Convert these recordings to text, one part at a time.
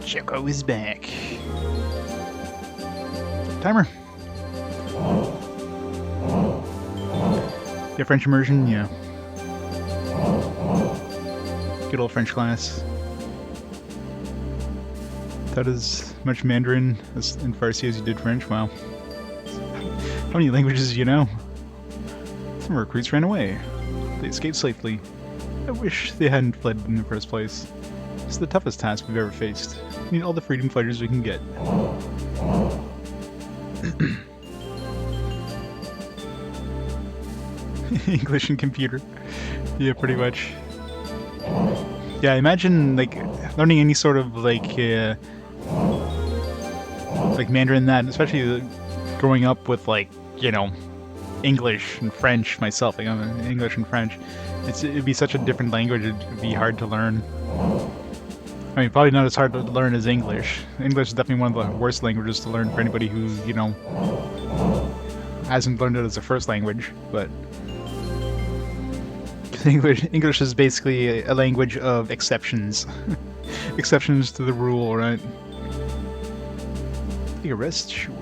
Choco is back. Timer. Yeah, French immersion, yeah. Good old French class. That is much Mandarin in Farsi as you did French. Wow. How many languages do you know? Some recruits ran away. They escaped safely. I wish they hadn't fled in the first place. It's the toughest task we've ever faced. We need all the freedom fighters we can get. English and computer. Yeah, pretty much. Yeah, imagine like learning any sort of like Mandarin that, especially growing up with like, you know, English and French myself. Like I'm English and French. It'd be such a different language. It'd be hard to learn. I mean, probably not as hard to learn as English. English is definitely one of the worst languages to learn for anybody who, you know, hasn't learned it as a first language. But English is basically a language of exceptions. Exceptions to the rule, right? Take a rest? Sure.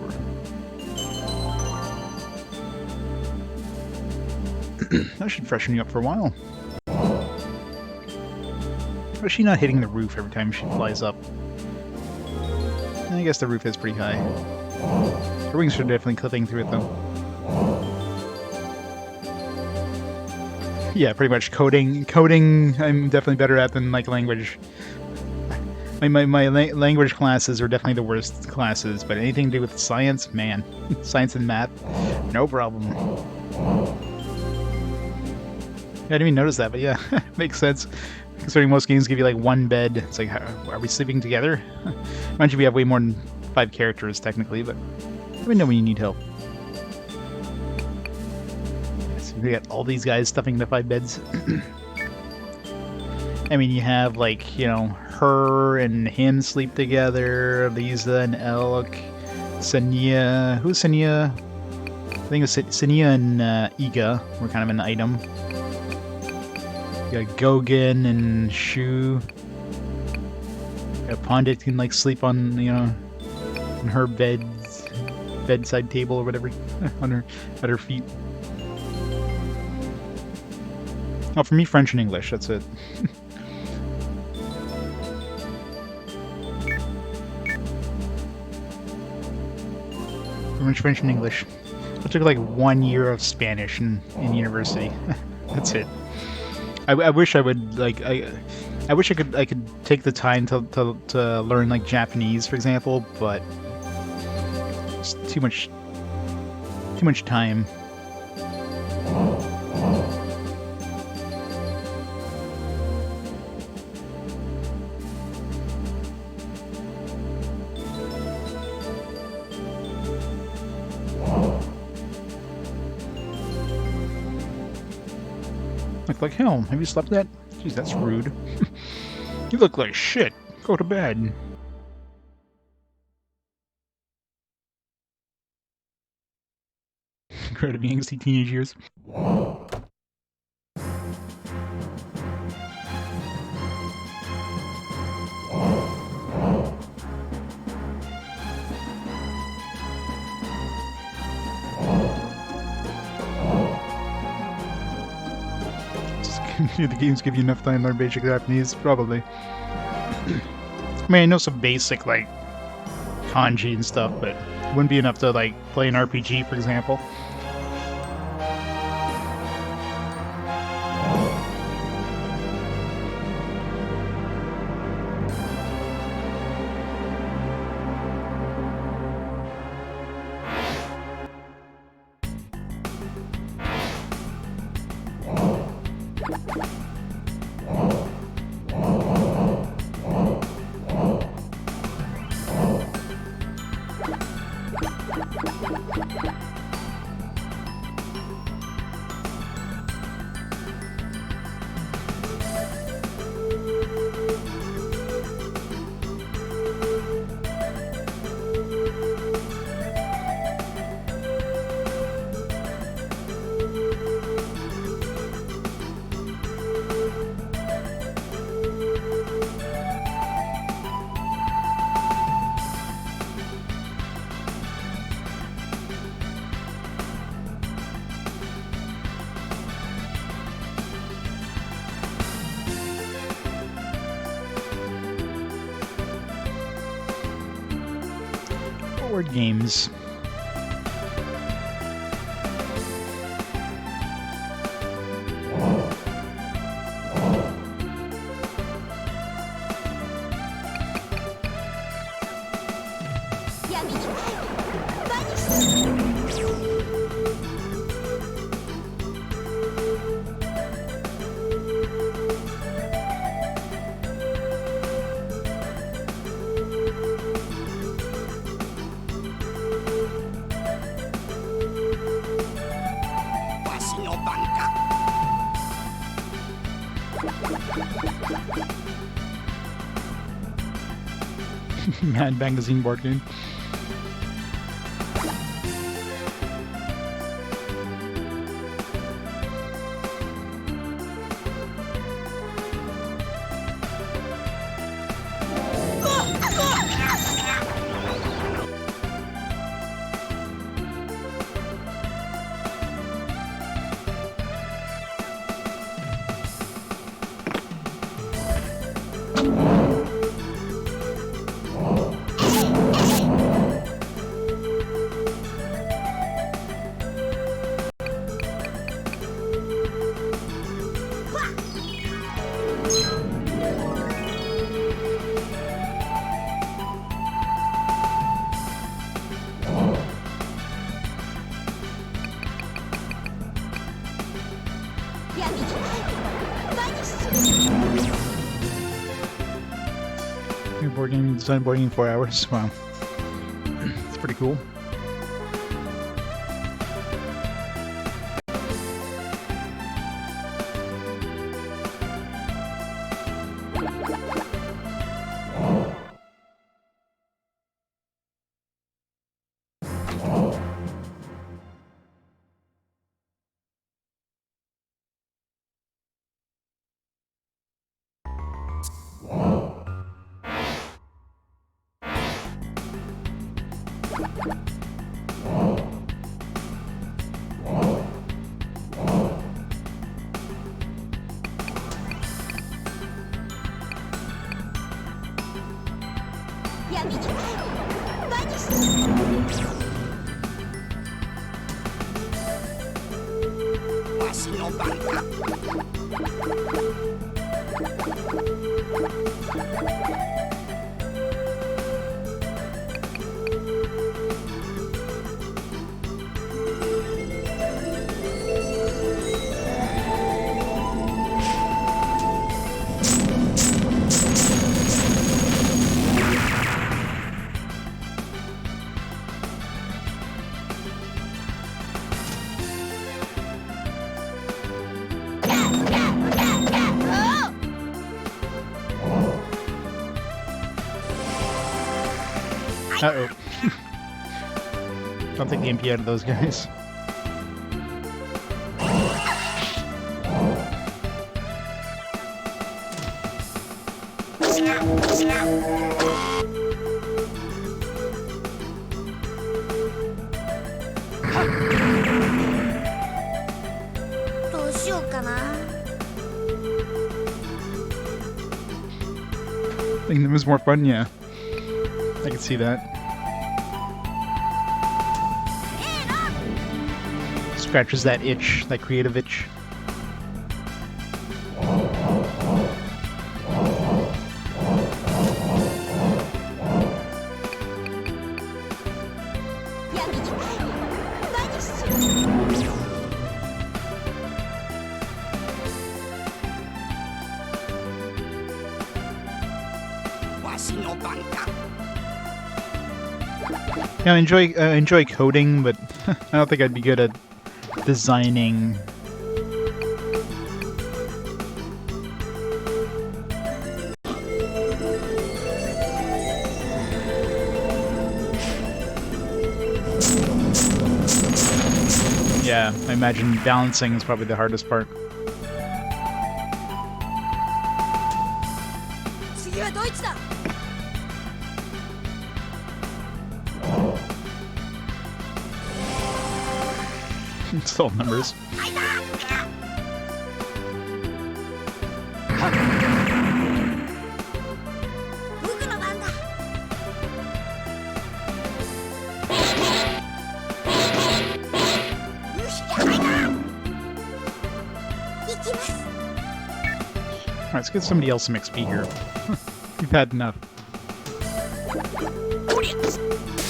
That should freshen you up for a while. Why is she not hitting the roof every time she flies up? I guess the roof is pretty high. Her wings are definitely clipping through it, though. Yeah, pretty much coding. Coding, I'm definitely better at than like language. My language classes are definitely the worst classes, but anything to do with science, man. Science and math, no problem. I didn't even notice that, but yeah, makes sense. Considering most games give you like one bed, it's like, are we sleeping together? Mind you, we have way more than 5 characters technically, but let me know when you need help. So we got all these guys stuffing the 5 beds. I mean, you have like, you know, her and him sleep together, Lisa and Elk, Sania. Who's Sania? I think it was Sania and Iga were kind of an item. You got Gogin and Shu. Pondit can like sleep on, you know, on her bedside table or whatever, at her feet. Oh, for me, French and English. That's it. French and English. I took like 1 year of Spanish in university. That's it. I wish I would like I wish I could take the time to learn like Japanese, for example, but it's too much time. Look like hell. Have you slept yet? Jeez, that's rude. You look like shit. Go to bed. Incredibly angsty teenage years. Do the games give you enough time to learn basic Japanese? Probably. I mean, I know some basic, like, kanji and stuff, but it wouldn't be enough to, like, play an RPG, for example. Board games. Mad Magazine board game. Your board game design board game in 4 hours. Wow, it's pretty cool. Uh-oh. Don't take the MP out of those guys. I think that was more fun, yeah. I can see that. Scratches that itch, that creative itch. Yeah, I enjoy coding, but I don't think I'd be good at designing. Yeah, I imagine balancing is probably the hardest part. Still numbers. let's get somebody else some XP here. We've had enough.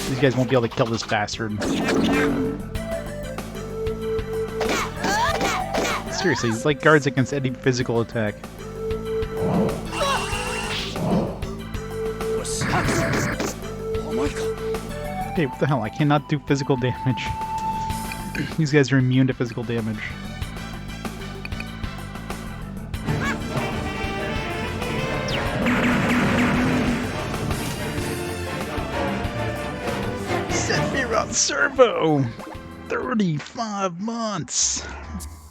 These guys won't be able to kill this bastard. Seriously, it's like guards against any physical attack. Okay, what the hell? I cannot do physical damage. These guys are immune to physical damage. Servo! 35 months!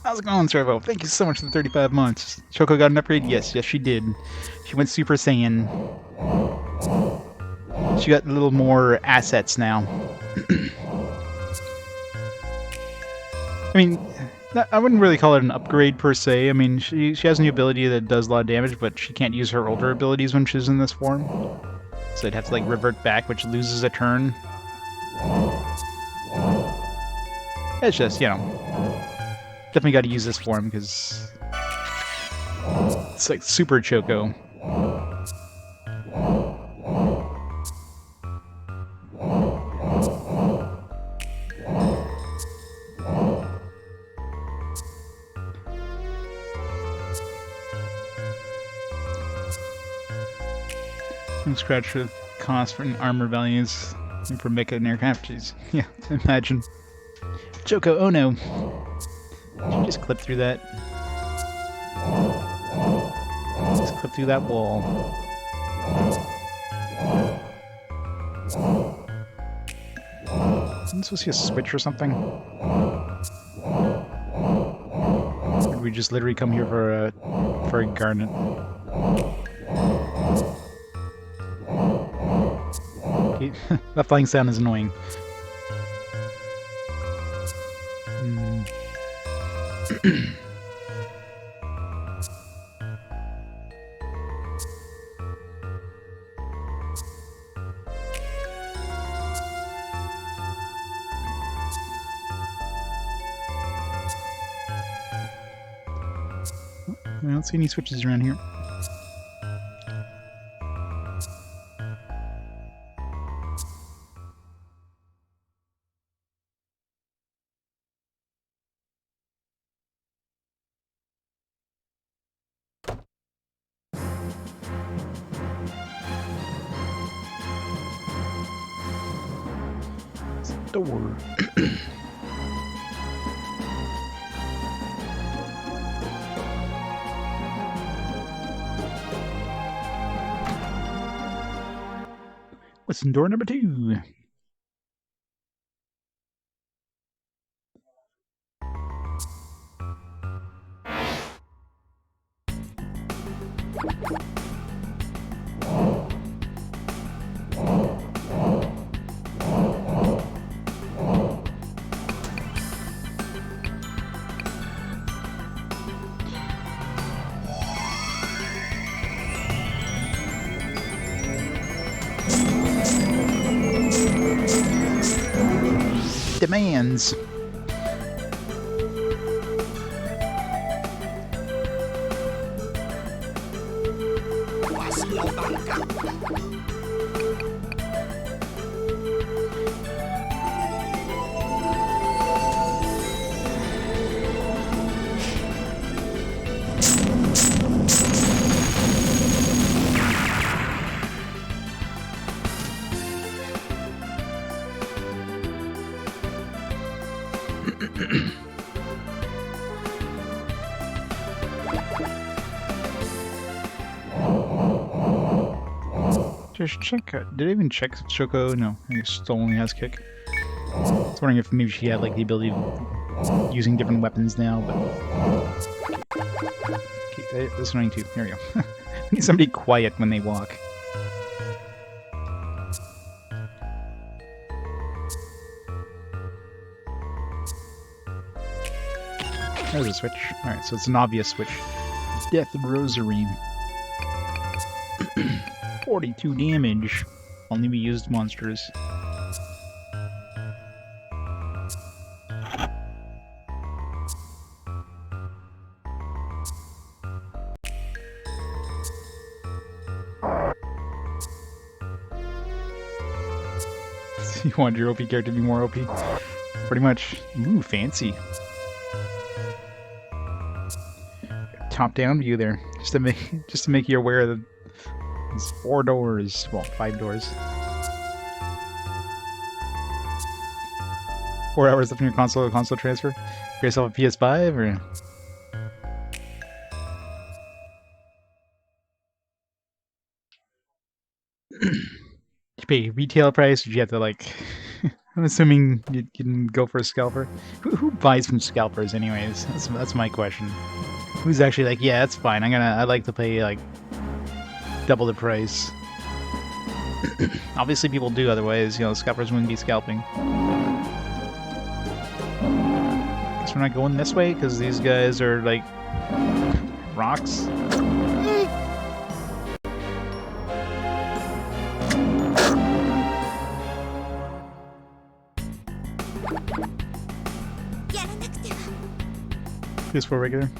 How's it going, Servo? Thank you so much for the 35 months. Choco got an upgrade? Yes, she did. She went Super Saiyan. She got a little more assets now. I mean, I wouldn't really call it an upgrade per se. I mean, she has a new ability that does a lot of damage, but she can't use her older abilities when she's in this form. So I'd have to like revert back, which loses a turn. It's just, you know, definitely got to use this form because it's like super Choco. Scratch the cost for armor values and for mecha and aircraft. Jeez, yeah, imagine. Choco, oh no. Should just clip through that. Just clip through that wall. Isn't this supposed to be a switch or something? Or did we just literally come here for a garnet? Okay. That flying sound is annoying. I don't see any switches around here. Door. What's in door number 2? Demands. Just check. Did I even check Choco? No, I guess still only has kick. I was wondering if maybe she had like the ability of using different weapons now, but okay, this is annoying too. There we go. I need somebody quiet when they walk. There's a switch. Alright, so it's an obvious switch. Death Rosary. 42 damage. Only we used monsters. You want your OP character to be more OP? Pretty much. Ooh, fancy. Top-down view there, just to make you aware that it's 4 doors. Well, 5 doors. 4 hours left in your console transfer. Get yourself a PS5 or. You pay retail price, or you have to like. I'm assuming you can go for a scalper. Who buys from scalpers, anyways? That's my question. Who's actually like, yeah, that's fine. I'd like to pay like double the price. Obviously, people do. Otherwise, you know, scalpers wouldn't be scalping. Guess we're not going this way because these guys are like rocks. PS4 regular.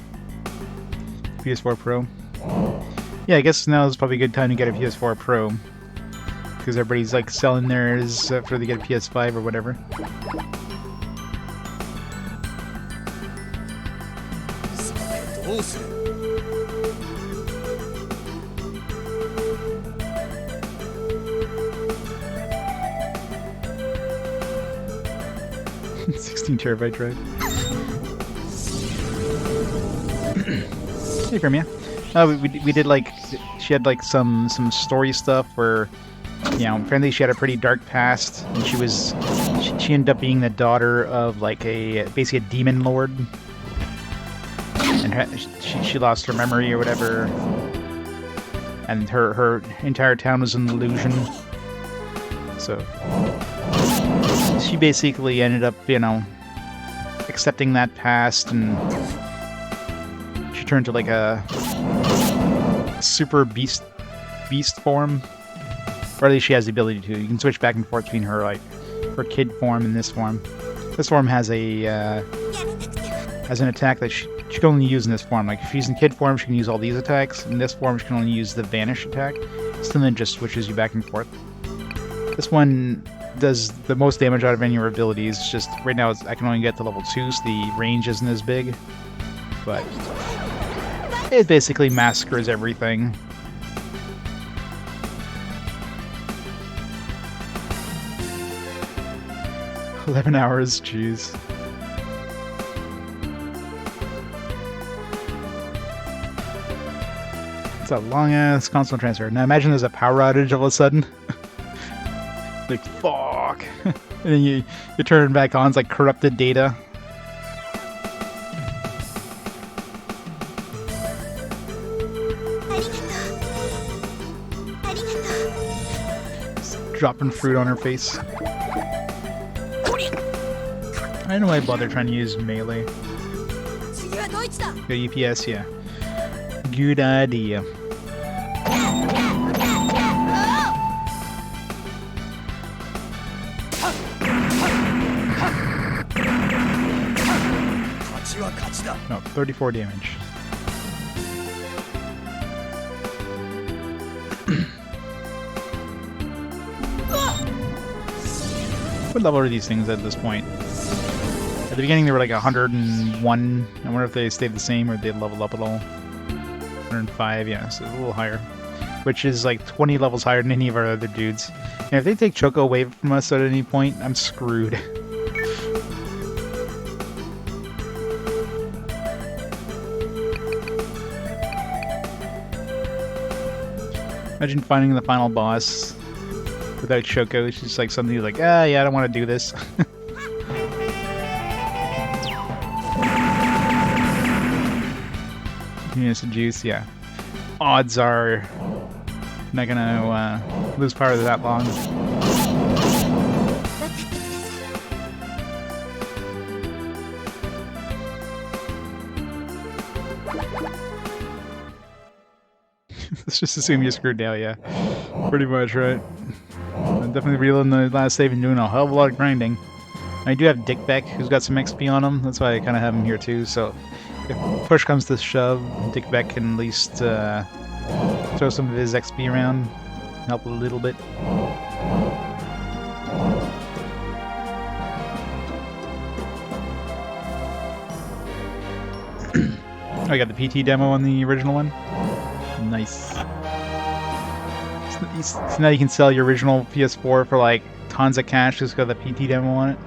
PS4 Pro. Yeah, I guess now is probably a good time to get a PS4 Pro. Because everybody's like selling theirs after they get a PS5 or whatever. $16 TB drive. Hey, Premia. We did like, she had like some story stuff where, you know, apparently she had a pretty dark past, and she ended up being the daughter of like basically a demon lord, and she lost her memory or whatever, and her entire town was an illusion. So she basically ended up, you know, accepting that past, and she turned to like a super beast form. Or at least she has the ability to. You can switch back and forth between her like her kid form and this form. This form has an attack that she can only use in this form. Like if she's in kid form, she can use all these attacks. In this form, she can only use the vanish attack. So then it just switches you back and forth. This one does the most damage out of any of her abilities. It's just right now I can only get to level 2, so the range isn't as big. But it basically massacres everything. $11 hours, jeez. It's a long-ass console transfer. Now imagine there's a power outage all of a sudden. Like, fuck. And then you turn it back on, it's like corrupted data. Just dropping fruit on her face. I don't know why I bother trying to use melee. Go UPS, yeah. Good idea. No, 34 damage. What level are these things at this point? At the beginning they were like 101. I wonder if they stayed the same or they leveled up at all. 105, yeah, so a little higher. Which is like 20 levels higher than any of our other dudes. And if they take Choco away from us at any point, I'm screwed. Imagine finding the final boss without Choco. It's just like something like, yeah, I don't want to do this. Yes, juice, yeah. Odds are not gonna lose power that long. Let's just assume you're screwed now, yeah. Pretty much, right? I'm definitely reeling the last save and doing a hell of a lot of grinding. I do have Dick Beck, who's got some XP on him. That's why I kind of have him here too, so if push comes to shove, Dick Beck can at least throw some of his XP around, help a little bit. Oh, I got the PT demo on the original one. Nice. So now you can sell your original PS4 for like tons of cash just got the PT demo on it.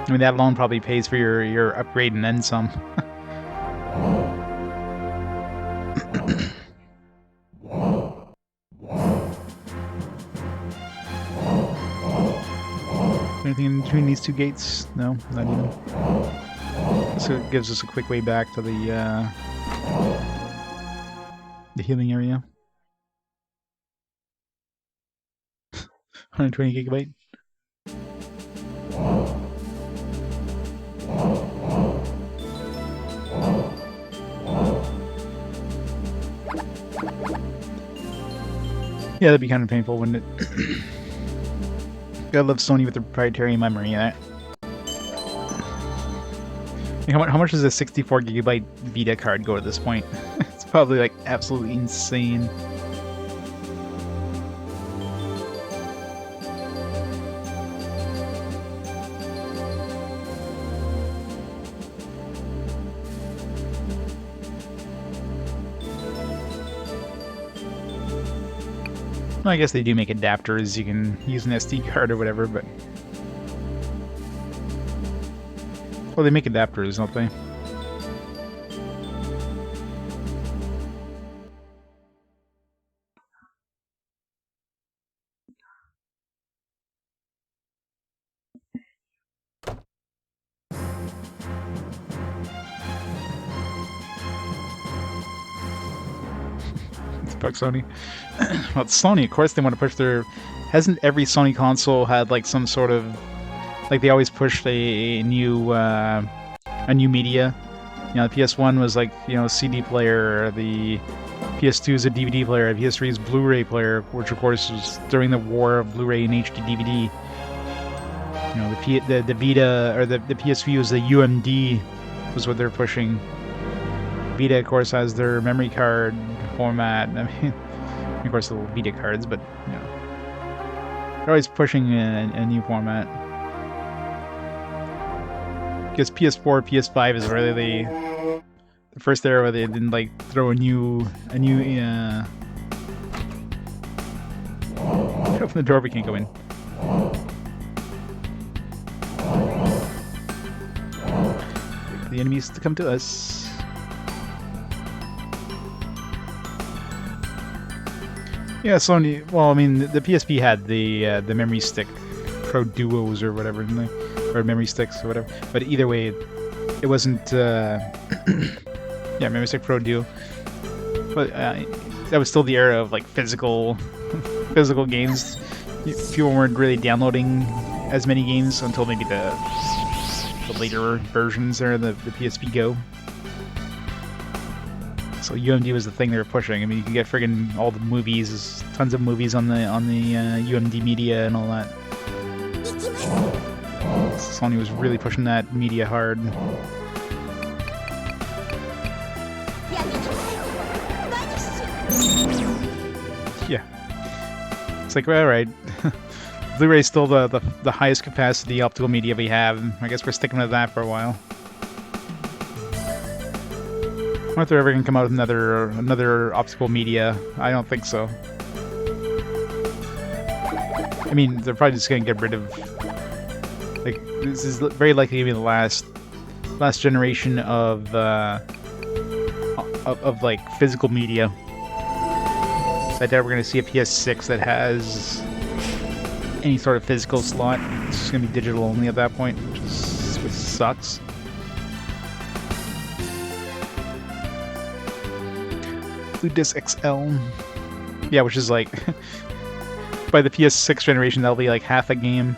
I mean, that alone probably pays for your upgrade and then some. Anything in between these two gates? No, not even. So it gives us a quick way back to the healing area. 120 gigabyte. Yeah, that'd be kind of painful, wouldn't it? Gotta love Sony with their proprietary memory. That. How much does a 64 gigabyte Vita card go at this point? It's probably like absolutely insane. Well, I guess they do make adapters. You can use an SD card or whatever, but... Well, they make adapters, don't they? Fuck Sony. Well, it's Sony, of course they want to push their... Hasn't every Sony console had like some sort of... Like they always push a new media. You know, the PS1 was like, you know, a CD player, the PS2 is a DVD player, the PS3 is Blu-ray player, which of course was during the war of Blu-ray and HD DVD. You know, the Vita, or the PSV was the UMD, was what they're pushing. Vita, of course, has their memory card format. I mean, of course, the little Vita cards, but, you know, they're always pushing a new format. Because PS4, PS5 is really the first era where they didn't like throw a new open the door, we can't go in. Wait for the enemies to come to us. Yeah, Sony. Well, I mean, the PSP had the memory stick Pro Duos or whatever, didn't they? Or memory sticks or whatever. But either way, it wasn't. Yeah, memory stick Pro Duo. But that was still the era of like physical games. People weren't really downloading as many games until maybe the later versions or the PSP Go. So UMD was the thing they were pushing. I mean, you can get friggin' all the movies, tons of movies on the UMD media and all that. Sony was really pushing that media hard. Yeah, it's like, well, all right. Blu-ray is still the highest capacity optical media we have. I guess we're sticking with that for a while. I wonder if they're ever gonna come out with another optical media. I don't think so. I mean, they're probably just gonna get rid of. Like, this is very likely to be the last generation of like physical media. I doubt we're gonna see a PS6 that has any sort of physical slot. It's just gonna be digital only at that point, which sucks. Blue Disc XL. Yeah, which is like by the PS6 generation, that'll be like half a game.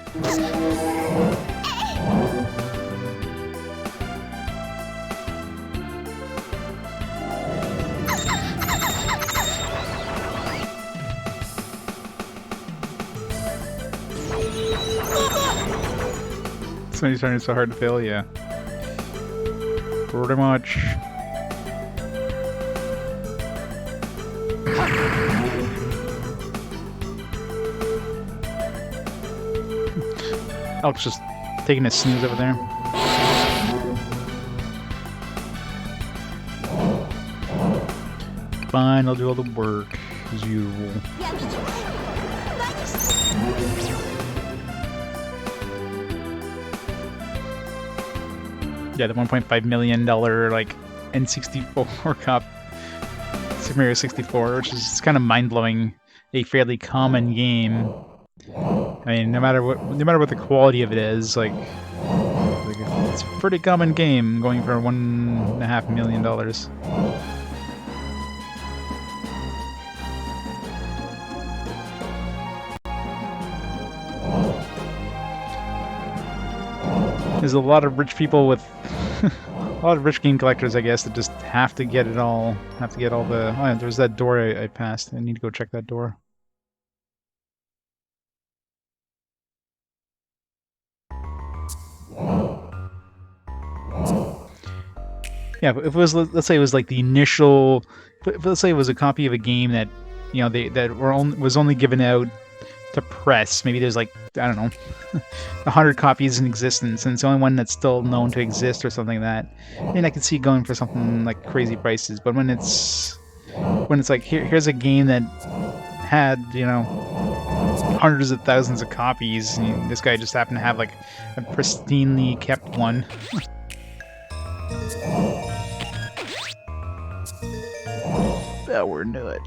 Somebody's trying so hard to fail, yeah. Pretty much. Elk's just taking a snooze over there. Fine, I'll do all the work, as usual. Yeah, the $1.5 million like N64 cop Super Mario 64, which is kind of mind-blowing. A fairly common game. I mean, no matter what the quality of it is, like it's a pretty common game going for $1.5 million. There's a lot of rich people with a lot of rich game collectors, I guess, that just have to get it all. Have to get all the. Oh, yeah, there's that door I passed. I need to go check that door. Yeah, if it was, let's say it was like the initial, let's say it was a copy of a game that, you know, was only given out to press. Maybe there's like, I don't know, 100 copies in existence, and it's the only one that's still known to exist or something like that. I mean, I could see going for something like crazy prices, but when it's like here's a game that had, you know, hundreds of thousands of copies, and this guy just happened to have like a pristinely kept one. Power nut.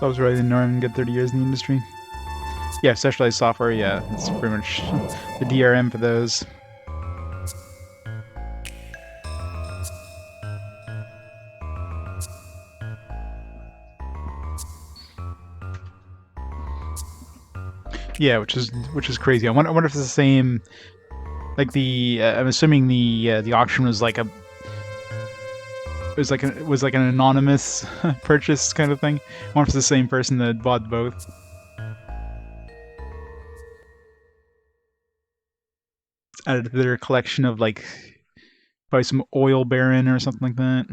I was right in Norman, good 30 years in the industry. Yeah, specialized software, yeah, that's pretty much the DRM for those. Yeah, which is crazy. I wonder if it's the same. Like I'm assuming the auction was like was like an anonymous purchase kind of thing. I wonder if it's the same person that bought both. Added to their collection of like probably some oil baron or something like that.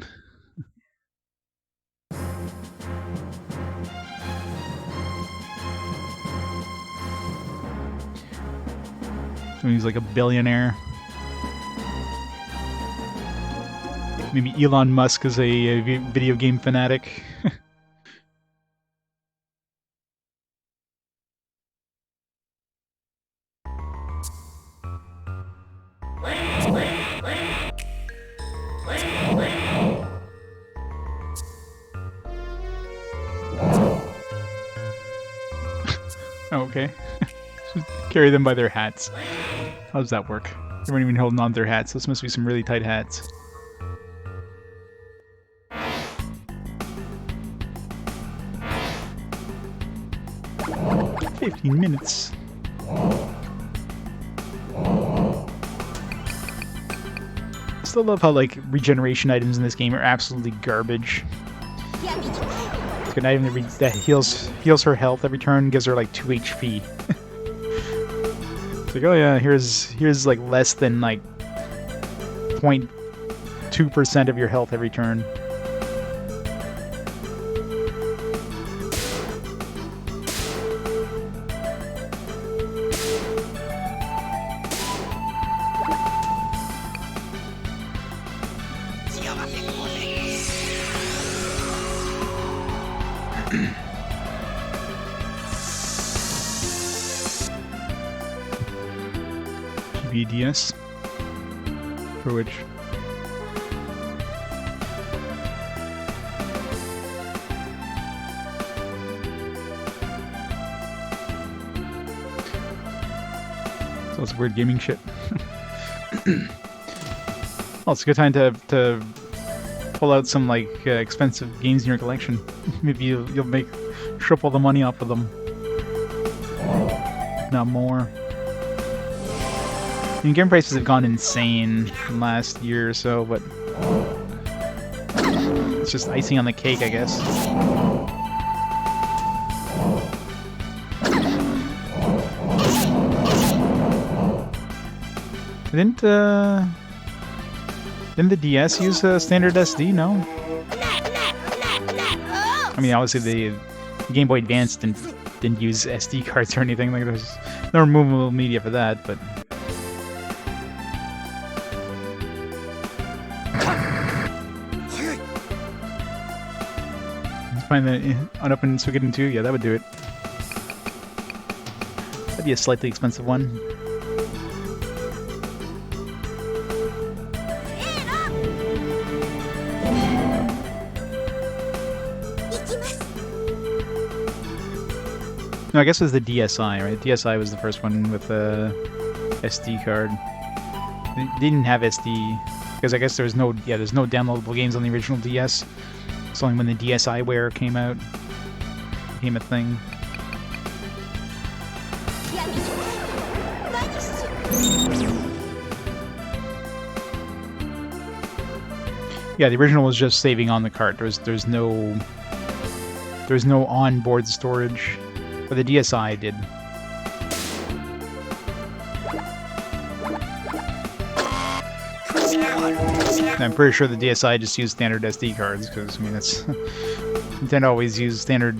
So he's like a billionaire. Maybe Elon Musk is a video game fanatic. Oh, okay. Carry them by their hats. How does that work? They weren't even holding on to their hats. Those must be some really tight hats. 15 minutes. I still love how like regeneration items in this game are absolutely garbage. Like an item that heals her health every turn, gives her like 2 HP. It's like, oh yeah, here's like less than like 0.2% of your health every turn. GBDS? For which? So it's weird gaming shit. Well, it's a good time to pull out some like expensive games in your collection. Maybe you'll make triple the money off of them, if not more. I mean, game prices have gone insane in the last year or so, but It's just icing on the cake, I guess. Didn't the DS use standard SD? No. I mean, obviously the Game Boy Advance didn't use SD cards or anything. Like there's no removable media for that, but. Find that unopened Suikoden 2? Yeah, that would do it. That'd be a slightly expensive one. No, I guess it was the DSi, right? DSi was the first one with a SD card. It didn't have SD because I guess there's no downloadable games on the original DS. It's only when the DSiWare came out, became a thing. Yeah, the original was just saving on the cart. There's no onboard storage, but the DSi did. I'm pretty sure the DSi just used standard SD cards, because, I mean, that's... Nintendo always used standard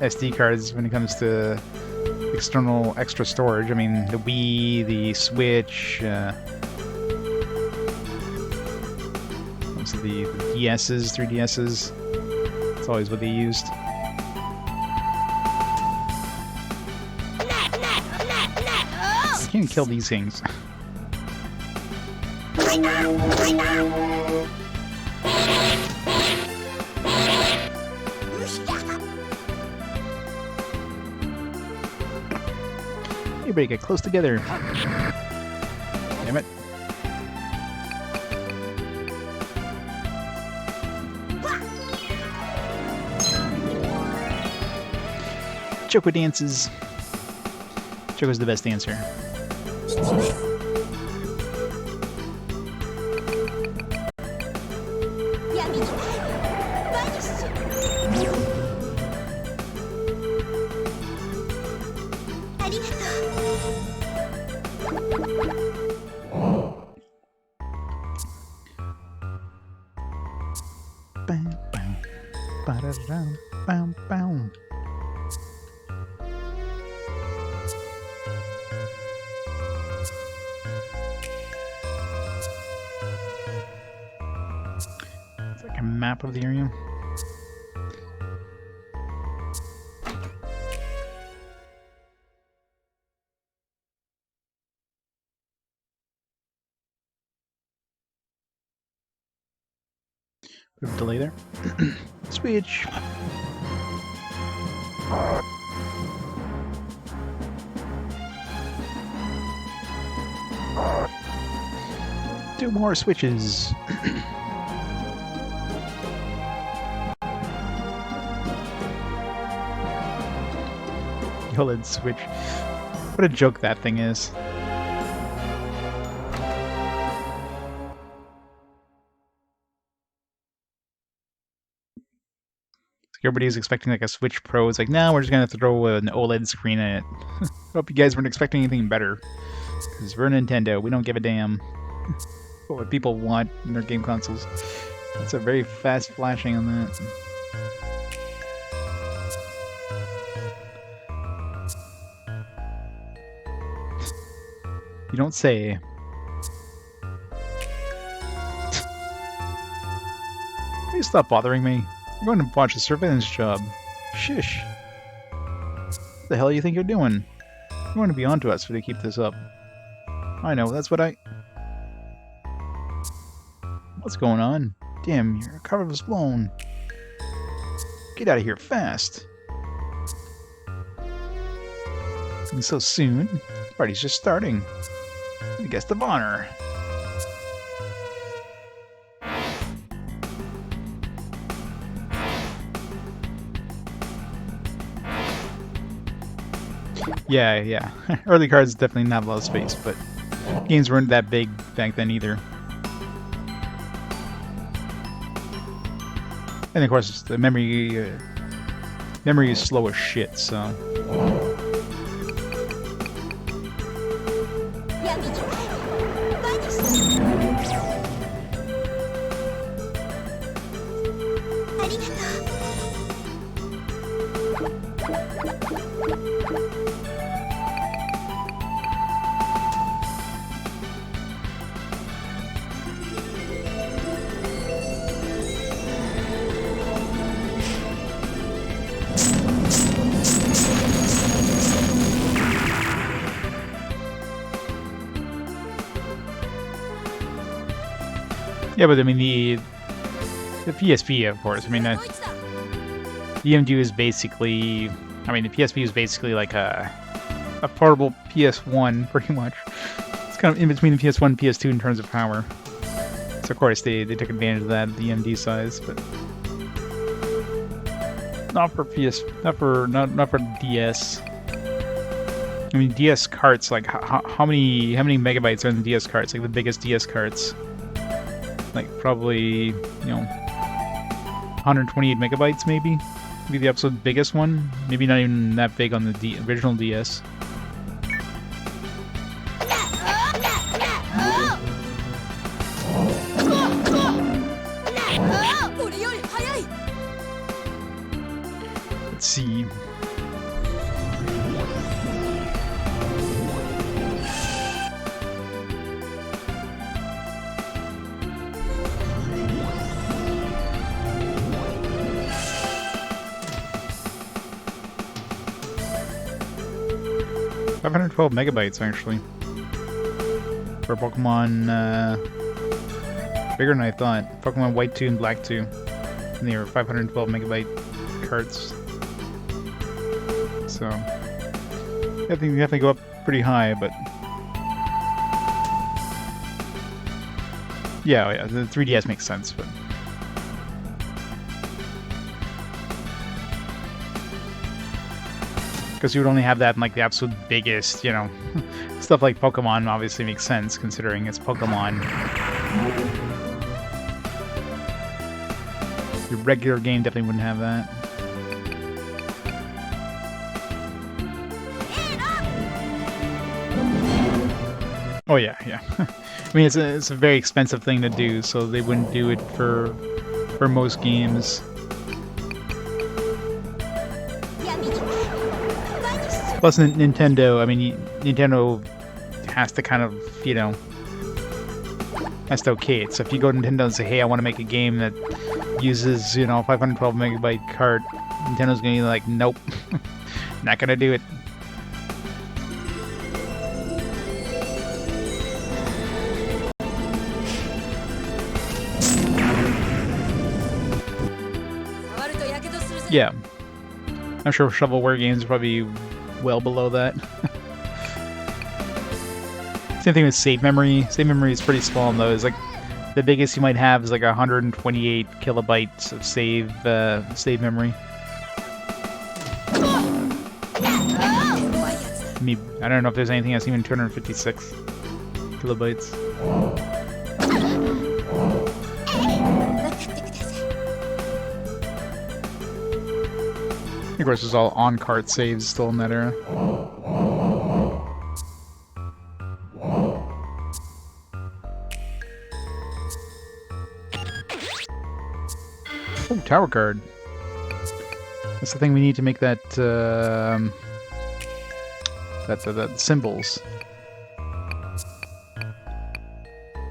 SD cards when it comes to external extra storage. I mean, the Wii, the Switch, the DS's, 3DS's, that's always what they used. You can't kill these things. Everybody get close together. Damn it. Choco dances. Choco's the best dancer. It's like a map of the area. Bit of a delay there. Switch. Two more switches. OLED switch. What a joke that thing is. Everybody's expecting like a Switch Pro. It's like, no, we're just gonna throw an OLED screen in it. Hope you guys weren't expecting anything better. Because we're Nintendo, we don't give a damn what people want in their game consoles. That's a very fast flashing on that. You don't say. Please stop bothering me. I'm going to watch a surveillance job. Shish. What the hell do you think you're doing? You're going to be onto us if they keep this up. I know, that's what I... What's going on? Damn, your cover was blown. Get out of here fast. And so soon? The party's just starting. The guest of honor. Yeah. Early cards definitely not a lot of space, but games weren't that big back then either. And of course, the memory is slow as shit. So. Yeah, but I mean the PSP, of course. I mean the EMD is basically, I mean the PSP is basically like a portable PS1, pretty much. It's kind of in between the PS1 and PS2 in terms of power. So of course they took advantage of that, the EMD size, but not for DS. I mean DS carts, like how many megabytes are in the DS carts? Like the biggest DS carts. Like probably, you know, 128 megabytes maybe? Maybe the absolute biggest one? Maybe not even that big on the original DS. Let's see. $512 megabytes actually for Pokemon. Bigger than I thought. Pokemon White 2 and Black 2, and they were 512 megabyte carts. So I think they definitely go up pretty high, but yeah, the 3DS makes sense, but. Because you would only have that in like the absolute biggest, you know, stuff like Pokemon obviously makes sense considering it's Pokemon. Your regular game definitely wouldn't have that. Oh yeah, yeah. I mean, it's a very expensive thing to do, so they wouldn't do it for most games. Plus, Nintendo, I mean, Nintendo has to kind of, you know, has to okay it. So if you go to Nintendo and say, hey, I want to make a game that uses, you know, 512 megabyte cart, Nintendo's going to be like, nope, not going to do it. Yeah. I'm sure shovelware games are probably well below that. Same thing with save memory. Save memory is pretty small in those. Like the biggest you might have is like 128 kilobytes of save memory. I don't know if there's anything that's even 256 kilobytes. Of course, it's all on-cart saves still in that era. Oh, tower card. That's the thing we need to make that, that symbols.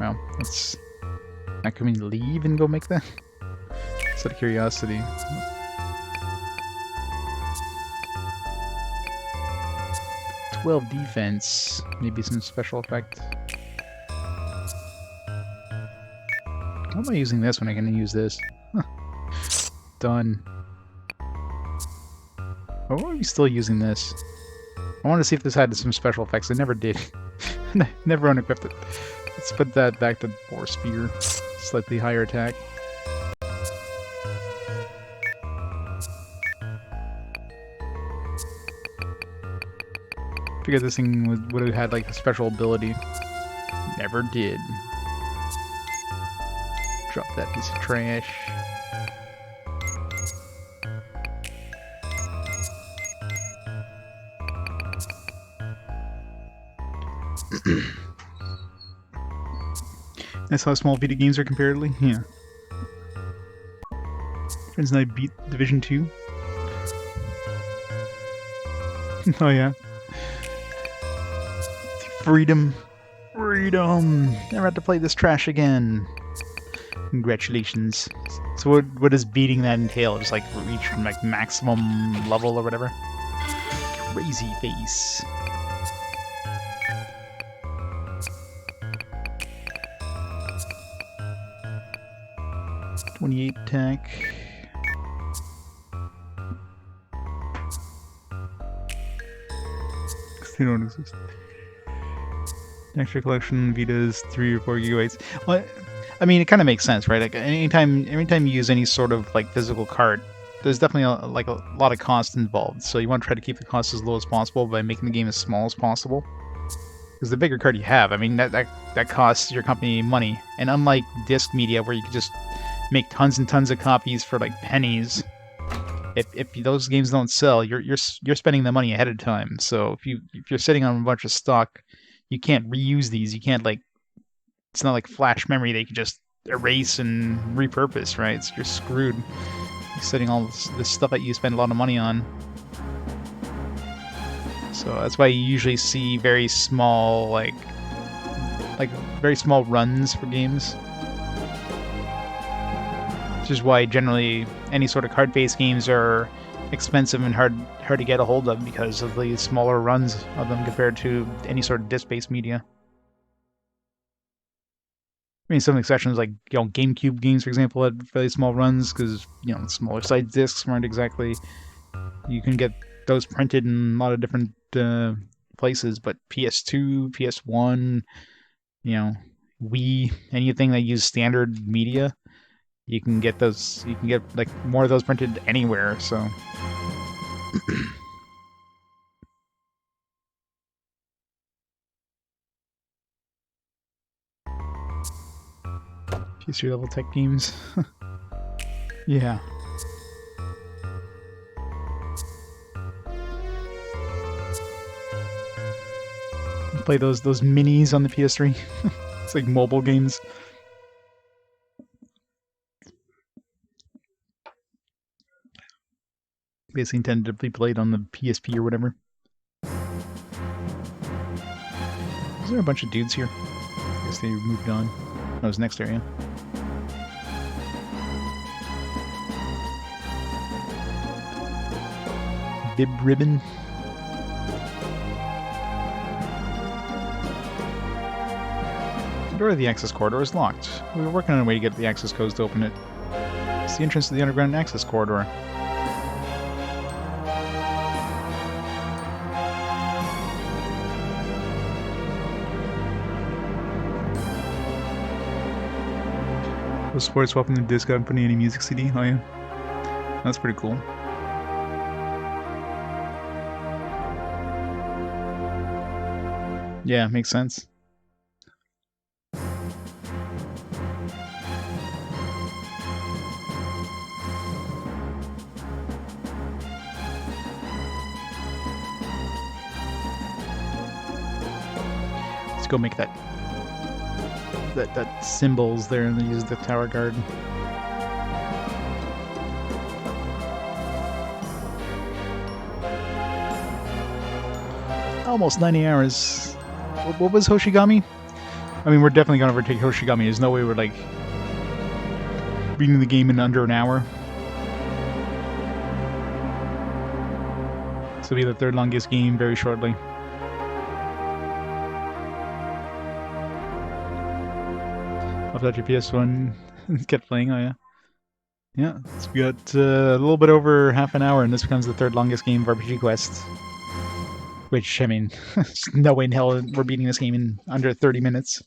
Well, let's... Now, can we leave and go make that? Just out of curiosity. 12 defense, maybe some special effect. How am I using this when I can use this? Huh. Done. Why are we still using this? I want to see if this had some special effects. It never did. Never unequipped it. Let's put that back to Boar Spear. Slightly higher attack. Figured this thing would have had like a special ability. Never did. Drop that piece of trash. That's how small video games are comparatively. Yeah. Friends and I beat Division 2. Oh yeah. Freedom. Freedom! Never have to play this trash again. Congratulations. So what does beating that entail? Just like reach from like maximum level or whatever? Crazy face. .28 attack. They don't exist. Extra collection, Vita's 3 or 4 gigabytes. Well, I mean, it kind of makes sense, right? Like anytime you use any sort of like physical card, there's definitely a lot of cost involved. So you want to try to keep the cost as low as possible by making the game as small as possible. Because the bigger card you have, I mean, that costs your company money. And unlike disc media, where you can just make tons and tons of copies for like pennies, if those games don't sell, you're spending the money ahead of time. So if you're sitting on a bunch of stock, you can't reuse these. You can't it's not like flash memory that you can just erase and repurpose, right? So you're screwed. You're setting all this stuff that you spend a lot of money on. So that's why you usually see very small, like very small runs for games. Which is why generally any sort of card-based games are expensive and hard to get a hold of because of the smaller runs of them compared to any sort of disc-based media. I mean, some exceptions like GameCube games, for example, had fairly small runs because smaller size discs weren't exactly. You can get those printed in a lot of different places, but PS2, PS1, Wii, anything that uses standard media, you can get those. You can get like more of those printed anywhere. So. PS3 level tech games. Yeah. Play those minis on the PS3. It's like mobile games. Basically intended to be played on the PSP or whatever. Is there a bunch of dudes here? I guess they moved on. That was next area. Bib ribbon. The door to the access corridor is locked. We were working on a way to get the access codes to open it. It's the entrance to the underground access corridor. Was sports swapping the disc company any music CD? Oh yeah. That's pretty cool. Yeah, makes sense. Let's go make that symbols there and use the tower guard. Almost 90 hours. What was Hoshigami? I mean, we're definitely gonna overtake Hoshigami. There's no way we're like beating the game in under an hour. This will be the third longest game very shortly. I've got your PS1. Kept playing. Oh yeah. Yeah, so we got a little bit over half an hour, and this becomes the third longest game of RPG Quest. Which, I mean, there's no way in hell we're beating this game in under 30 minutes.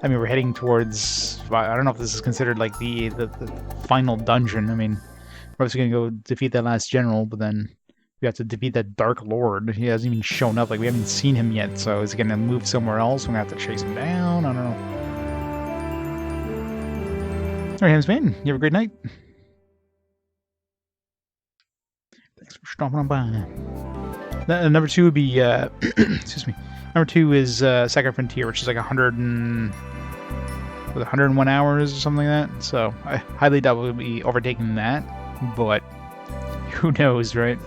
I mean, we're heading towards... I don't know if this is considered like the final dungeon. I mean, we're obviously going to go defeat that last general, but then we have to defeat that Dark Lord. He hasn't even shown up. Like, we haven't seen him yet, so is he going to move somewhere else? We're going to have to chase him down? I don't know. Alright, Hamsman, you have a great night. Thanks for stopping by. Number 2 would be excuse me. Number 2 is Second Frontier, which is like 101 hours or something like that. So I highly doubt we'll be overtaking that, but who knows, right?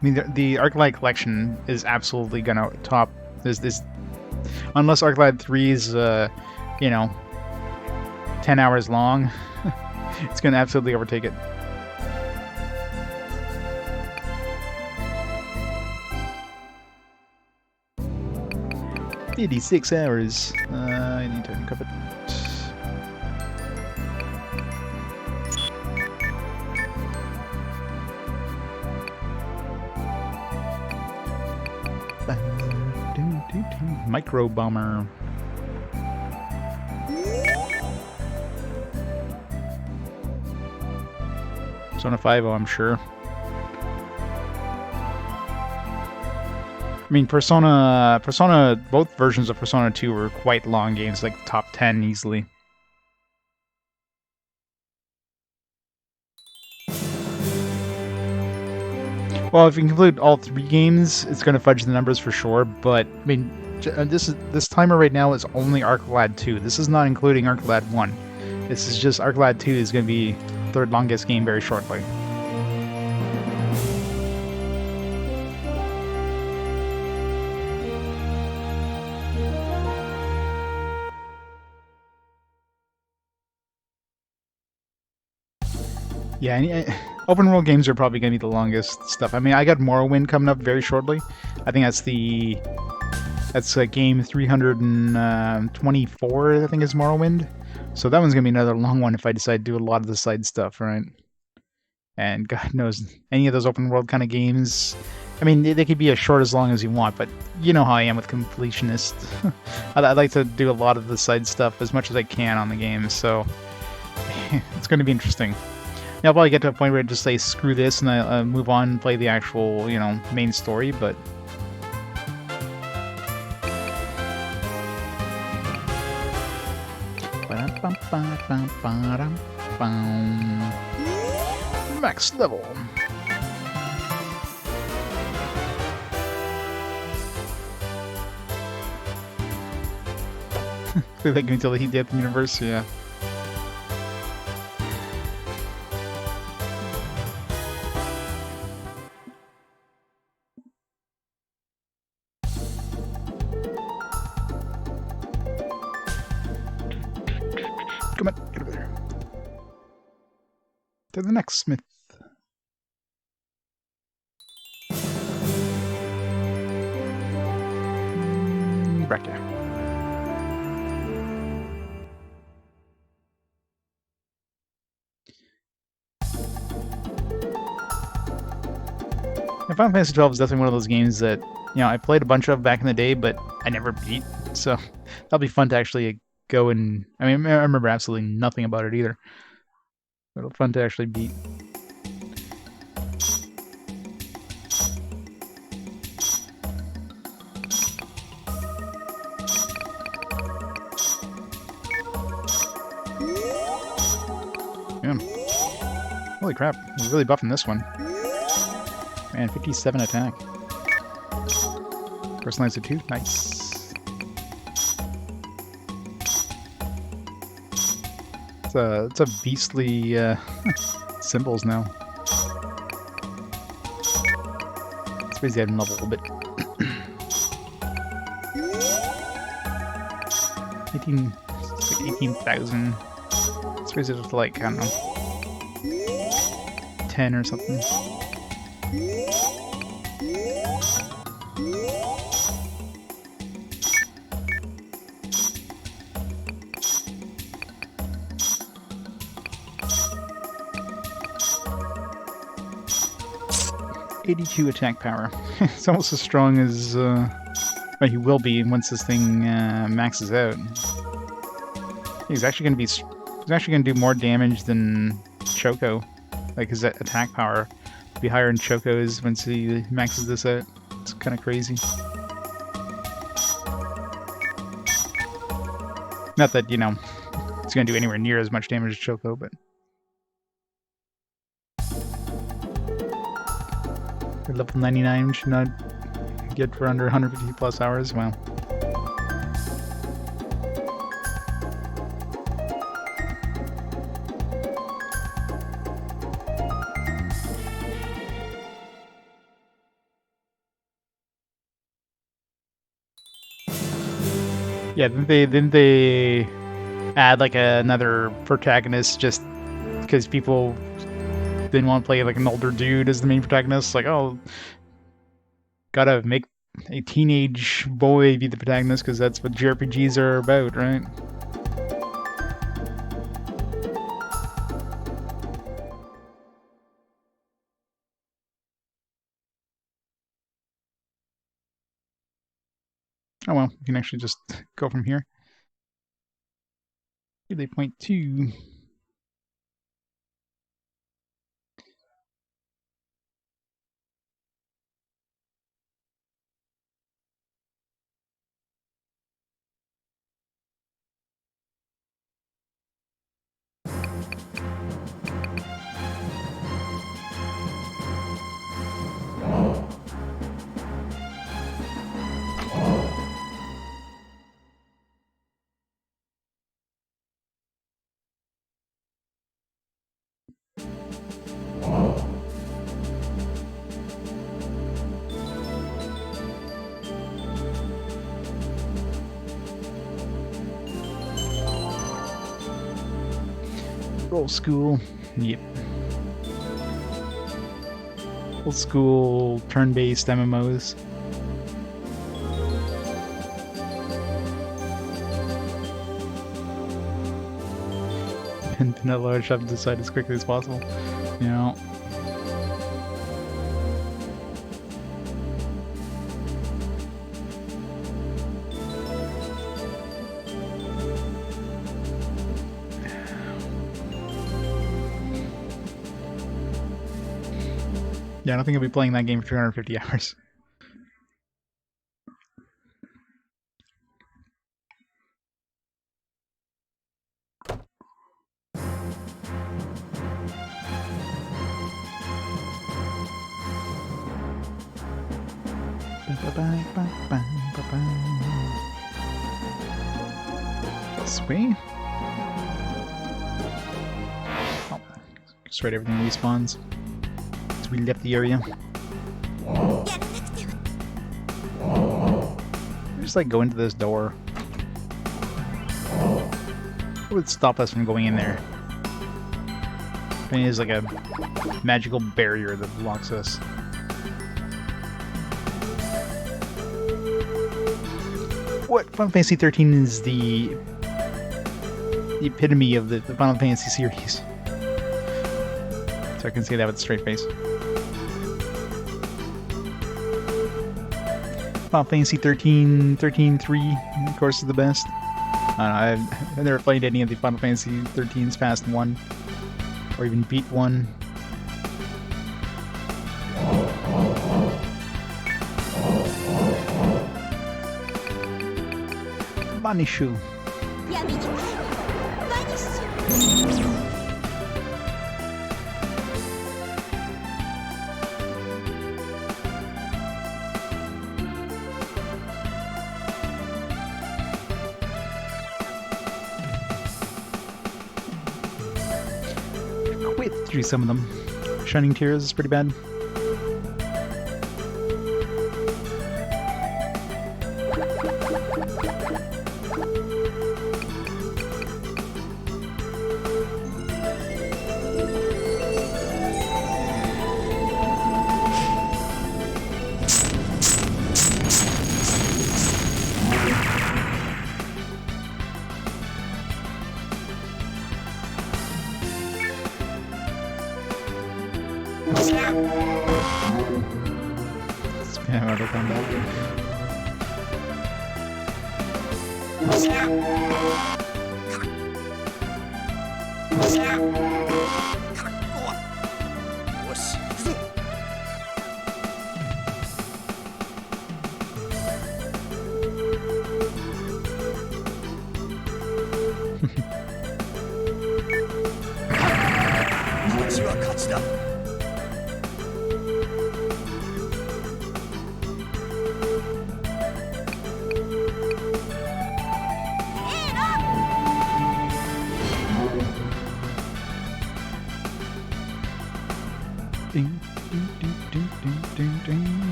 I mean, the Arclight collection is absolutely gonna top this, unless Arclight 3 is, you know, 10 hours long. It's gonna absolutely overtake it. "86 hours. I need to uncover it. Micro bomber. Persona 5, I'm sure. I mean, Persona, both versions of Persona 2 were quite long games, like top 10 easily. Well, if you include all 3 games, it's going to fudge the numbers for sure, but, I mean, this timer right now is only Arclad 2. This is not including Arclad 1. This is just Arclad 2 is going to be the 3rd longest game very shortly. Yeah, open world games are probably going to be the longest stuff. I mean, I got Morrowind coming up very shortly. I think that's game 324, I think is Morrowind. So that one's going to be another long one if I decide to do a lot of the side stuff, right? And God knows, any of those open world kind of games, I mean, they could be as short as long as you want, but you know how I am with completionist. I like to do a lot of the side stuff as much as I can on the game, so it's going to be interesting. I'll probably get to a point where I just say screw this and I move on and play the actual, you know, main story, but max level. They like until the Death Universe, yeah. Come on, get over there. To the next smith. Bracket. Final Fantasy 12 is definitely one of those games that, you know, I played a bunch of back in the day, but I never beat. So that'll be fun to actually go and... I mean, I remember absolutely nothing about it either. But it'll be fun to actually beat. Yeah. Holy crap, we're really buffing this one. Man, 57 attack. Personalized to 2, nice. It's a beastly symbols now. Let's raise the item level a little bit. 18,000. Let's raise it to like, I don't know, 10 or something. .82 attack power. It's almost as strong as well, he will be once this thing maxes out. He's actually going to be. He's actually going to do more damage than Choco. Like his attack power will be higher than Choco's once he maxes this out. It's kind of crazy. Not that, you know, it's going to do anywhere near as much damage as Choco, but. Level 99 should not get for under 150 plus hours. Wow. Yeah, didn't they add like another protagonist just because people didn't want to play like an older dude as the main protagonist? Like, oh, gotta make a teenage boy be the protagonist because that's what JRPGs are about, right? Oh well, you can actually just go from here. Here they point to. Old school. Yep. Old school turn-based MMOs. And Vanilla Chef decide as quickly as possible. You know. Yeah, I don't think I'll be playing that game for 250 hours. Sweet. Oh, just right, everything respawns. So we left the area. Just like go into this door. What would stop us from going in there? I mean, it's like a magical barrier that blocks us. What? Final Fantasy 13 is the epitome of the Final Fantasy series. So I can say that with a straight face. Final Fantasy 13, 13-3, of course, is the best. I've never played any of the Final Fantasy 13s past 1, or even beat 1. Banishu. Quit through some of them. Shining Tears is pretty bad. Spam auto combat.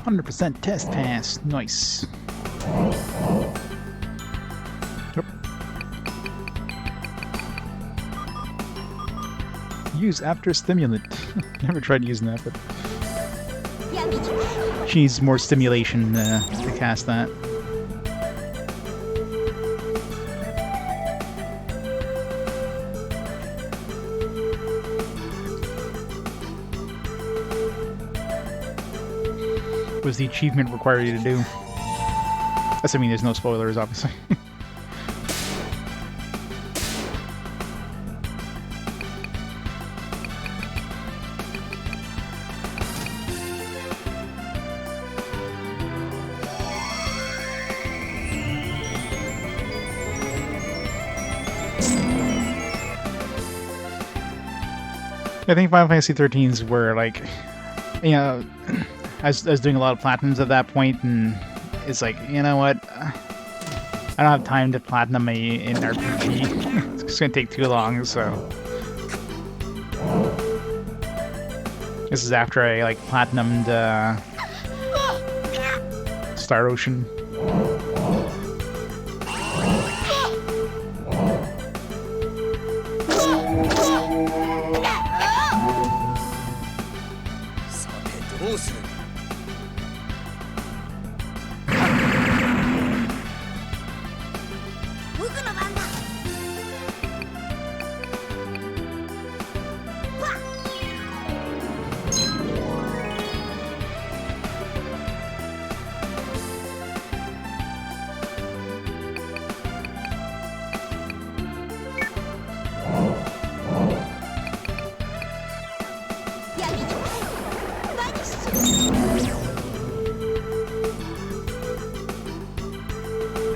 100% test pass. Nice. Yep. Use after stimulant. Never tried using that, but she needs more stimulation to cast that. What does the achievement require you to do? Assuming there's no spoilers, obviously. I think Final Fantasy 13's were like, you know, I was doing a lot of platinums at that point, and it's like, you know what? I don't have time to platinum an RPG. It's gonna take too long, so. This is after I like platinumed Star Ocean.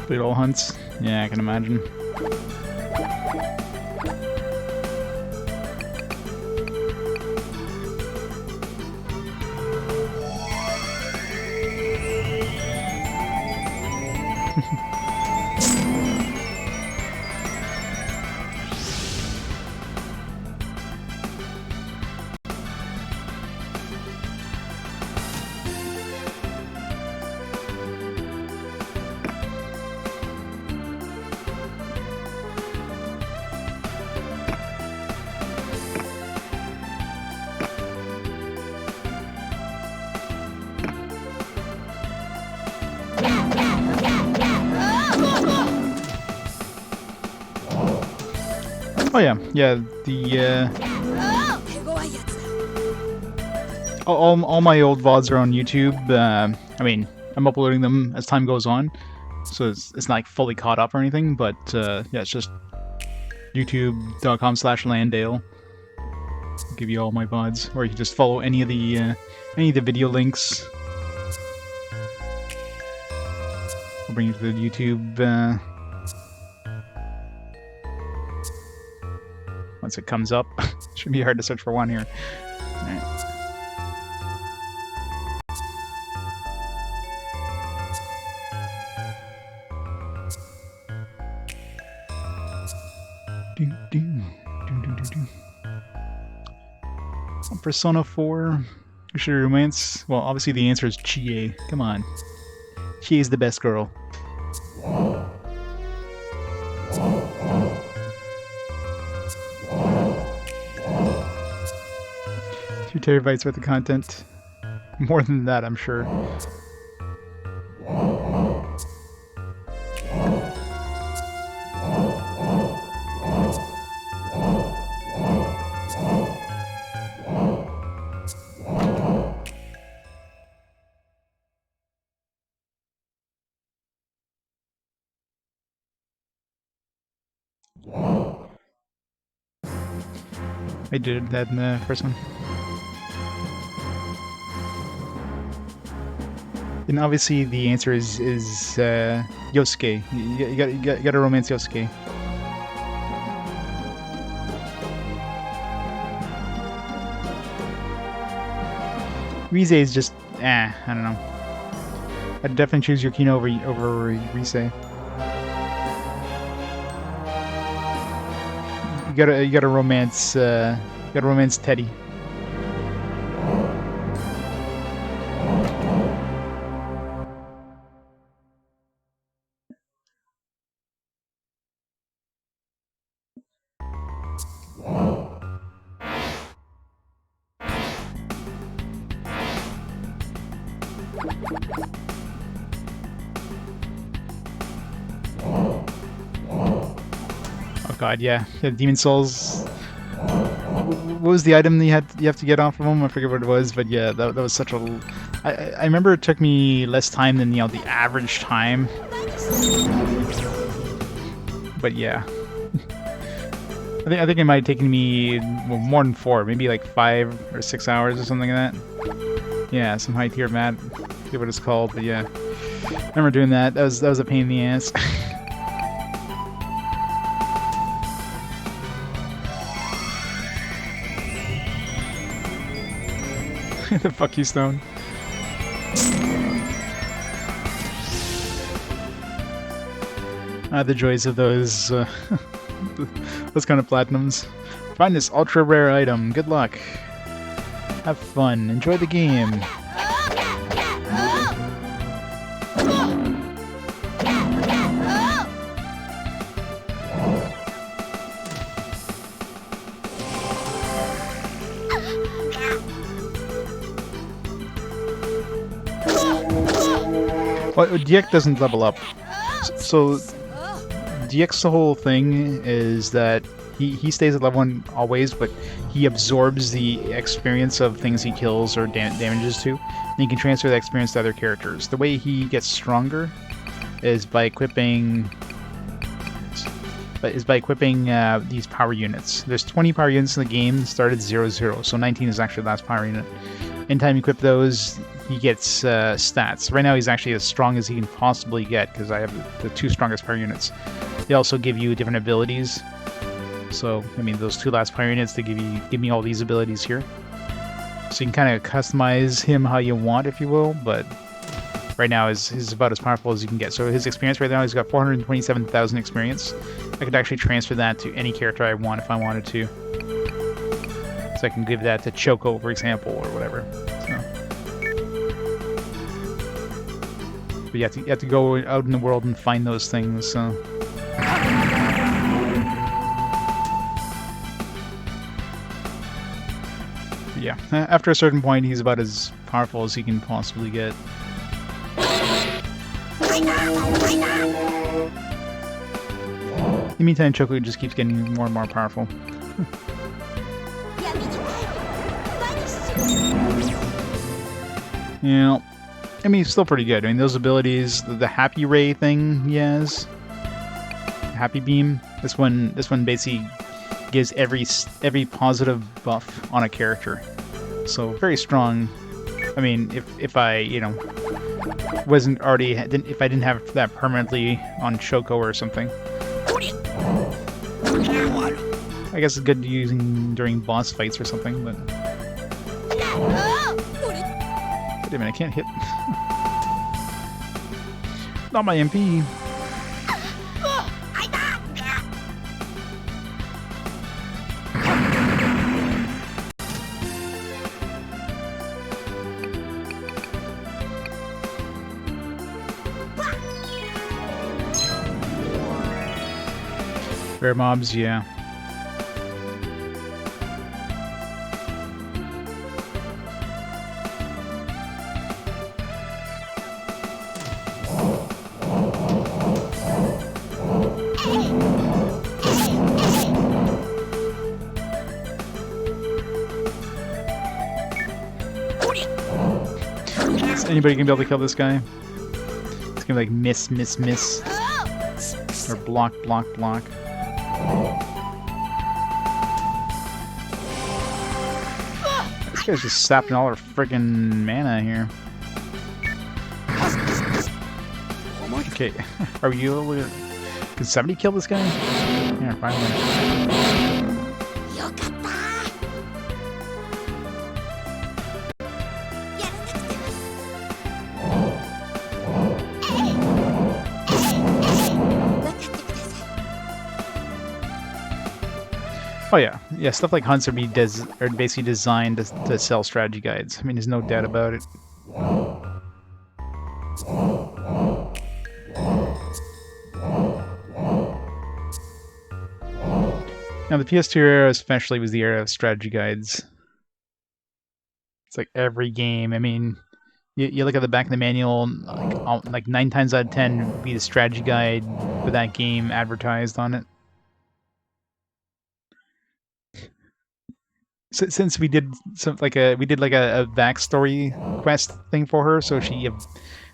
Big ol' hunts. Yeah, I can imagine. Oh yeah, yeah. The all my old VODs are on YouTube. I mean, I'm uploading them as time goes on, so it's not like fully caught up or anything. But yeah, it's just youtube.com/Landale. I'll give you all my VODs, or you can just follow any of the video links. I'll bring you to the YouTube. Once it comes up. Shouldn't be hard to search for one here. Alright. Persona 4. Should romance? Well, obviously the answer is Chie. Come on. Chie is the best girl. 2 terabytes worth of content. More than that, I'm sure. I did that in the first one. And obviously the answer is Yosuke. You gotta romance Yosuke. Rise is just I don't know. I'd definitely choose Yukino over Rise. You gotta romance Teddy. Oh god, yeah. Demon Souls. What was the item that you have to get off of them? I forget what it was, but yeah, that was such a. I remember it took me less time than the average time. But yeah, I think it might have taken me more than 4, maybe like 5 or 6 hours or something like that. Yeah, some high tier mat. I forget what it's called, but yeah, I remember doing that. That was a pain in the ass. The fuck you, Stone. The joys of those those kind of platinums. Find this ultra rare item. Good luck. Have fun. Enjoy the game. Well, DX doesn't level up. So DX, the whole thing is that he stays at level 1 always, but he absorbs the experience of things he kills or damages to, and he can transfer that experience to other characters. The way he gets stronger is by equipping these power units. There's 20 power units in the game, started 0-0, so 19 is actually the last power unit. Anytime you equip those, he gets stats. Right now he's actually as strong as he can possibly get, because I have the 2 strongest power units. They also give you different abilities. So, I mean, those 2 last power units, they give me all these abilities here. So you can kind of customize him how you want, if you will, but right now he's about as powerful as you can get. So his experience right now, he's got 427,000 experience. I could actually transfer that to any character I want if I wanted to. So I can give that to Choco, for example, or whatever. So. But you have to go out in the world and find those things. So. But yeah, after a certain point, he's about as powerful as he can possibly get. In the meantime, Choco just keeps getting more and more powerful. Yeah, I mean, it's still pretty good. I mean, those abilities, the Happy Ray thing he has, Happy Beam. This one basically gives every positive buff on a character. So very strong. I mean, if I wasn't already if I didn't have that permanently on Choco or something. I guess it's good using during boss fights or something, but. Wait a minute, I can't hit. Not my MP. Rare mobs, yeah. Is anybody gonna be able to kill this guy? It's gonna be like miss, miss, miss. Or block, block, block. guy's just sapping all our friggin' mana here. Okay, are we able to... Can somebody kill this guy? Yeah, finally. Oh yeah, yeah. Stuff like hunts are basically designed to sell strategy guides. I mean, there's no doubt about it. Now the PS2 era especially was the era of strategy guides. It's like every game. I mean, you look at the back of the manual, like 9 times out of 10 would be the strategy guide for that game advertised on it. Since we did a backstory quest thing for her, so she,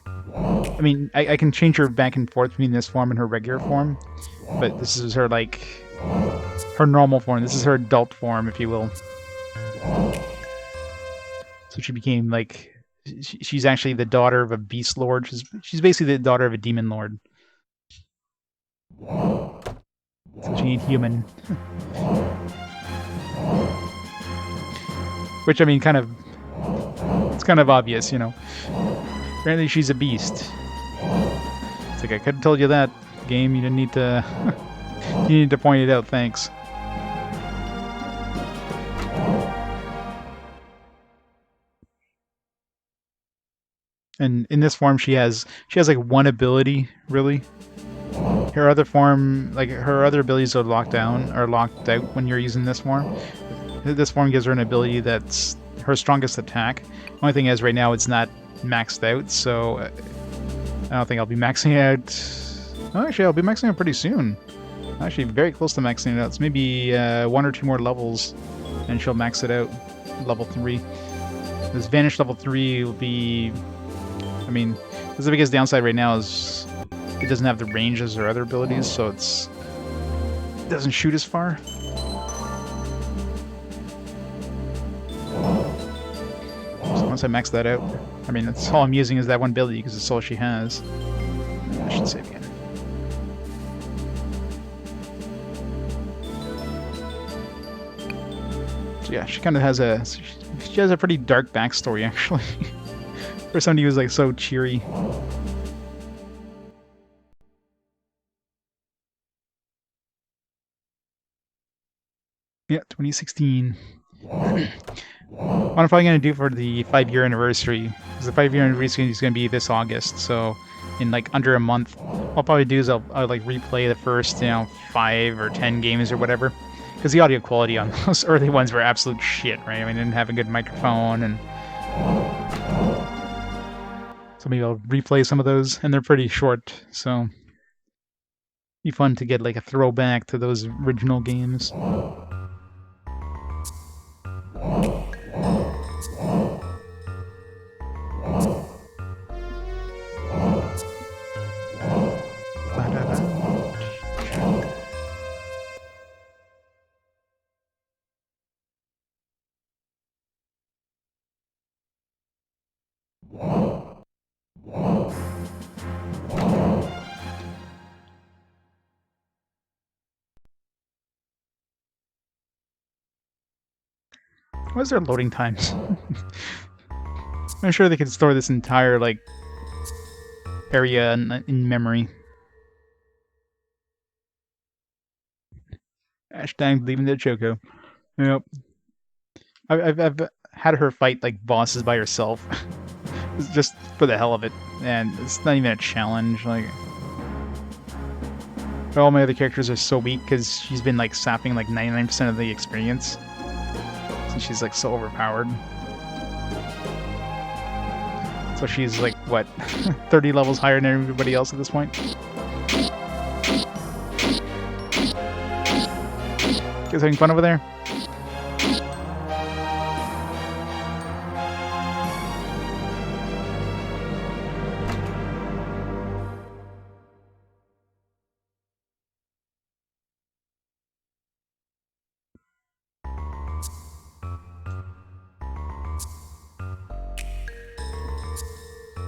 I mean, I can change her back and forth between this form and her regular form, but this is her her normal form. This is her adult form, if you will. So she became she's actually the daughter of a beast lord. She's basically the daughter of a demon lord. So she ain't human. Which, I mean, it's kind of obvious, you know. Apparently she's a beast. It's like, I could have told you that, game. You didn't need to... you need to point it out, thanks. And in this form, she has like one ability, really. Her other form, her other abilities are locked out when you're using this form. This form gives her an ability that's her strongest attack. The only thing is, right now, it's not maxed out, so I don't think I'll be maxing it out. Oh, actually, I'll be maxing it pretty soon. Actually, very close to maxing it out. It's maybe 1 or 2 more levels, and she'll max it out. Level 3. This Vanish level 3 will be... I mean, the biggest downside right now is it doesn't have the ranges or other abilities, so it doesn't shoot as far. So once I max that out, I mean, that's all I'm using is that one ability because it's all she has. I should save again. So yeah, she kind of has a pretty dark backstory, actually. For somebody who's like so cheery. Yeah, 2016. What I'm probably going to do for the 5-year anniversary, because the 5-year anniversary is going to be this August, so in like under a month, what I'll probably do is I'll like replay the first, 5 or 10 games or whatever, because the audio quality on those early ones were absolute shit, right? I mean, I didn't have a good microphone, and so maybe I'll replay some of those, and they're pretty short, so it'd be fun to get like a throwback to those original games. What's their loading times? I'm sure they could store this entire, area in memory. Hashtag leaving the Choco. Yep. I've had her fight, bosses by herself. Just for the hell of it. And it's not even a challenge, all my other characters are so weak because she's been, sapping, 99% of the experience. So she's, so overpowered. So she's, what, 30 levels higher than everybody else at this point? You guys having fun over there?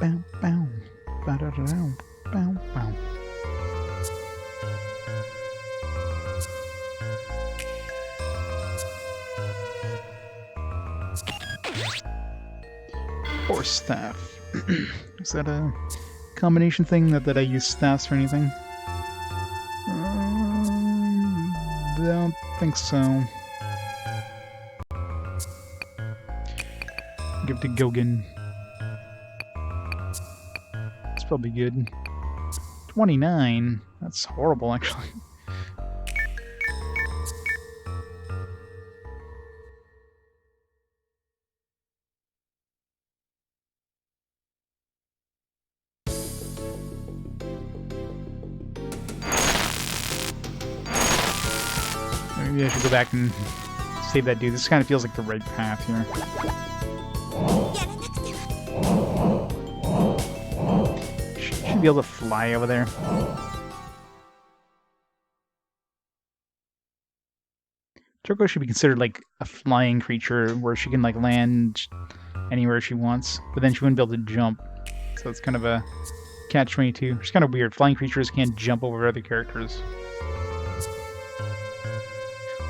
Bow, bow. Ba-da-da-dow. Bow, bow. Force staff. Is that a combination thing that I use staffs for anything? Don't think so. Give it to Gilgan. It's probably good. 29? That's horrible, actually. Maybe I should go back and save that dude. This kind of feels like the right path here. Should be able to fly over there. Choco should be considered like a flying creature where she can like land anywhere she wants, but then she wouldn't be able to jump. So it's kind of a catch-22. It's kind of weird. Flying creatures can't jump over other characters.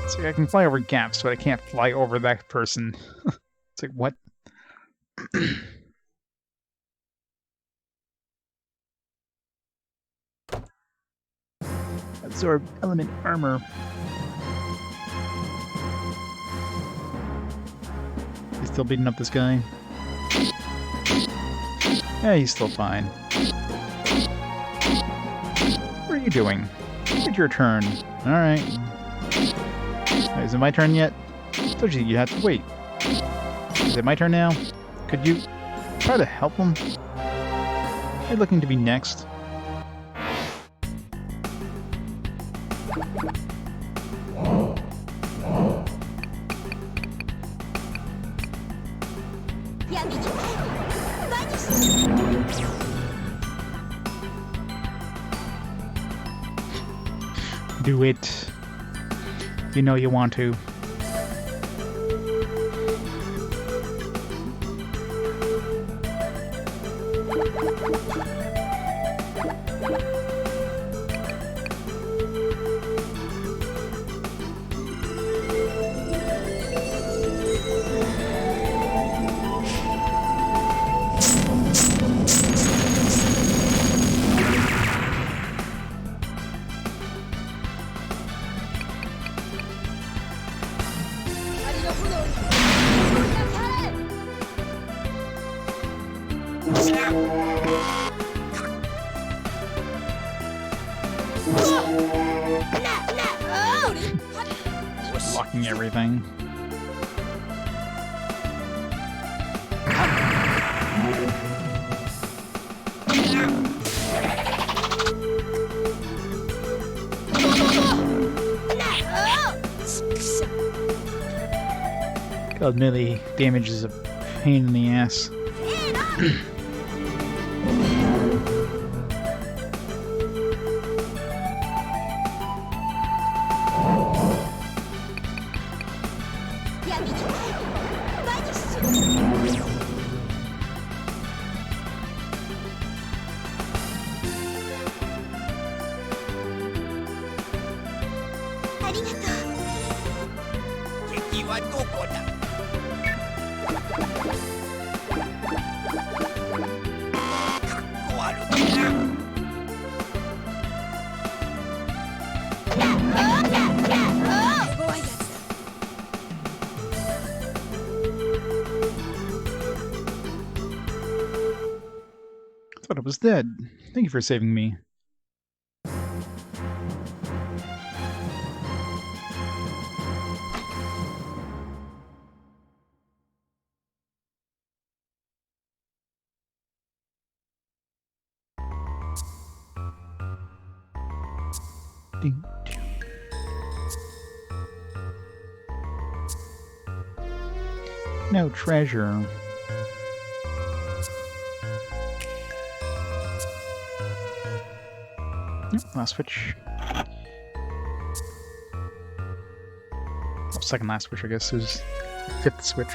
So I can fly over gaps, but I can't fly over that person. It's like, what? Absorb element armor. He's still beating up this guy. Yeah, he's still fine. What are you doing? It's your turn. Alright. Is it my turn yet? I told you you had to wait. Is it my turn now? Could you try to help him? Are you looking to be next? Do it. You know you want to. Blocking everything. God, melee damage is a pain in the ass. Thought I was dead. Thank you for saving me. Ding, ding. No treasure. Last switch. Oh, second last switch, I guess, is fifth switch.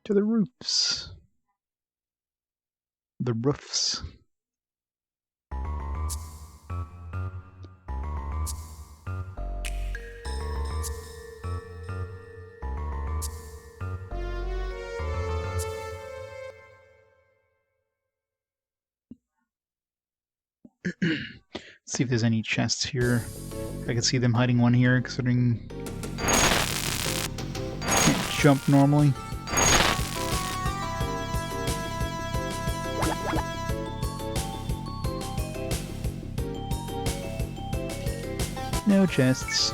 To the roofs. The roofs. See if there's any chests here. I can see them hiding one here, considering can't jump normally. No chests.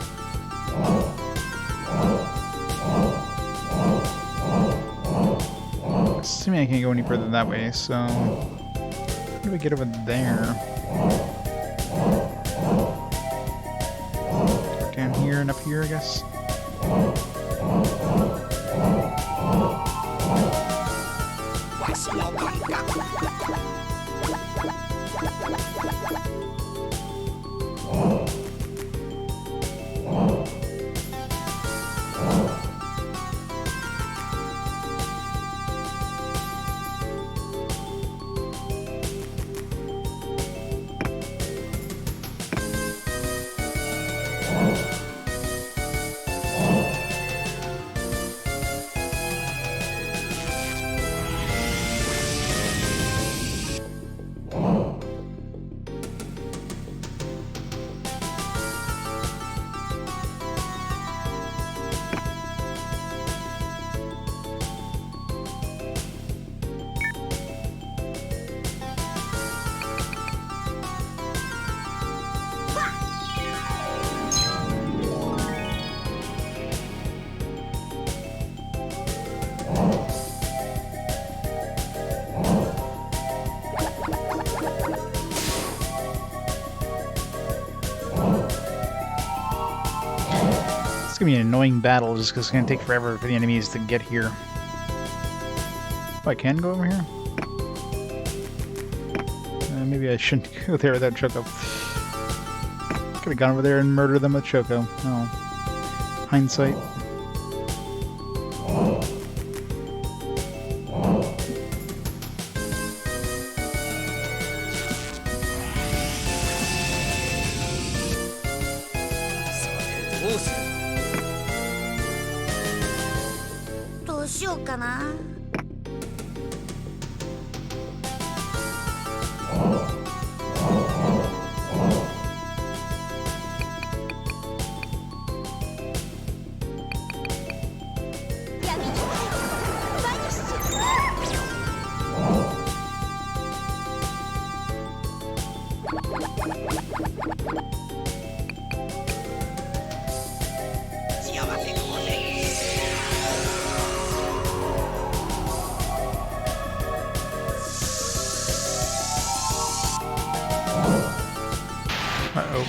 Assuming I can't go any further that way, so how do I get over there? Down here and up here, I guess. It's gonna be an annoying battle just because it's gonna take forever for the enemies to get here. Oh, I can go over here? Maybe I shouldn't go there without Choco. Could have gone over there and murdered them with Choco. Oh. Hindsight. Uh-oh.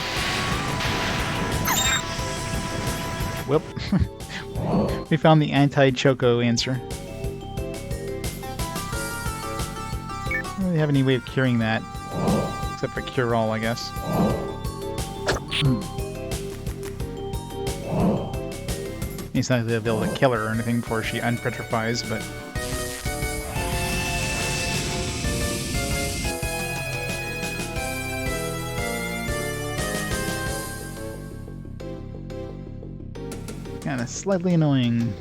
Whoop. We found the anti-Choco answer. I don't really have any way of curing that. Except for cure all, I guess. He's not going to be able to kill her or anything before she unpetrifies, but... Kinda slightly annoying.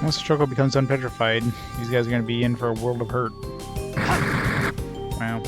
Once Choco becomes unpetrified, these guys are going to be in for a world of hurt. Wow.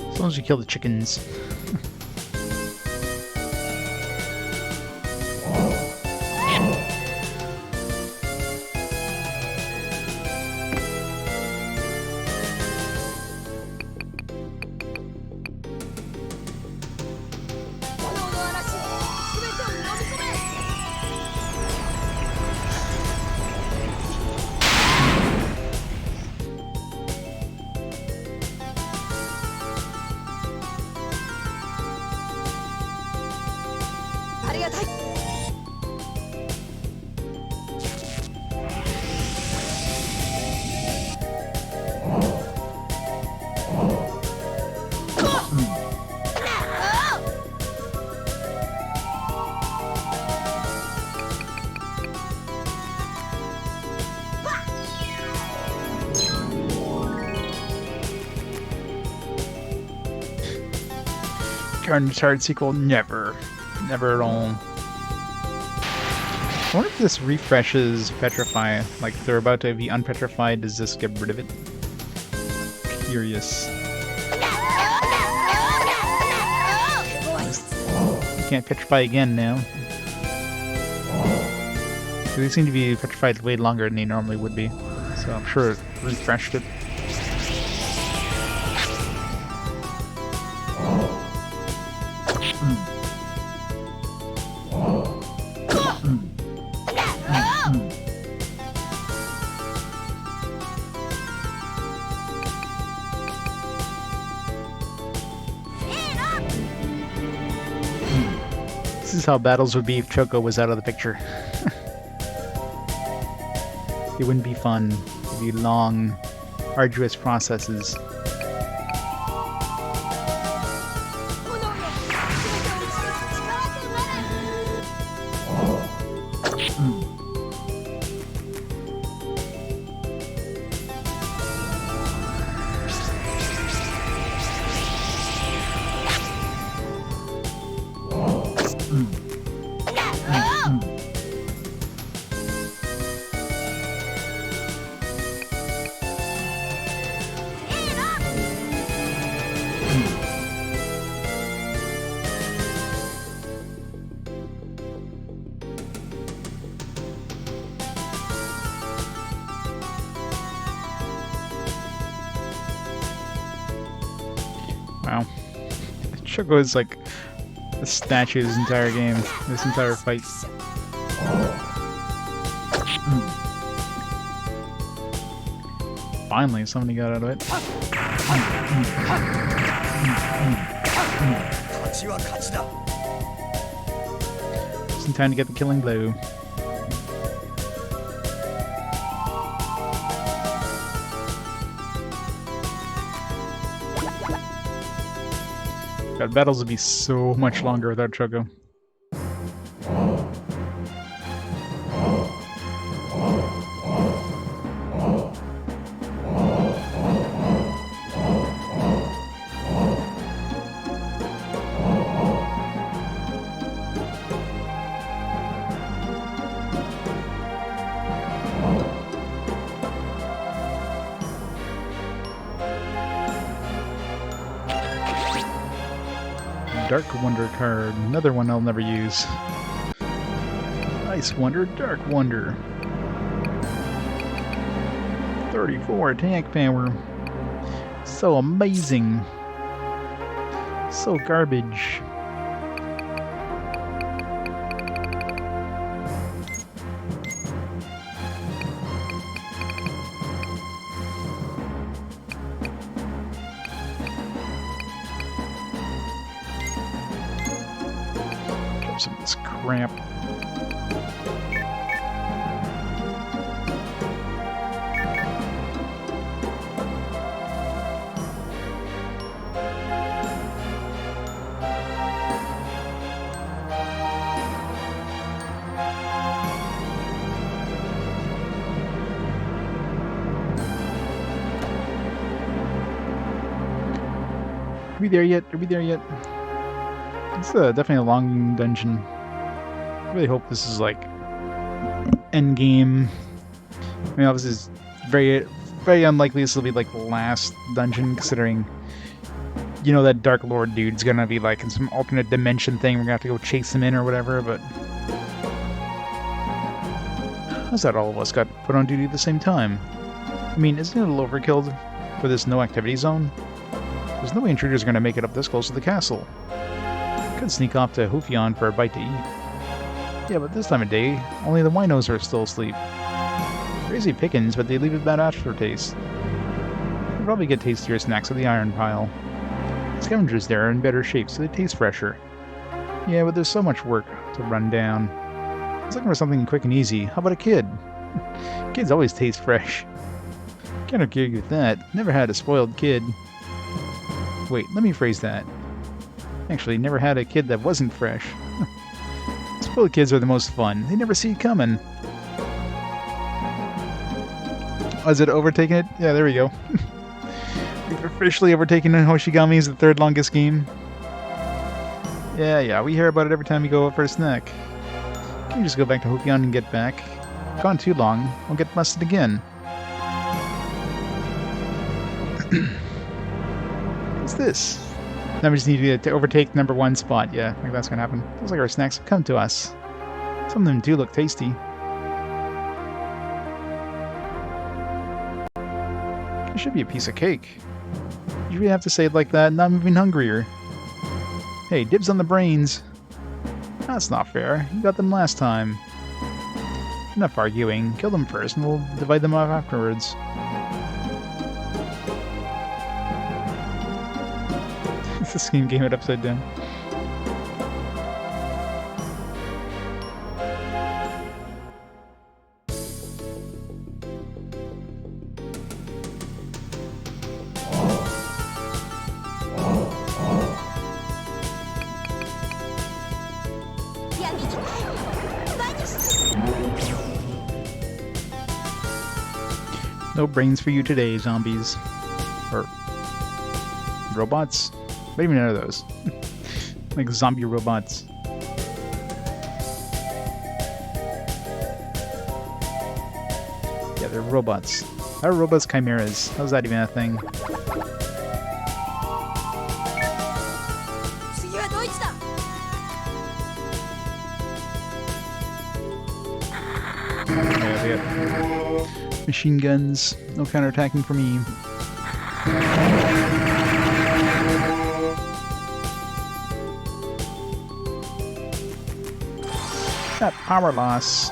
As long as you kill the chickens. Uncharted sequel? Never. Never at all. I wonder if this refreshes Petrify. Like, if they're about to be unpetrified, does this get rid of it? Curious. You can't petrify again now. They seem to be petrified way longer than they normally would be. So I'm sure it refreshed it. This is how battles would be if Choco was out of the picture. It wouldn't be fun. It'd be long, arduous processes. Wow. Choco is like a statue this entire game, this entire fight. Finally, somebody got out of it. Just in time to get the killing blow. God, battles would be so much longer without Choco. Dark Wonder card. Another one I'll never use. Ice Wonder, Dark Wonder. 34 attack power. So amazing. So garbage. Some of this crap. Are we there yet? Are we there yet? It's definitely a long dungeon. I really hope this is like end game. I mean, obviously, it's very unlikely this will be like the last dungeon, considering you know that Dark Lord dude's gonna be like in some alternate dimension thing. We're gonna have to go chase him in or whatever. But how's that all of us got put on duty at the same time? I mean, isn't it a little overkill for this no activity zone? There's no way intruders are gonna make it up this close to the castle. Could sneak off to Hufion for a bite to eat. Yeah, but this time of day, only the winos are still asleep. Crazy pickings, but they leave a bad aftertaste. You'll probably get tastier snacks at the iron pile. Scavengers there are in better shape, so they taste fresher. Yeah, but there's so much work to run down. I was looking for something quick and easy. How about a kid? Kids always taste fresh. Can't argue with that. Never had a spoiled kid. Wait, let me phrase that. Actually, never had a kid that wasn't fresh. Spoiled kids are the most fun. They never see it coming. Oh, is it overtaking it? Yeah, there we go. We've officially overtaken Hoshigami as the third longest game. Yeah, we hear about it every time we go out for a snack. Can we just go back to Hokion and get back? Gone too long, we'll get busted again. What's this? Now we just need to overtake number 1 spot. Yeah, I think that's gonna happen. Looks like our snacks have come to us. Some of them do look tasty. It should be a piece of cake. You really have to say it like that, and I'm even hungrier. Hey, dibs on the brains. That's not fair. You got them last time. Enough arguing. Kill them first, and we'll divide them up afterwards. This game it upside down. No brains for you today, zombies. Or robots? What even are those? Like zombie robots. Yeah, they're robots. How are robots chimeras? How's that even a thing? Yeah, they got machine guns. No counterattacking for me. That power loss.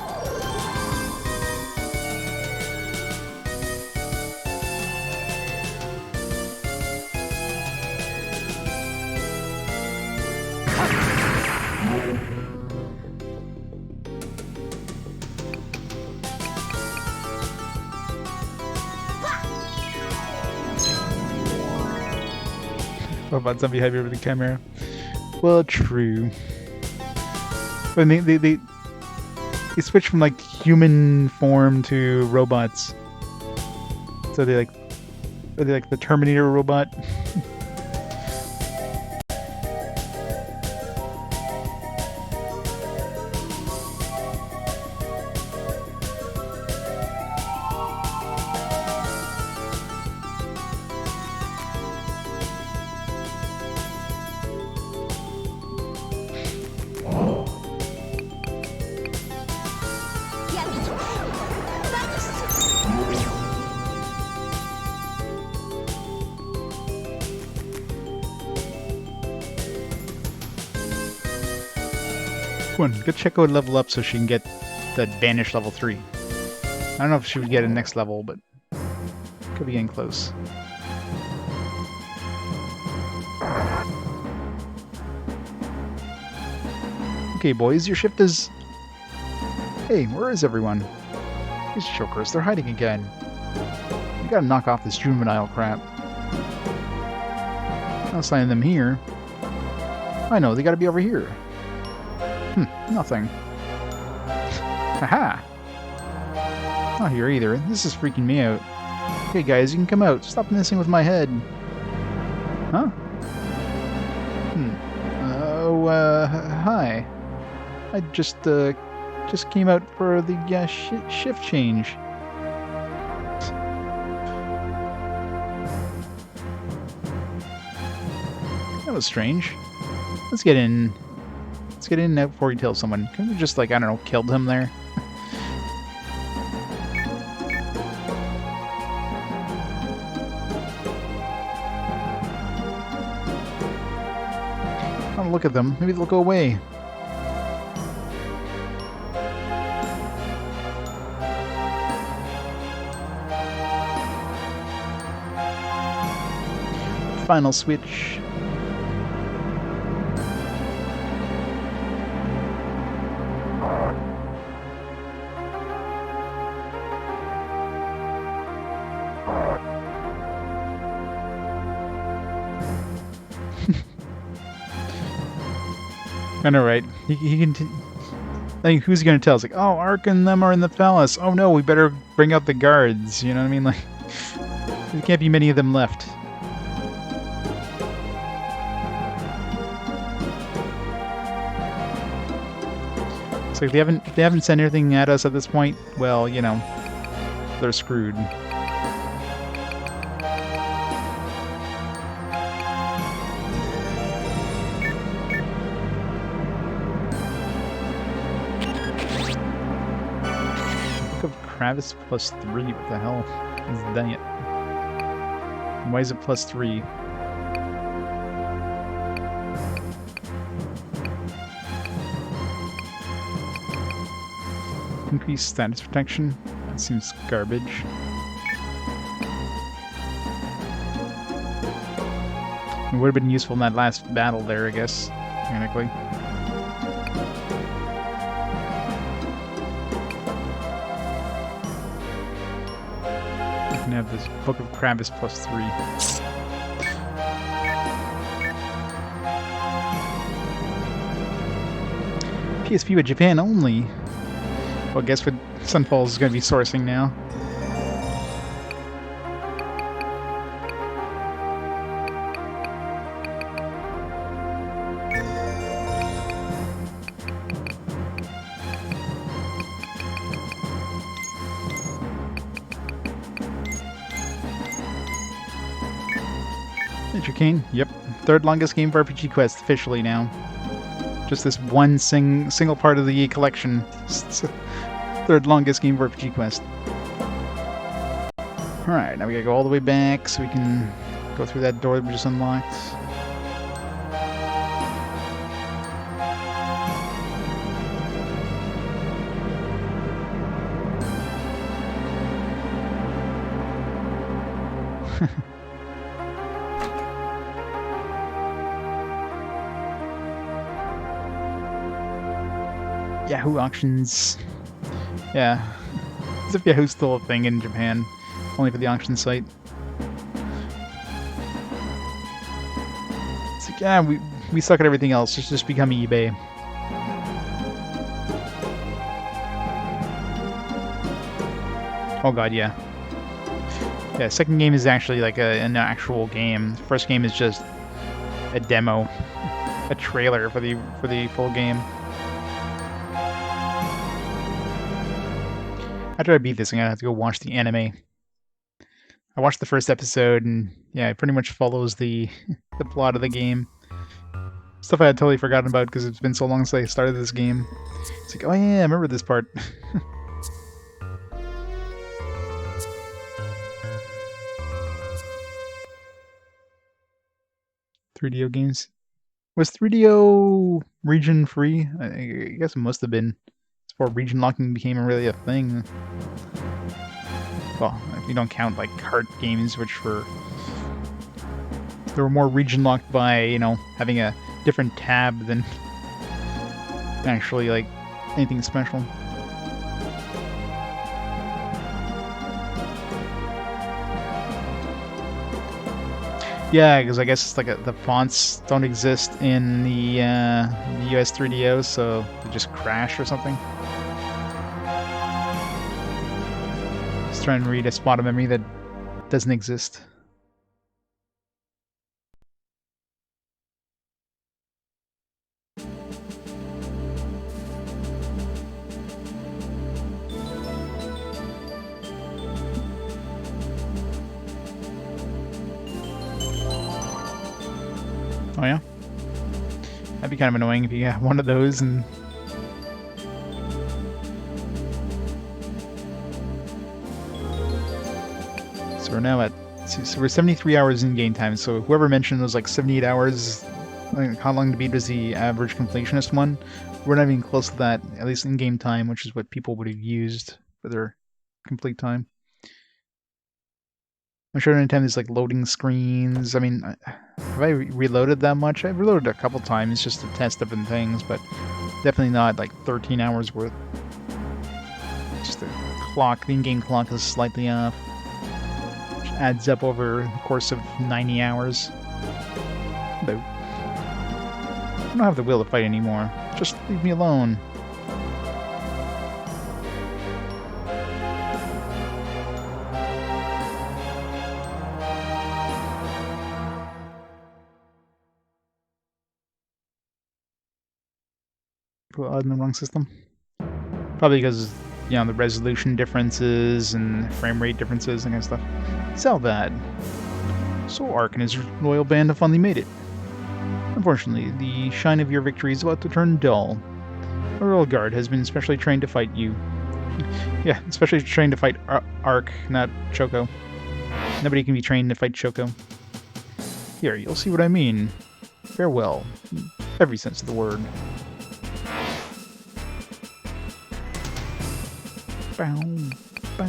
What about zombie heavy with the camera? Well, true. When they switch from like human form to robots. So are they like the Terminator robot? Come on, get Checo level up so she can get the Banish level 3. I don't know if she would get it next level, but could be getting close. Okay, boys, your shift is... Hey, where is everyone? These chokers, they're hiding again. You gotta knock off this juvenile crap. Not signing them here. I know, they gotta be over here. Nothing. Haha! Not here either. This is freaking me out. Okay guys, you can come out. Stop messing with my head. Huh? hi. I just came out for the shift change. That was strange. Let's get in. Let's get in now before he tells someone. Can we just, like, I don't know, killed him there? Oh, look at them. Maybe they'll go away. Final switch. I know, right? He can. Like, who's he gonna tell? It's like, oh, Ark and them are in the palace. Oh no, we better bring out the guards. You know what I mean? Like, there can't be many of them left. So if they haven't sent anything at us at this point, well, you know, they're screwed. Kravis plus 3, what the hell is that? Why is it plus 3? Increased status protection? That seems garbage. It would have been useful in that last battle there, I guess, technically. Have this Book of Kravis plus 3. PSP with Japan only. Well, guess what Sunfalls is going to be sourcing now. Kane, yep. Third longest game for RPG Quest officially now. Just this one single part of the collection. Third longest game for RPG Quest. Alright, now we gotta go all the way back so we can go through that door that we just unlocked. Yahoo auctions. Yeah. As if Yahoo's still a thing in Japan. Only for the auction site. It's like, yeah, we suck at everything else. Just become eBay. Oh god, yeah. Yeah, second game is actually like an actual game. The first game is just a demo. A trailer for the full game. After I beat this, I'm gonna have to go watch the anime. I watched the first episode, and yeah, it pretty much follows the the plot of the game. Stuff I had totally forgotten about because it's been so long since I started this game. It's like, oh yeah, I remember this part. 3DO games. Was 3DO region free? I guess it must have been. Before region locking became really a thing. Well, if you don't count like cart games, which were more region locked by, you know, having a different tab than actually like anything special. Yeah, because I guess it's like the fonts don't exist in the US 3DO, so they just crash or something. Just trying to read a spot of memory that doesn't exist. yeah? That'd be kind of annoying if you have one of those and... So we're now at... So we're 73 hours in game time, so whoever mentioned those like 78 hours, like how long to beat was the average completionist one, we're not even close to that, at least in game time, which is what people would have used for their complete time. I'm sure anytime there's like loading screens, I mean, have I reloaded that much? I've reloaded a couple times just to test different things, but definitely not like 13 hours worth. Just the clock, the in-game clock is slightly off. Which adds up over the course of 90 hours. Though, I don't have the will to fight anymore. Just leave me alone. In the wrong system. Probably because, you know, the resolution differences and frame rate differences and kind of stuff. Sell that. So Ark and his loyal band have finally made it. Unfortunately, the shine of your victory is about to turn dull. A royal guard has been specially trained to fight you. Yeah, especially trained to fight Ark, not Choco. Nobody can be trained to fight Choco. Here, you'll see what I mean. Farewell. Every sense of the word. Bow, bow,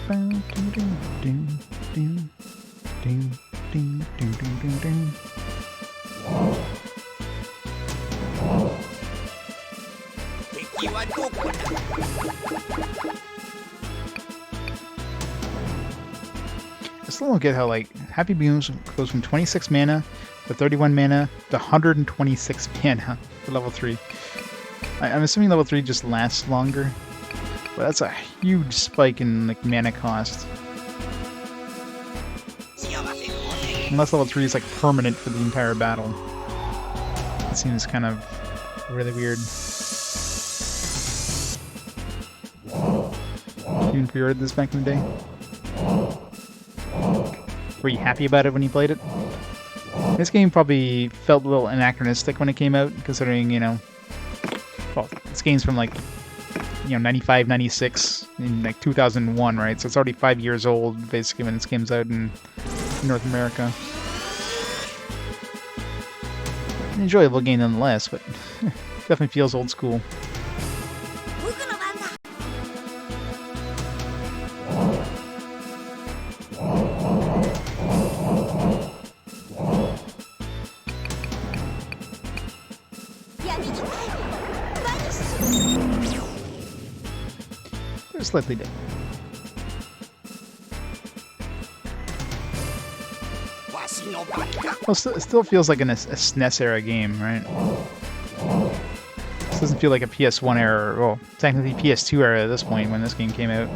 bow, ding, ding, ding, ding, ding, ding, ding, ding, ding, ding. I still don't get how, like, Happy Beams goes from 26 mana to 31 mana to 126 mana for level 3. I'm assuming level 3 just lasts longer. But that's a huge spike in like mana cost. Unless level 3 is like permanent for the entire battle. It seems kind of really weird. You even pre-ordered this back in the day? Were you happy about it when you played it? This game probably felt a little anachronistic when it came out, considering, you know, well, this game's from like, you know, 95, 96, in like 2001, right? So it's already 5 years old, basically, when this game's out in North America. An enjoyable game nonetheless, but definitely feels old school. They're slightly different. Well, it still feels like a SNES era game, right? This doesn't feel like a PS1 era, well, technically PS2 era at this point when this game came out.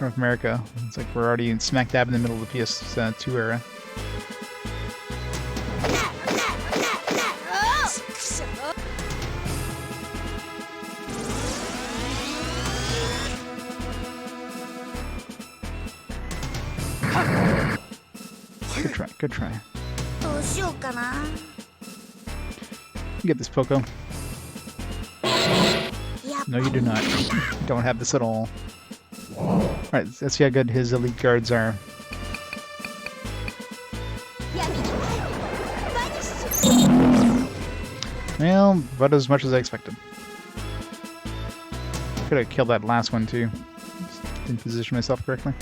North America. It's like we're already smack dab in the middle of the PS2 era. Good try, good try. Get this, Poco. No, you do not. You don't have this at all. Alright, let's see how good his elite guards are. Well, about as much as I expected. Could have killed that last one too. Just didn't position myself correctly.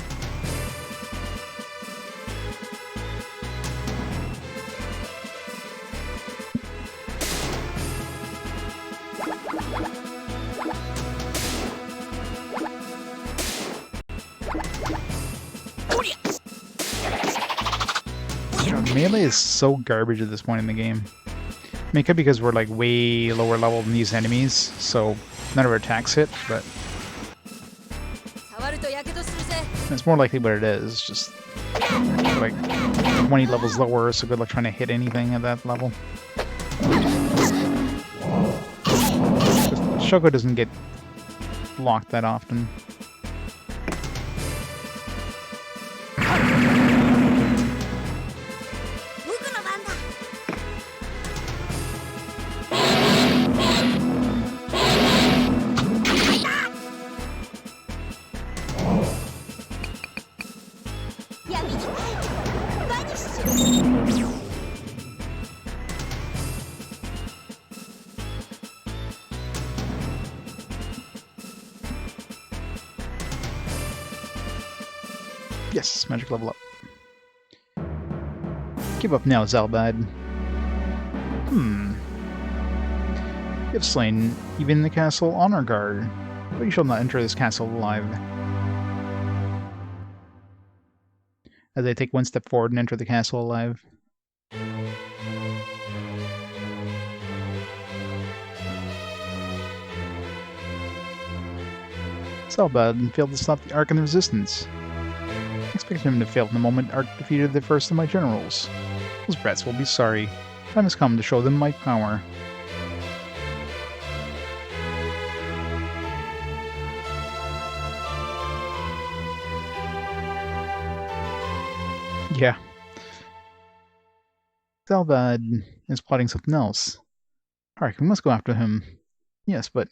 Melee is so garbage at this point in the game. I mean, it could be because we're like way lower level than these enemies, so none of our attacks hit, but it's more likely what it is. Just like 20 levels lower, so good luck trying to hit anything at that level. Just, Shoko doesn't get blocked that often. Yes, magic level up. Give up now, Zalbad. You have slain even the castle honor guard, but you shall not enter this castle alive. As I take one step forward and enter the castle alive. Zalbad failed to stop the Ark and the Resistance. I expected him to fail the moment Ark defeated the first of my generals. Those brats will be sorry. Time has come to show them my power. Yeah. Zalbad is plotting something else. Ark, we must go after him. Yes, but...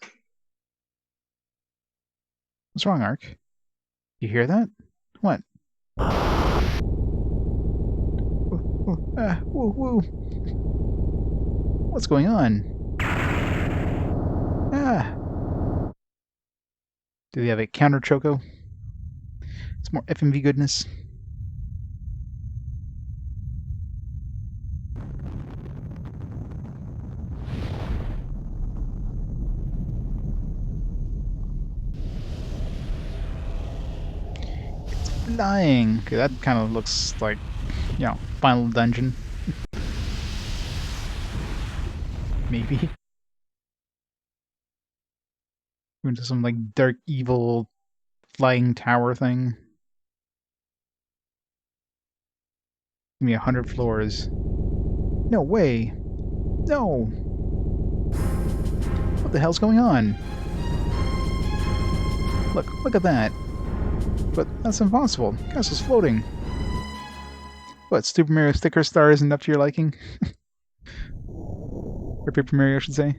What's wrong, Ark? You hear that? What? Woo, woo. What's going on? Ah! Do they have a counter choco? It's more FMV goodness. It's flying! Okay, that kind of looks like, you know, final dungeon. Maybe. Into some, like, dark, evil, flying tower thing. Give me 100 floors. No way! No! What the hell's going on? Look at that! But that's impossible. The castle's floating. What, Super Mario sticker star isn't up to your liking? Or Paper Mario, I should say.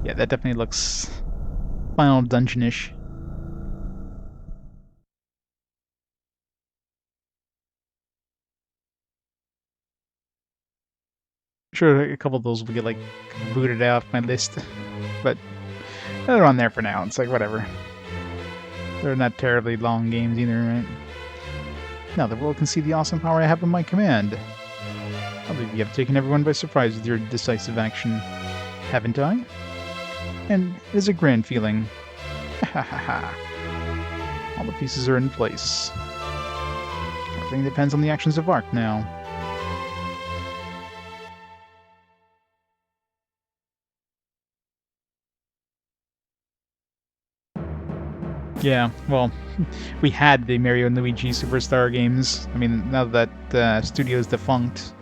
Yeah, that definitely looks final dungeon-ish. Sure, a couple of those will get, like, booted out of my list. But they're on there for now. It's like, whatever. They're not terribly long games either, right? Now the world can see the awesome power I have at my command. I believe you have taken everyone by surprise with your decisive action. Haven't I? And it is a grand feeling. Ha ha ha. All the pieces are in place. Everything depends on the actions of Ark now. Yeah, well, we had the Mario and Luigi Superstar games. I mean, now that studio's defunct,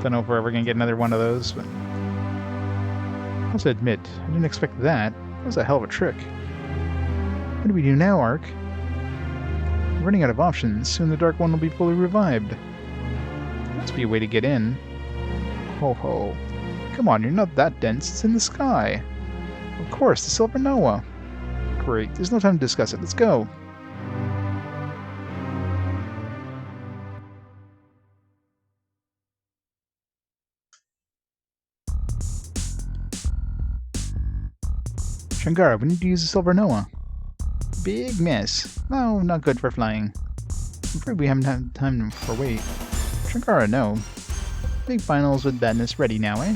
don't know if we're ever gonna get another one of those, but... I have to admit, I didn't expect that. That was a hell of a trick. What do we do now, Ark? We're running out of options. Soon the Dark One will be fully revived. There must be a way to get in. Ho ho. Come on, you're not that dense. It's in the sky. Of course, the Silver Noah. Great. There's no time to discuss it. Let's go. Shangara, we need to use the Silver Noah. Big mess. No, not good for flying. I'm afraid we haven't had time for wait. Shangara, no. Big finals with badness ready now, eh?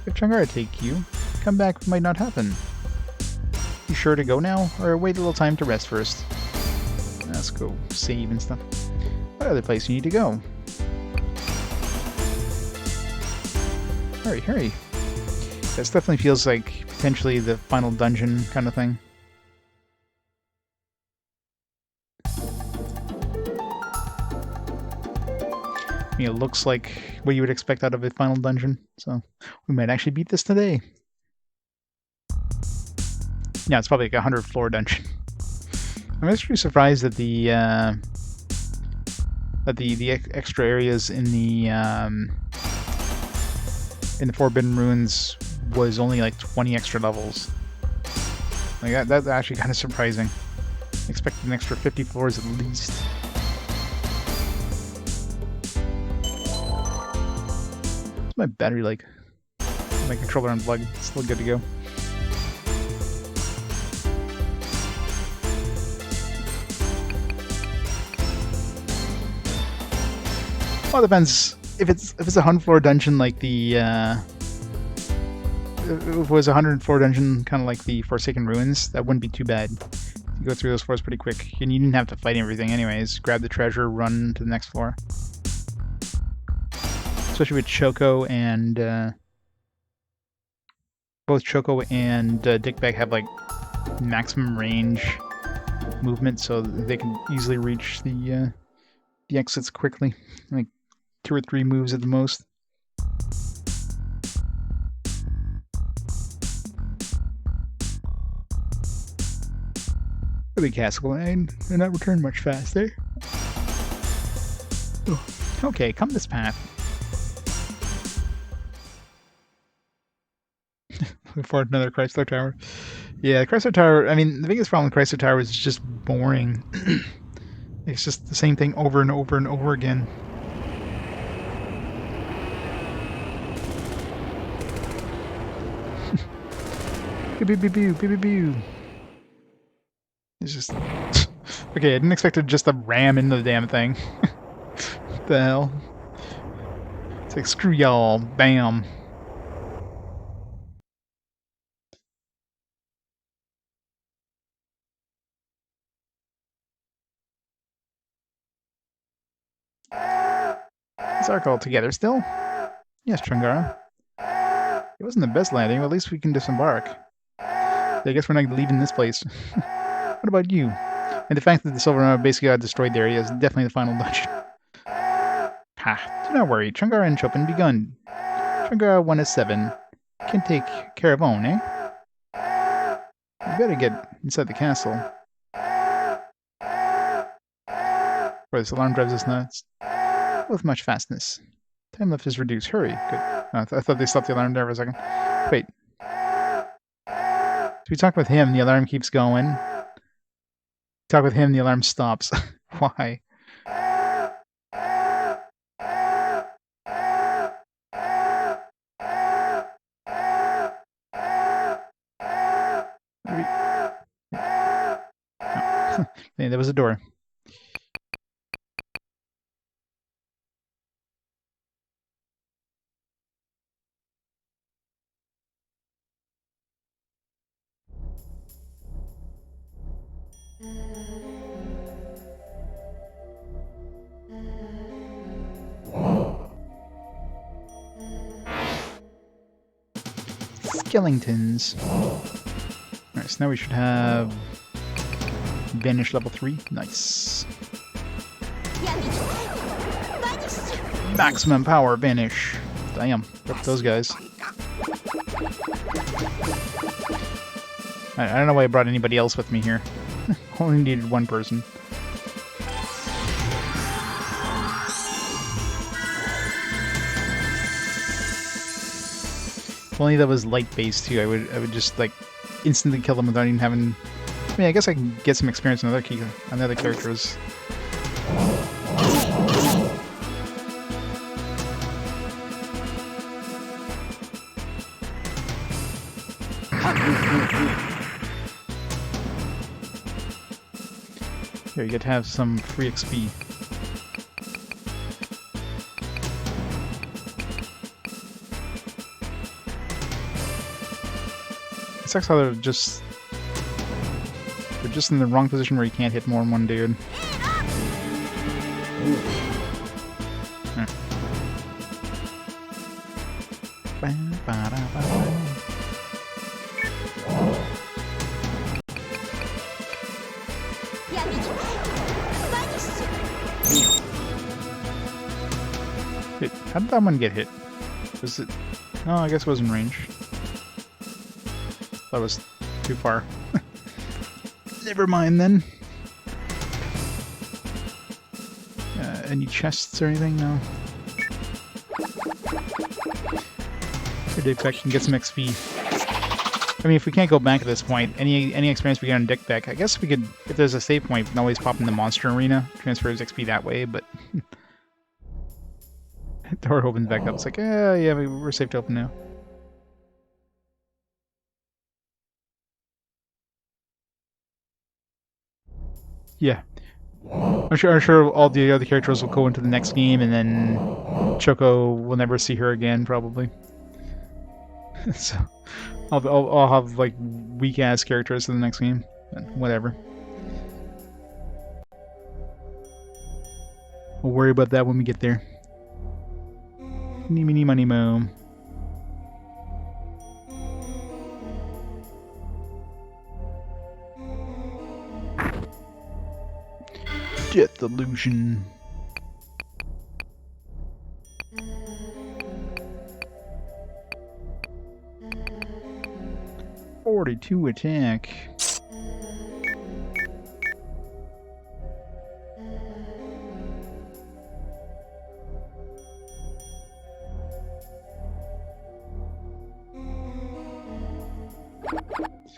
If Shangara take you, come back might not happen. You sure to go now, or wait a little time to rest first? Let's go save and stuff. What other place you need to go? Hurry, hurry. This definitely feels like potentially the final dungeon kind of thing. I mean, it looks like what you would expect out of a final dungeon, so we might actually beat this today. Yeah, it's probably like a 100 floor dungeon. I'm actually surprised that the extra areas in the Forbidden Ruins was only like 20 extra levels. Like that's actually kind of surprising. I expected an extra 50 floors at least. What's my battery like? My controller unplugged. It's still good to go. Well, it depends. If it's a 100-floor dungeon like the if it was a 100-floor dungeon, kind of like the Forsaken Ruins, that wouldn't be too bad. You go through those floors pretty quick, and you didn't have to fight everything anyways. Grab the treasure, run to the next floor. Especially with Choco and both Choco and Dickbag have like maximum range movement, so they can easily reach the exits quickly, like 2 or 3 moves at the most. The castle line did not return much faster. Ooh. Okay, come this path. Looking forward to another Chrysler Tower. Yeah, Chrysler Tower, I mean, the biggest problem with Chrysler Tower is it's just boring. It's just the same thing over and over and over again. Pew pew pew pew pew pew. It's just... Okay, I didn't expect it just to ram into the damn thing. What the hell? It's like, screw y'all. Bam. Is Ark all together still? Yes, Chungara. It wasn't the best landing, but at least we can disembark. I guess we're not leaving this place. What about you? And the fact that the Silver basically got destroyed there is definitely the final dungeon. Ha! Do not worry, Chungara and Chopin begun. Chungara 1 is 7. Can take care of own, eh? We better get inside the castle. Boy, this alarm drives us nuts. With much fastness. Time left is reduced. Hurry. Good. I thought they stopped the alarm there for a second. Wait. So we talk with him, the alarm keeps going. Talk with him, the alarm stops. Why? Hey, there was a door. Skeletons. Alright, so now we should have Vanish level 3. Nice. Maximum power Vanish. Damn, rip those guys. I don't know why I brought anybody else with me here. Only needed one person. If only that was light based too, I would just like instantly kill them without even having. I mean, I guess I can get some experience on other characters. Here, you get to have some free XP. It sucks how they're just in the wrong position where you can't hit more than one dude. Wait, how did that one get hit? Was it... No, I guess it was in range. That was too far. Never mind then. Any chests or anything? No. Here, Dickback can get some XP. I mean, if we can't go back at this point, any experience we get on Dickback, I guess we could, if there's a save point, we can always pop in the monster arena, transfer his XP that way, but... Door opens back up. It's like, yeah, we're safe to open now. Yeah. I'm sure all the other characters will go into the next game, and then Choco will never see her again, probably. So I'll have like weak ass characters in the next game. But whatever. We'll worry about that when we get there. Meeny, money, mo. Death illusion. .42 attack.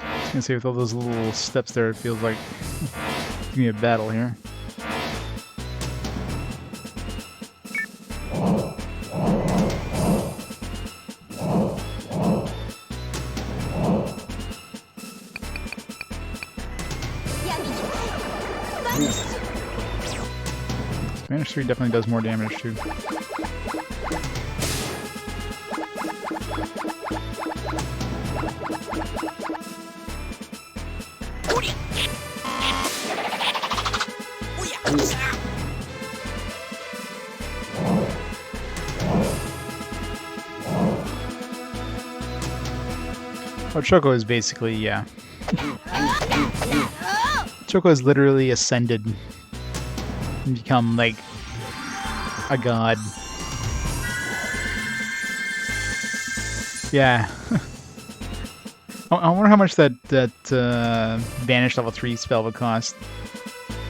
I was gonna say, with all those little steps there, it feels like it's gonna be a battle here. Spanish 3 definitely does more damage too. Oh, Choco is basically, yeah. Choco has literally ascended and become, like, a god. Yeah. I wonder how much that Vanish level 3 spell would cost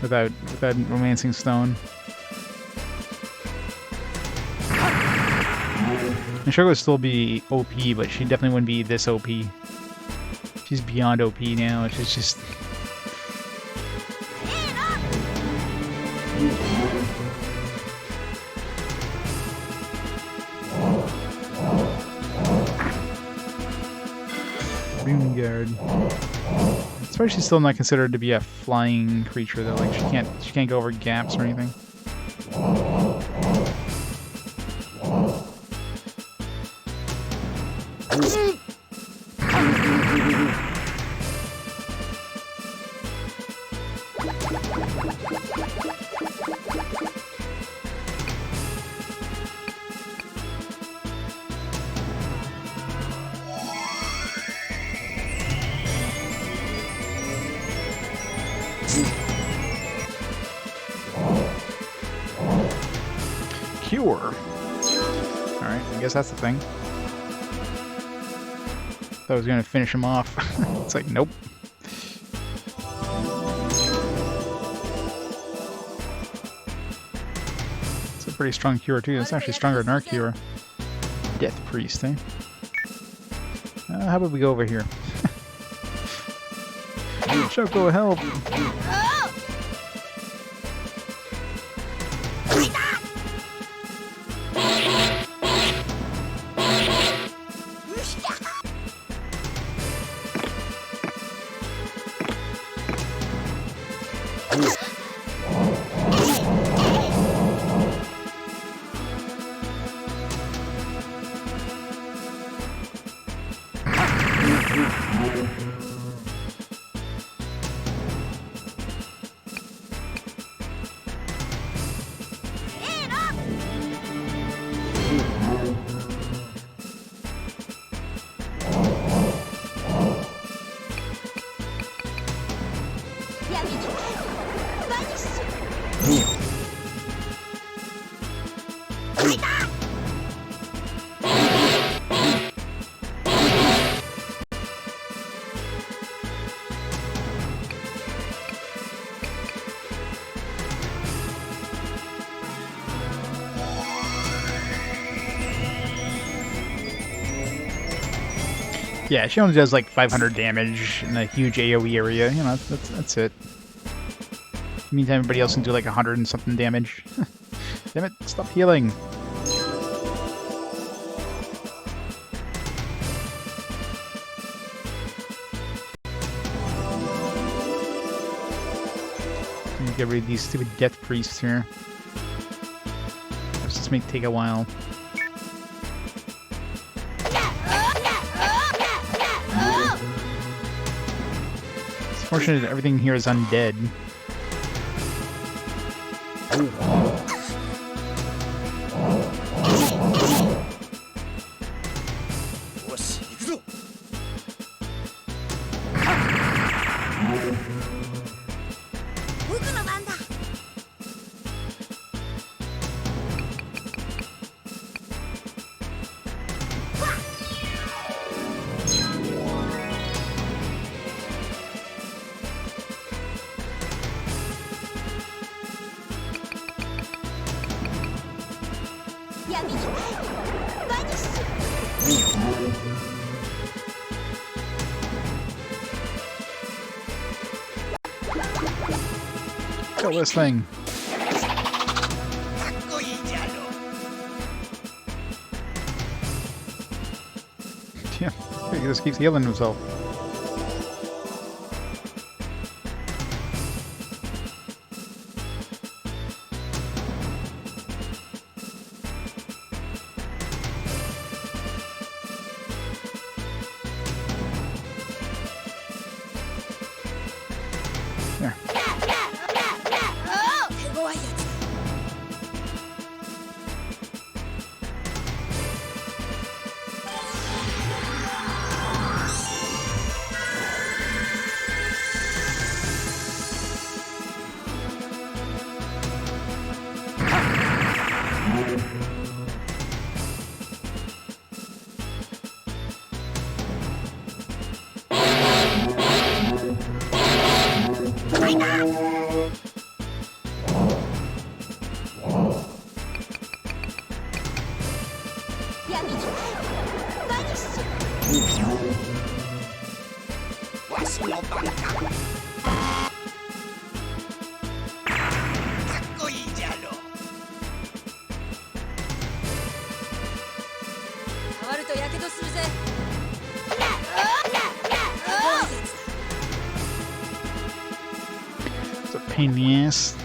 without Romancing Stone. I'm sure it would still be OP, but she definitely wouldn't be this OP. She's beyond OP now. She's just... Rune Guard. That's why she's still not considered to be a flying creature though. Like she can't go over gaps or anything. Cure. Alright, I guess that's the thing. Thought I was gonna finish him off. It's like, nope. It's a pretty strong cure too. It's actually stronger than our cure. Death Priest, eh? How about we go over here? Choco, help! Yeah, she only does like 500 damage in a huge AoE area. You know, that's it. Meantime, everybody else can do like 100 and something damage. Damn it! Stop healing. Get rid of these stupid death priests here. This may take a while. It's fortunate that everything here is undead. Kill this thing. Yeah, he just keeps healing himself. There. It's a pain in the ass.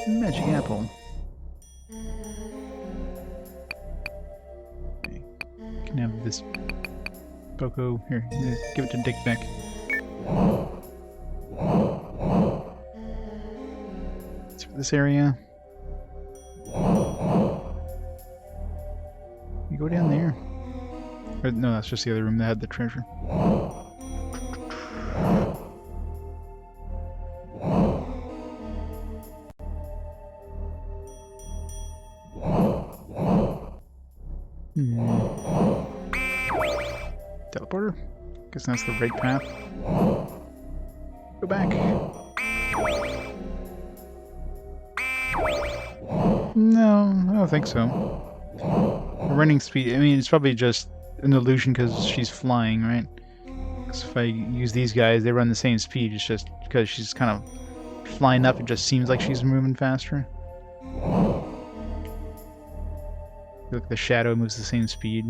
Magic apple. Okay. Can have this Boko here. Give it to Dick Beck. It's for this area. You go down there. Or, no, that's just the other room that had the treasure. Teleporter? Guess that's the right path. Go back. No, I don't think so. The running speed, I mean, it's probably just an illusion because she's flying, right? Because if I use these guys, they run the same speed. It's just because she's kind of flying up, it just seems like she's moving faster. Look, the shadow moves the same speed.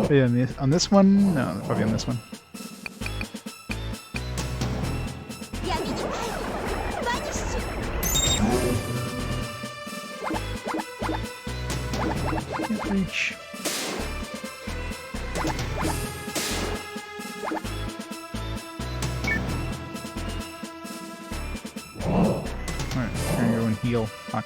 Yeah, on this one? No, probably on this one. Can't reach. Alright, here you go and heal. Fuck.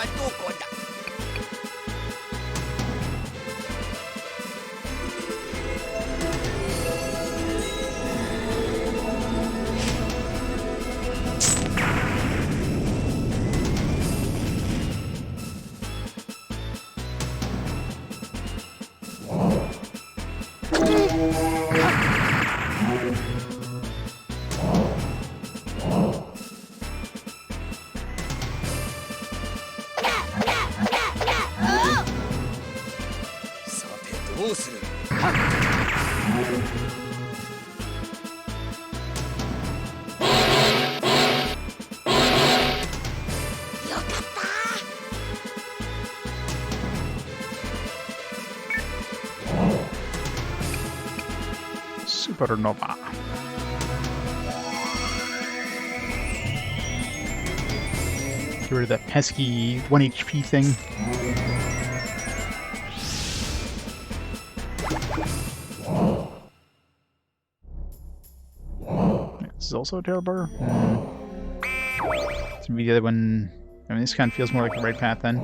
はどこだ。さてどうする。よかった。 Supernova. Get rid of that pesky 1 HP thing. This is also a tail bar. It's gonna be the other one. I mean, this kind of feels more like the right path then.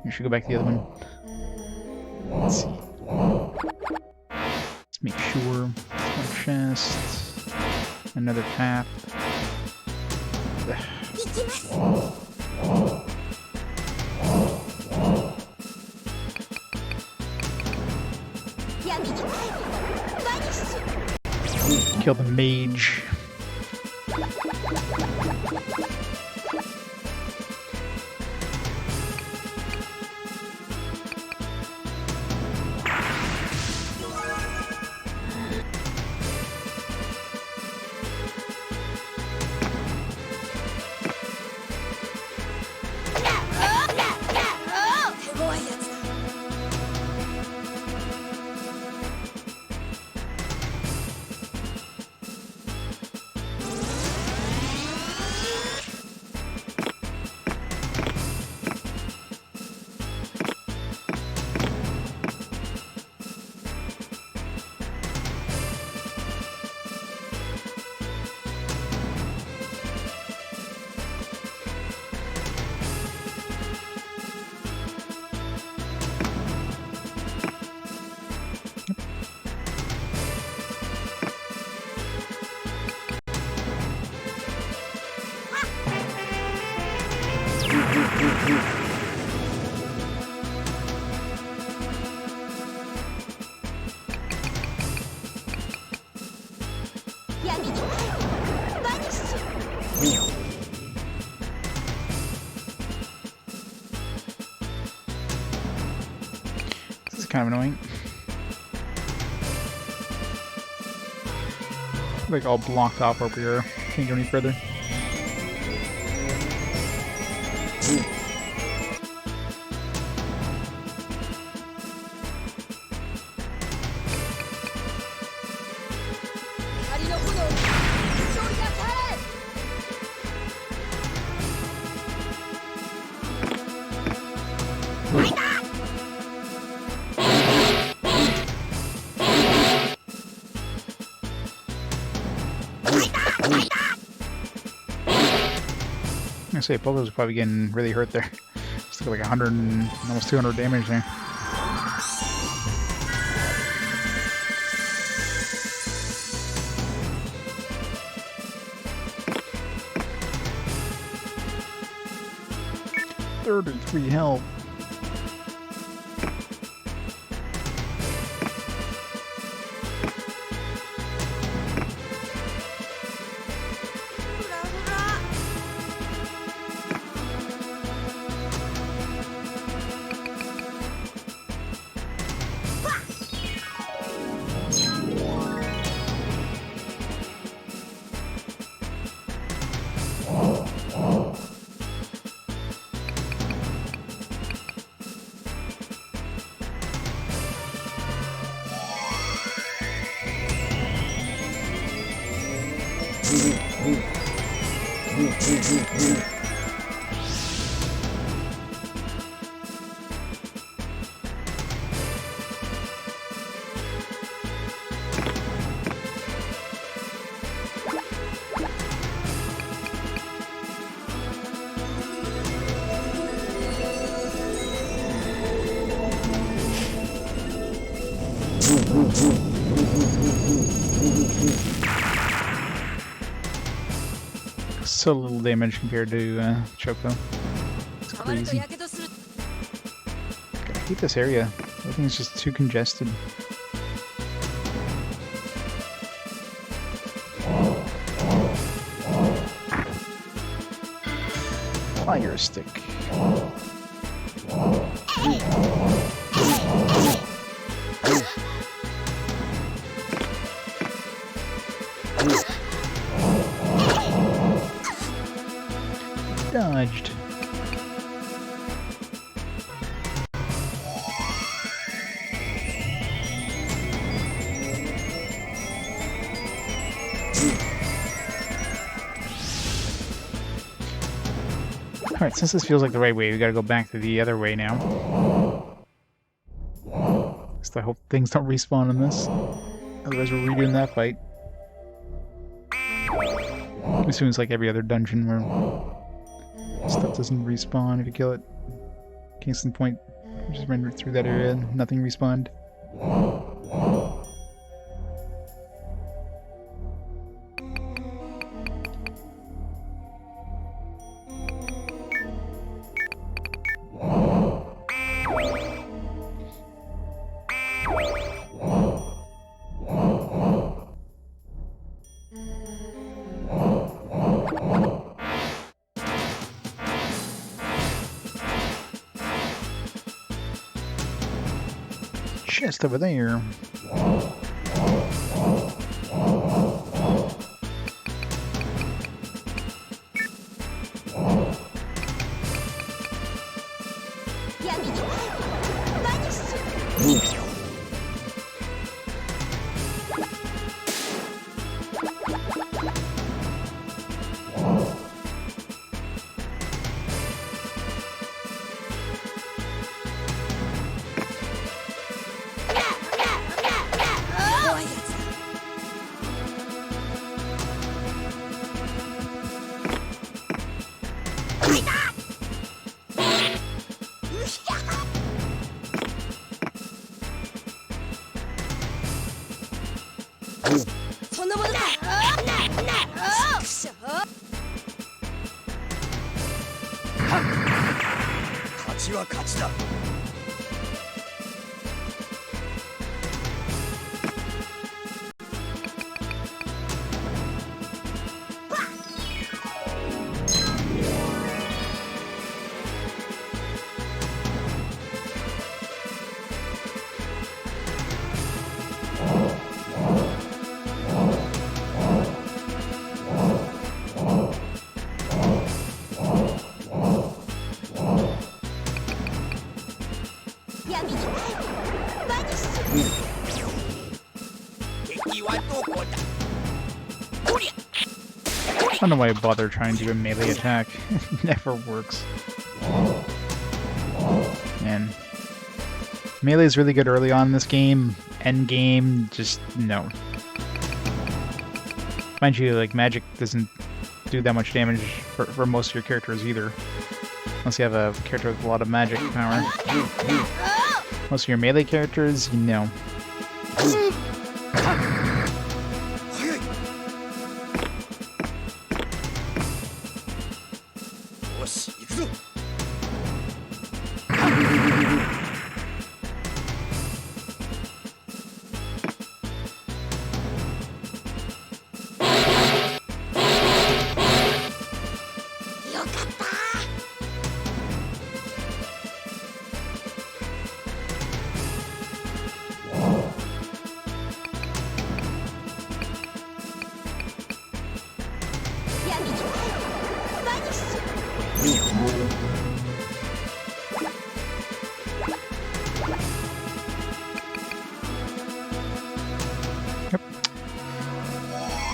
We should go back to the other one. Let's see. Let's make sure. One chest. Another path. Kill the mage. This is kind of annoying. Like all blocked off over here. Can't go any further. I say Pogo's probably getting really hurt there. Just took like 100 and almost 200 damage there. .33 health. So little damage compared to Choco. It's 触ると crazy. やけどする I hate this area. Everything's just too congested. Fire stick. Dodged. Alright, since this feels like the right way, we gotta go back to the other way now. So I hope things don't respawn in this. Otherwise we're redoing that fight. I assume it's like every other dungeon where stuff doesn't respawn if you kill it. Case in point, just ran through that area, nothing respawned. Chest over there. I don't know why I bother trying to do a melee attack. It never works. Man. Melee is really good early on in this game. End game, just no. Mind you, like, magic doesn't do that much damage for most of your characters either. Unless you have a character with a lot of magic power. Most of your melee characters, you know.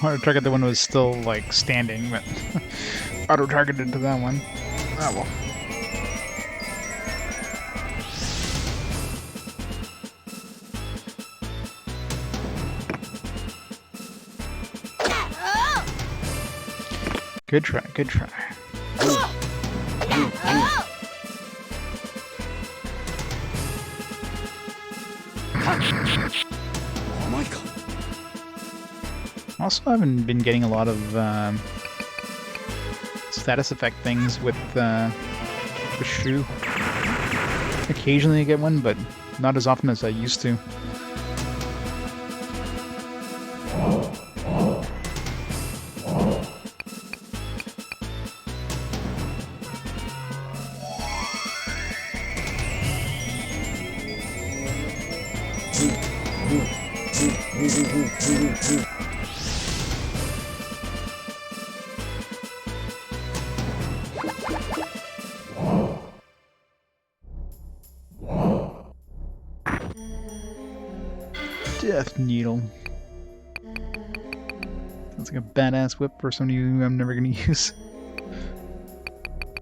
Auto-target the one was still, like, standing, but auto-targeted to that one. Oh well. Good try, good try. Also, I haven't been getting a lot of status effect things with Shu. Occasionally I get one, but not as often as I used to. Death Needle. Sounds like a badass whip for somebody who I'm never gonna use. You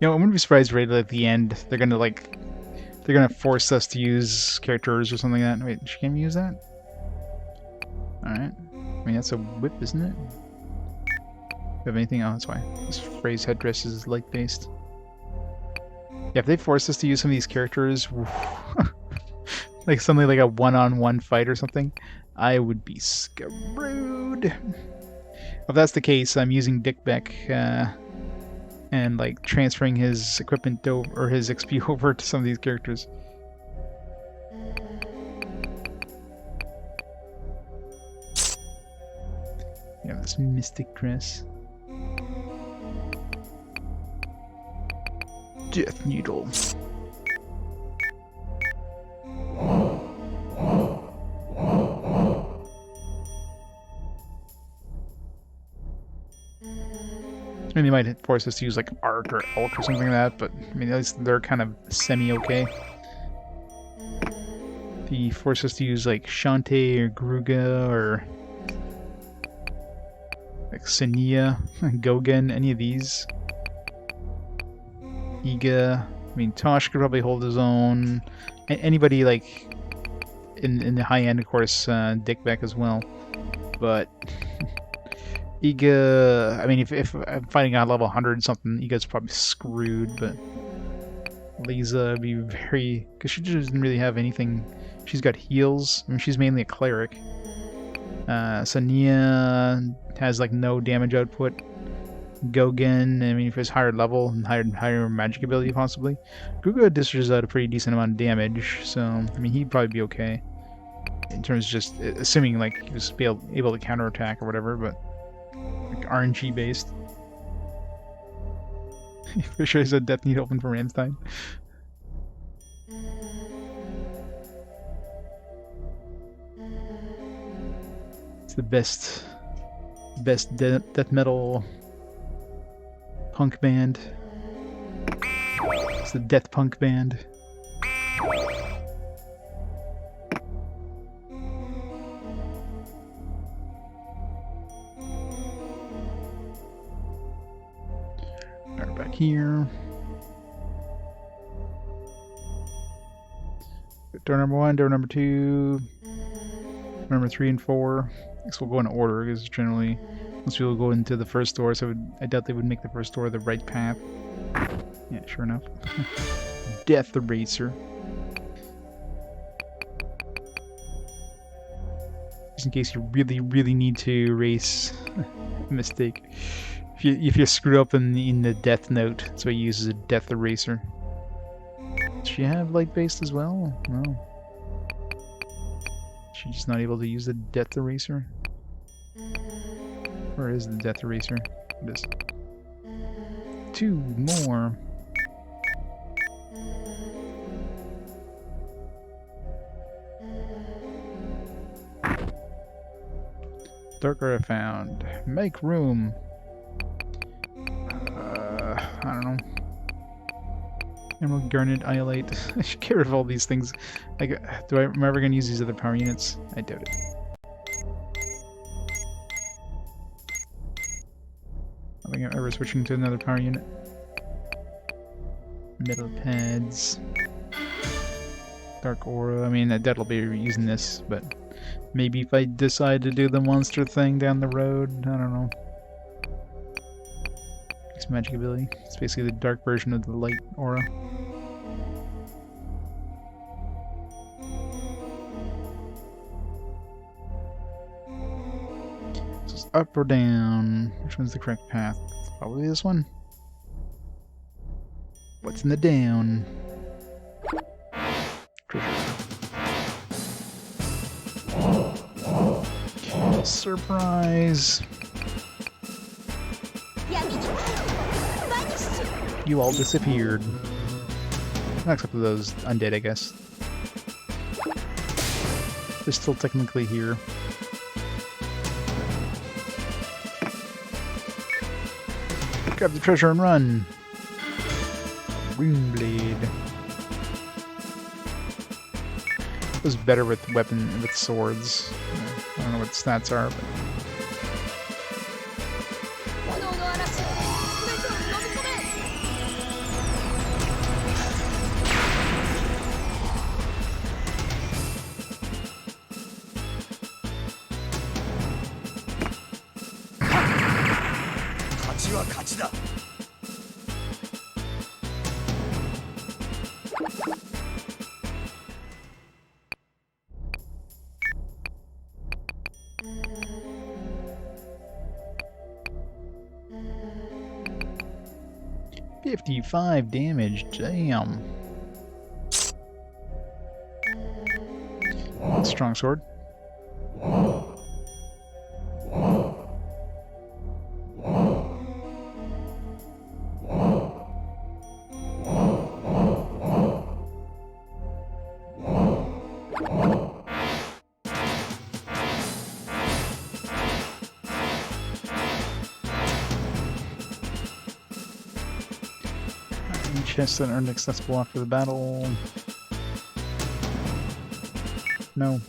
know, I'm gonna be surprised right at the end. They're gonna force us to use characters or something like that. Wait, she can't use that? Alright. I mean, that's a whip, isn't it? Do you have anything? Oh, that's why. This phrase headdress is light-based. Yeah, if they force us to use some of these characters, like something like a one-on-one fight or something, I would be screwed. If that's the case, I'm using Dick Beck and like transferring his equipment or his XP over to some of these characters. Yeah, this mystic dress. Death Needle. I mean, they might force us to use like Arc or Elk or something like that, but I mean, at least they're kind of semi-okay. They force us to use like Shantae or Gruga or like Sania, Gogen, any of these. Iga. I mean, Tosh could probably hold his own. Anybody like in the high end, of course, Dick Beck as well. But Iga, I mean, if I'm fighting on level 100 something, Iga's probably screwed. But Lisa would be very, because she doesn't really have anything. She's got heals. I mean, she's mainly a cleric. Sania has like no damage output. Gogen, I mean, if it's higher level and higher magic ability possibly. Guga dishes out a pretty decent amount of damage, so I mean, he'd probably be okay in terms of just assuming like he was able to counterattack or whatever, but like RNG based. For sure, there's a Death Need open for Ramstein. It's the best death metal punk band. It's the death punk band. Alright, back here. Door number 1, door number 2, number 3 and 4. I guess we'll go in order because generally most people go into the first door, so I doubt they would make the first door the right path. Yeah, sure enough. Death Eraser. Just in case you really need to erase a mistake. If you screw up in the Death Note, that's why he uses a Death Eraser. Does she have light-based as well? No. She's just not able to use the Death Eraser? Where is the Death Eraser? It is. 2 more. Dark Artifact. Make room. I don't know. Emerald Garnet, Iolite. I should get rid of all these things. Like, am I ever going to use these other power units? I doubt it. I think I'm ever switching to another power unit. Metal pads. Dark Aura. I mean, I doubt I'll be using this, but maybe if I decide to do the monster thing down the road, I don't know. It's magic ability. It's basically the dark version of the light aura. So it's up or down. Which one's the correct path? It's probably this one. What's in the down? Treasure. Surprise! You all disappeared. Not except for those undead, I guess. They're still technically here. Grab the treasure and run! Runeblade. It was better with swords. I don't know what the stats are, but... Kachida. 55 damage, damn. Strong sword. Chests that are inaccessible after the battle. No.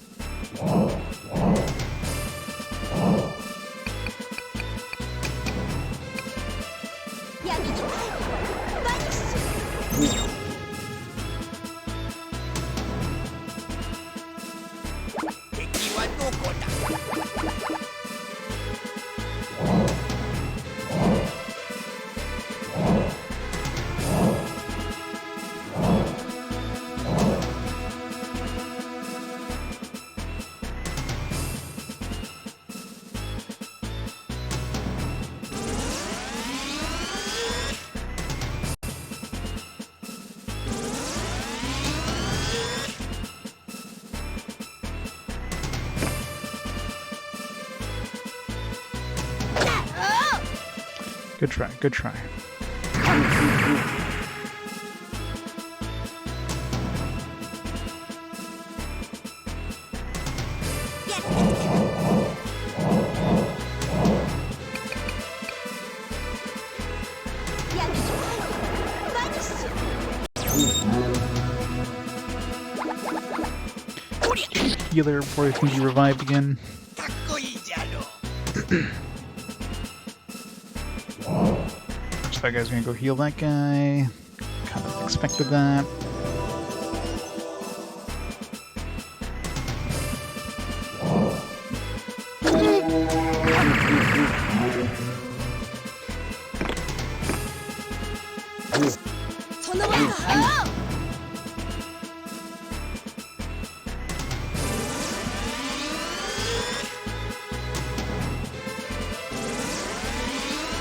Good try, good try. Healer before he can be revived again. So that guy's gonna go heal that guy. Kind of expected that.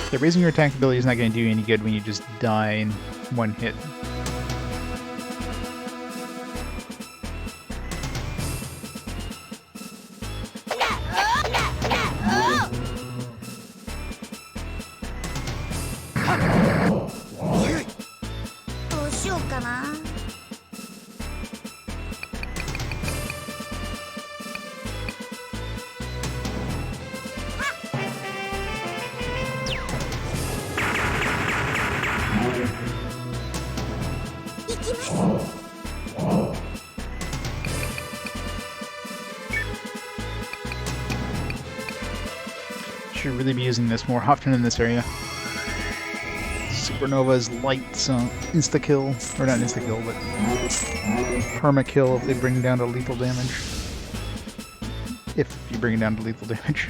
Yeah, raising your attack ability is not going to do you any good when you just die in one hit. Should really be using this more often in this area. Supernova's light insta-kill, or not insta-kill, but perma-kill if they bring down to lethal damage. If you bring it down to lethal damage.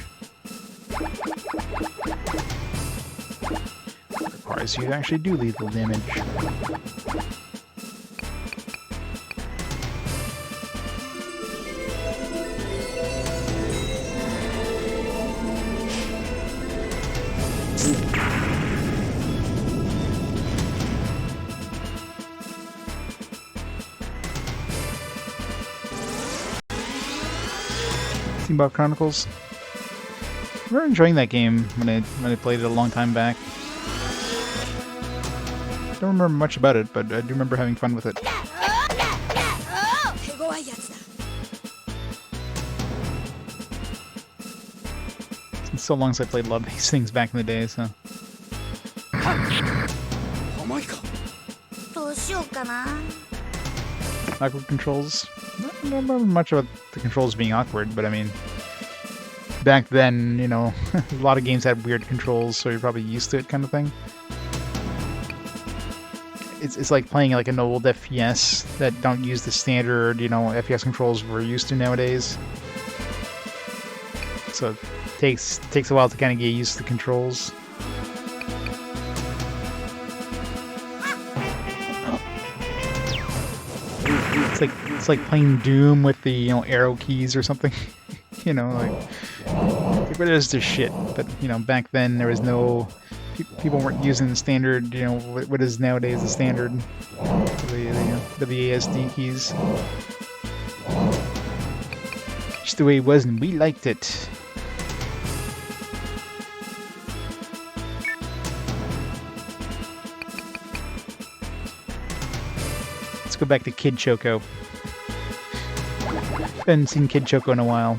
Requires you to actually do lethal damage. Steamboat Chronicles. I remember enjoying that game when I played it a long time back. Don't remember much about it, but I do remember having fun with it. 手強いやつだ。 It's been so long since I played a lot of these things back in the day, so. 甘いか。どうしようかな。 Awkward controls. I don't remember much about the controls being awkward, but I mean, back then, you know, a lot of games had weird controls, so you're probably used to it, kind of thing. It's like playing like an old FPS that don't use the standard, you know, FPS controls we're used to nowadays. So it takes a while to kind of get used to the controls. It's like playing Doom with the, you know, arrow keys or something. You know, like what is this shit? But you know, back then there was no people weren't using the standard, you know, what is nowadays the standard, the WASD keys. Just the way it was, and we liked it. Let's go back to Kid Choco. Haven't seen Kid Choco in a while.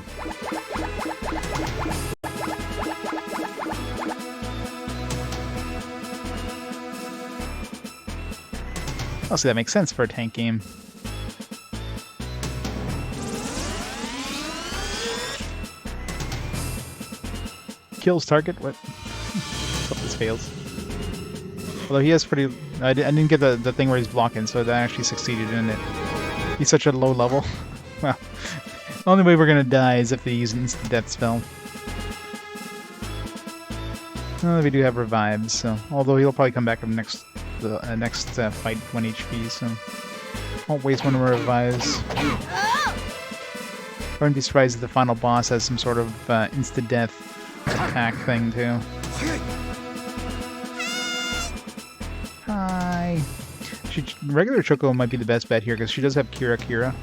Oh, see, that makes sense for a tank game. Kills target? What? Hope this fails. Although he has pretty... I didn't get the thing where he's blocking, so that actually succeeded in it. He's such a low level. Well, the only way we're gonna die is if they use an instant death spell. Well, we do have revives, so... Although he'll probably come back up next fight 1 HP, so... Won't waste one of our revives. I wouldn't be surprised if the final boss has some sort of insta-death attack thing, too. Hi! Regular Choco might be the best bet here, because she does have Kira,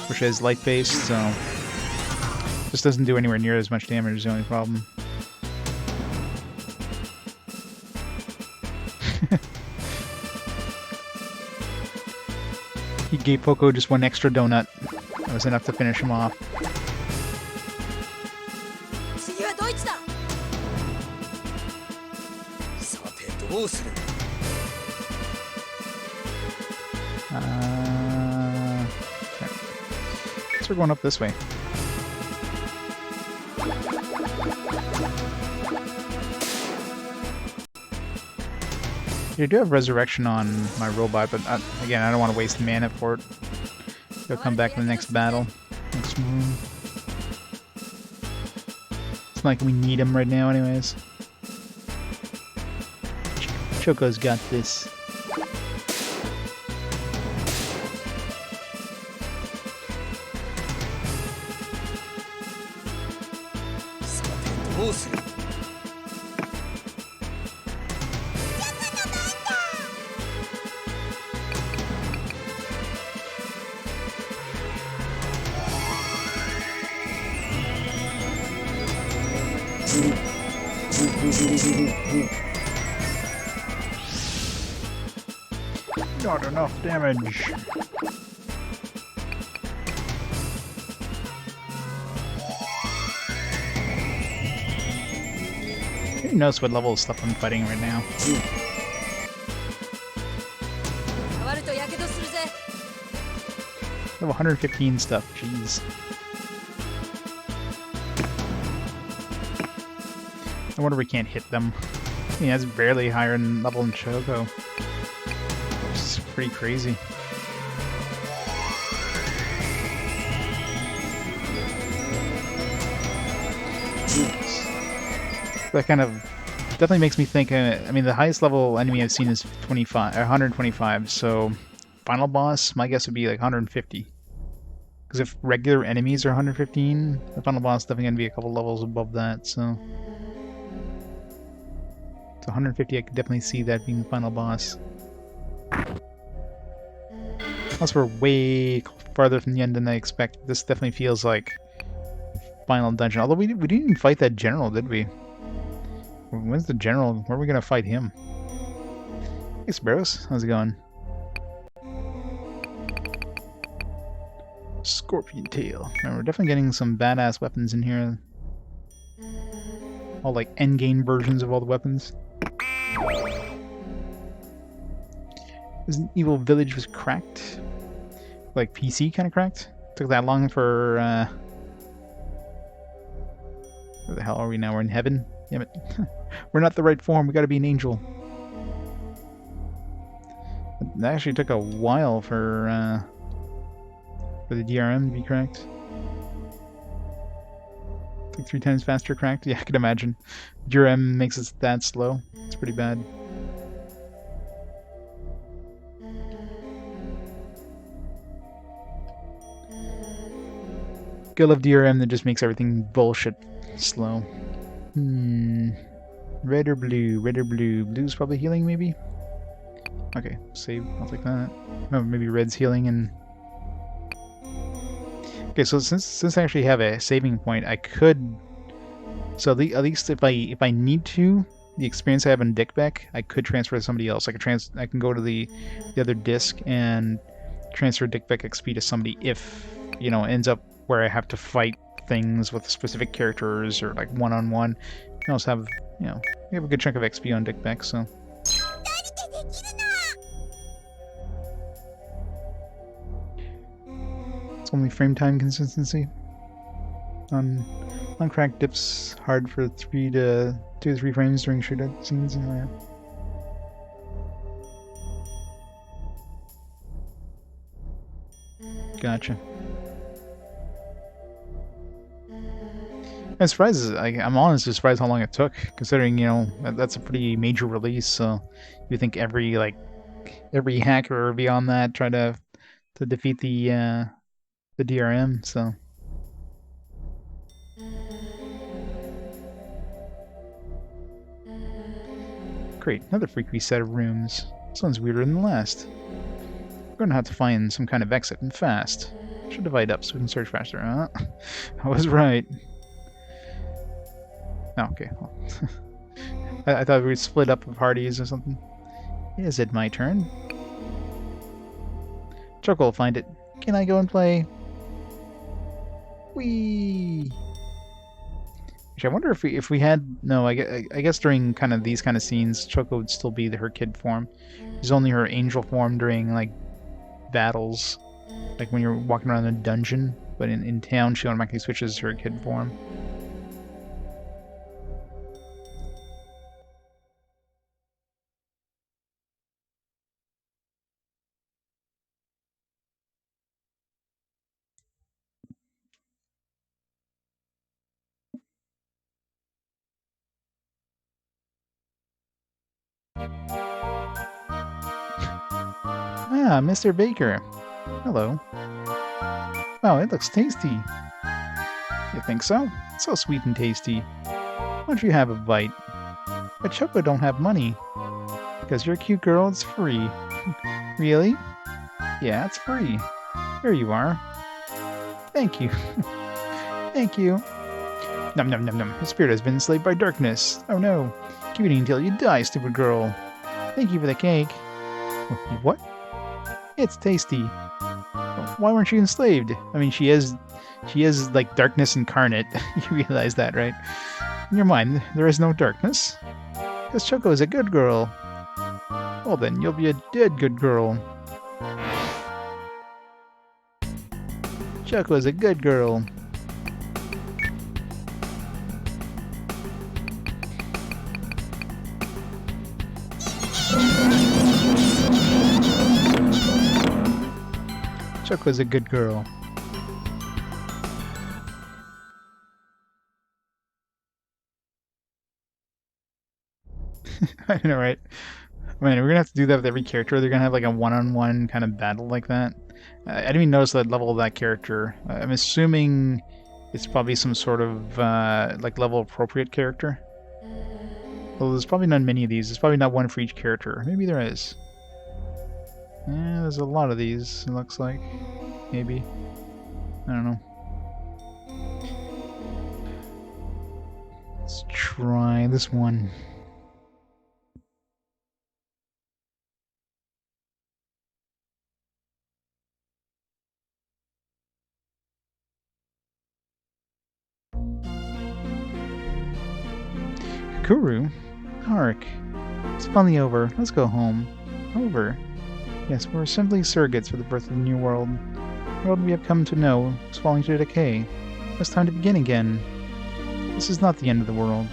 which is light-based, so... Just doesn't do anywhere near as much damage is the only problem. He gave Poco just one extra donut. That was enough to finish him off. 次はドイツだ。さてどうする。 Okay. Guess we're going up this way. You do have resurrection on my robot, but again, I don't want to waste mana for it. He'll come back in the next battle, next room. It's not like we need him right now, anyways. Choco's got this. Not enough damage. Who knows what level of stuff I'm fighting right now? 触るとやけどするぜ。 Level 115 stuff, jeez. I wonder if we can't hit them. I mean, that's barely higher in level than Choco. It's pretty crazy. That kind of definitely makes me think. I mean, the highest level enemy I've seen is 125. So, final boss, my guess would be like 150. Because if regular enemies are 115, the final boss is definitely going to be a couple levels above that. So, 150, I could definitely see that being the final boss. Unless we're way farther from the end than I expect. This definitely feels like final dungeon. Although we didn't even fight that general, did we? When's the general? Where are we gonna fight him? Hey, Sparrows. How's it going? Scorpion tail. We're definitely getting some badass weapons in here. All like endgame versions of all the weapons. Resident Evil Village was cracked. Like PC kind of cracked. Took that long for where the hell are we now? We're in heaven? Damn it. We're not the right form, we gotta be an angel. That actually took a while for the DRM to be cracked. Like 3 times faster cracked? Yeah, I can imagine. DRM makes it that slow. It's pretty bad. I love DRM that just makes everything bullshit slow. Red or blue? Red or blue? Blue's probably healing, maybe? Okay, save. I'll take that. Oh, maybe red's healing and... Okay, so since I actually have a saving point, I could... So at least if I need to, the experience I have in Dickbeck, I could transfer to somebody else. I can go to the other disc and transfer Dickbeck XP to somebody if, you know, it ends up where I have to fight things with specific characters or like one-on-one. I also have, you know, we have a good chunk of XP on Dickbeck, so... It's only frame time consistency. On cracked dips hard for 2 to 3 frames during shootout scenes. Oh, yeah. Gotcha. I'm surprised. I'm honestly surprised how long it took, considering, you know, that's a pretty major release. So you think every hacker beyond that try to defeat the DRM. So great, another freaky set of rooms. This one's weirder than the last. We're gonna have to find some kind of exit and fast. Should divide up so we can search faster. I was right. Oh, okay. Well, I thought we'd split up parties or something. Is it my turn? Choco will find it. Can I go and play? Whee! Actually, I wonder if we had... No, I guess during kind of these kind of scenes, Choco would still be her kid form. It's only her angel form during, like, battles. Like when you're walking around a dungeon. But in town, she automatically switches to her kid form. Ah, Mr. Baker. Hello. Wow, it looks tasty. You think so? It's so sweet and tasty. Why don't you have a bite? But Choco don't have money. Because you're a cute girl, it's free. Really? Yeah, it's free. Here you are. Thank you. Thank you. Num num num num. The spirit has been enslaved by darkness. Oh no. Keep eating until you die, stupid girl. Thank you for the cake. What? It's tasty. Why weren't you enslaved? I mean, she is like darkness incarnate. You realize that, right? In your mind, there is no darkness. Because Choco is a good girl. Well then, you'll be a dead good girl. Choco is a good girl. Choco's a good girl. I know, right? Man, we're gonna have to do that with every character. They're gonna have like a one-on-one kind of battle like that. I didn't even notice that level of that character. I'm assuming it's probably some sort of like level appropriate character. Well, there's probably not many of these. There's probably not one for each character. Maybe there is. Yeah, there's a lot of these, it looks like. Maybe. I don't know. try this one. Kuru? Hark. It's finally over. Let's go home. Over. Yes, we're simply surrogates for the birth of the new world. The world we have come to know is falling to decay. It's time to begin again. This is not the end of the world.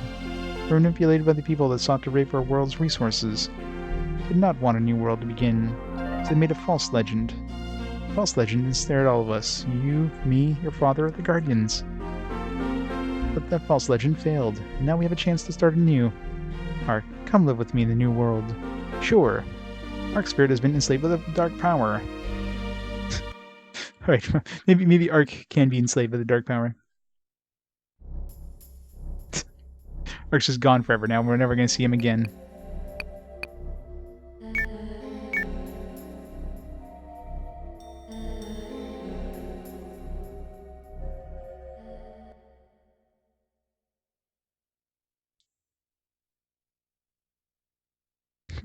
We're manipulated by the people that sought to rape our world's resources. They did not want a new world to begin, so they made a false legend. A false legend ensnared all of us. You, me, your father, the Guardians. But that false legend failed, and now we have a chance to start anew. Ark, come live with me in the new world. Sure. Ark's spirit has been enslaved by the dark power. Alright, maybe Ark can be enslaved by the dark power. Ark's just gone forever now, we're never gonna see him again.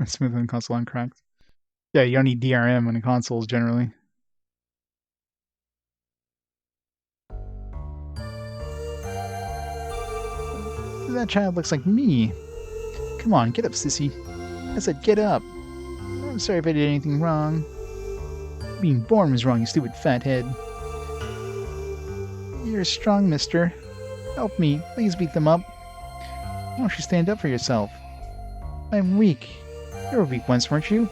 Smooth on console uncracked. Yeah, you don't need DRM on the consoles generally. That child looks like me. Come on, get up, sissy. I said get up. I'm sorry if I did anything wrong. Being born was wrong, you stupid fathead. You're strong, mister. Help me. Please beat them up. Why don't you stand up for yourself? I'm weak. You were weak once, weren't you?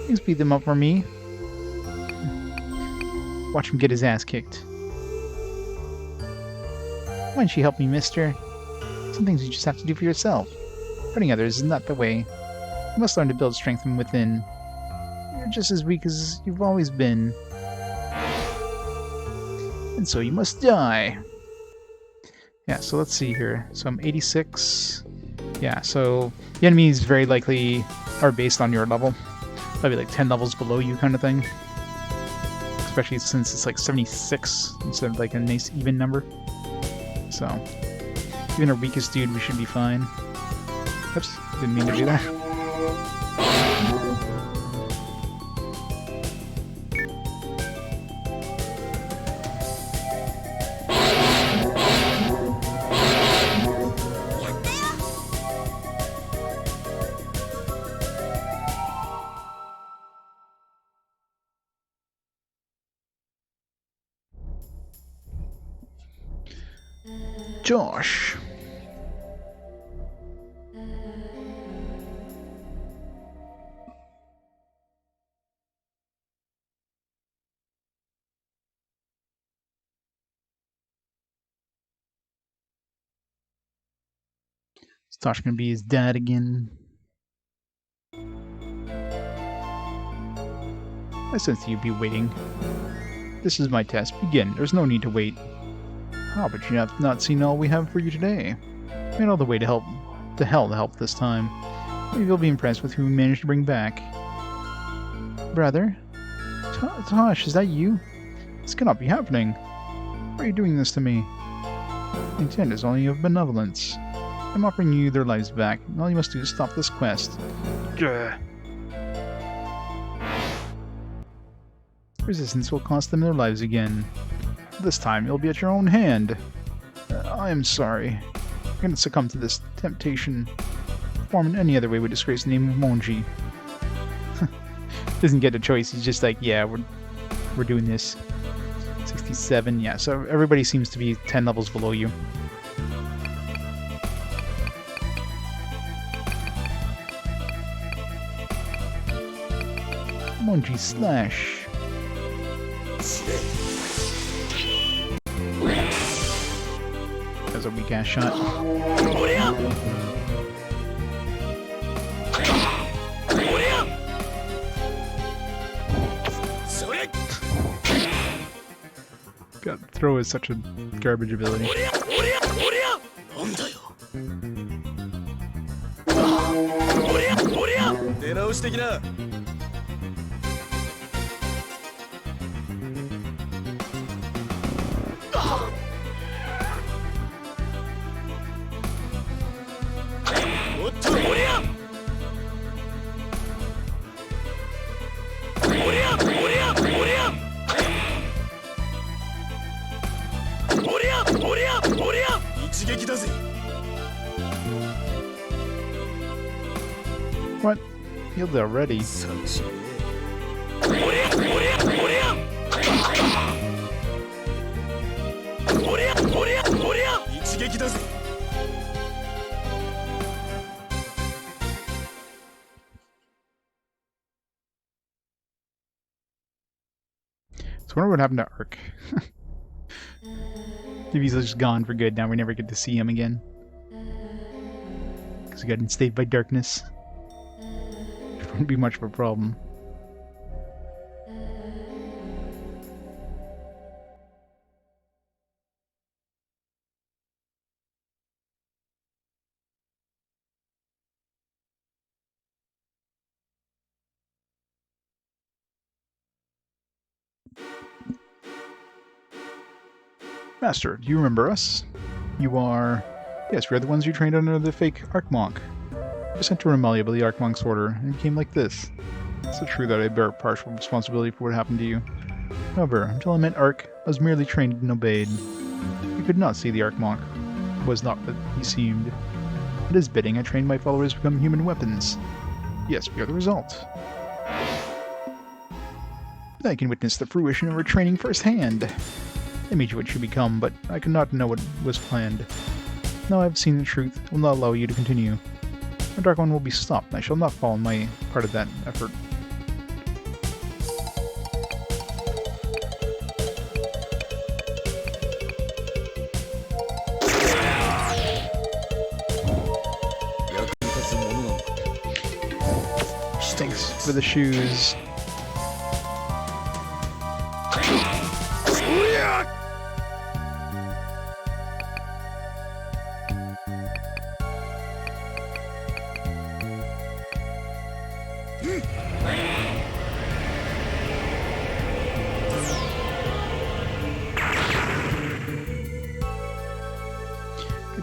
Please beat them up for me. Watch him get his ass kicked. Why don't you help me, mister? Some things you just have to do for yourself. Hurting others is not the way. You must learn to build strength from within. You're just as weak as you've always been. And so you must die. Yeah, so let's see here. So I'm 86. Yeah, so the enemies very likely are based on your level. Probably like 10 levels below you kind of thing. Especially since it's like 76 instead of like a nice even number. So, even our weakest dude, we should be fine. Oops, didn't mean to do that. Josh. Is Tosh gonna be his dad again? I sense you'd be waiting. This is my test. Begin. There's no need to wait. Ah, but you have not seen all we have for you today. Made all the way to hell to help this time. Maybe you'll be impressed with who we managed to bring back. Brother? Tosh, is that you? This cannot be happening. Why are you doing this to me? The intent is only of benevolence. I'm offering you their lives back, and all you must do is stop this quest. Gah. Resistance will cost them their lives again. This time, it'll be at your own hand. I am sorry. I'm going to succumb to this temptation. Perform in any other way would disgrace the name of Monji. Doesn't get a choice. He's just like, yeah, we're doing this. 67, yeah. So everybody seems to be 10 levels below you. Monji slash. That's a weak ass shot. God, throw is such a garbage ability. What? Healed already. 寂しいね。一撃だぜ。So I wonder what happened to Ark. Maybe he's just gone for good now. We never get to see him again. Because he got enslaved by darkness. It wouldn't be much of a problem. Master, do you remember us? You are... Yes, we are the ones you trained under the fake Archmonk. I was sent to Remalia by the Archmonk's order, and it became like this. Is it true that I bear partial responsibility for what happened to you? However, until I met Ark, I was merely trained and obeyed. You could not see the Archmonk. It was not what he seemed. At his bidding, I trained my followers to become human weapons. Yes, we are the result. I can witness the fruition of our training firsthand. I made you what you become, but I could not know what was planned. Now I have seen the truth, I will not allow you to continue. The Dark One will be stopped, and I shall not fall in my part of that effort. Thanks for the shoes.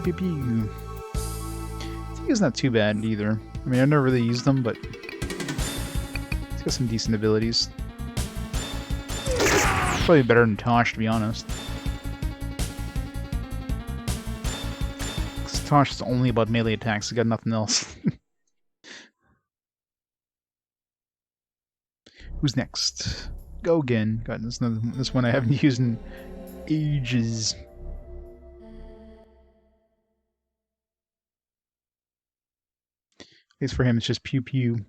Pew, pew, pew. I think it's not too bad either. I mean, I've never really used them, but it's got some decent abilities. Probably better than Tosh, to be honest. Because Tosh is only about melee attacks, it's got nothing else. Who's next? Go again. God, this one I haven't used in ages. At least for him, it's just pew pew.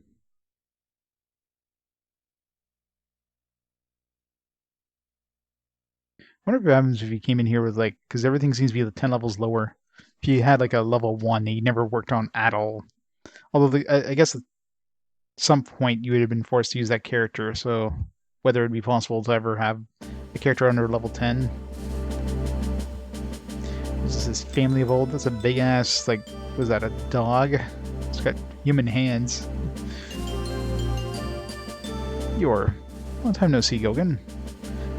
I wonder what happens if he came in here with, like, because everything seems to be 10 levels lower. If you had, like, a level 1 that you never worked on at all. Although, I guess at some point you would have been forced to use that character, so whether it would be possible to ever have a character under level 10. This is his family of old. That's a big-ass, like, was that a dog? It's got human hands. Long time no see, Gogan.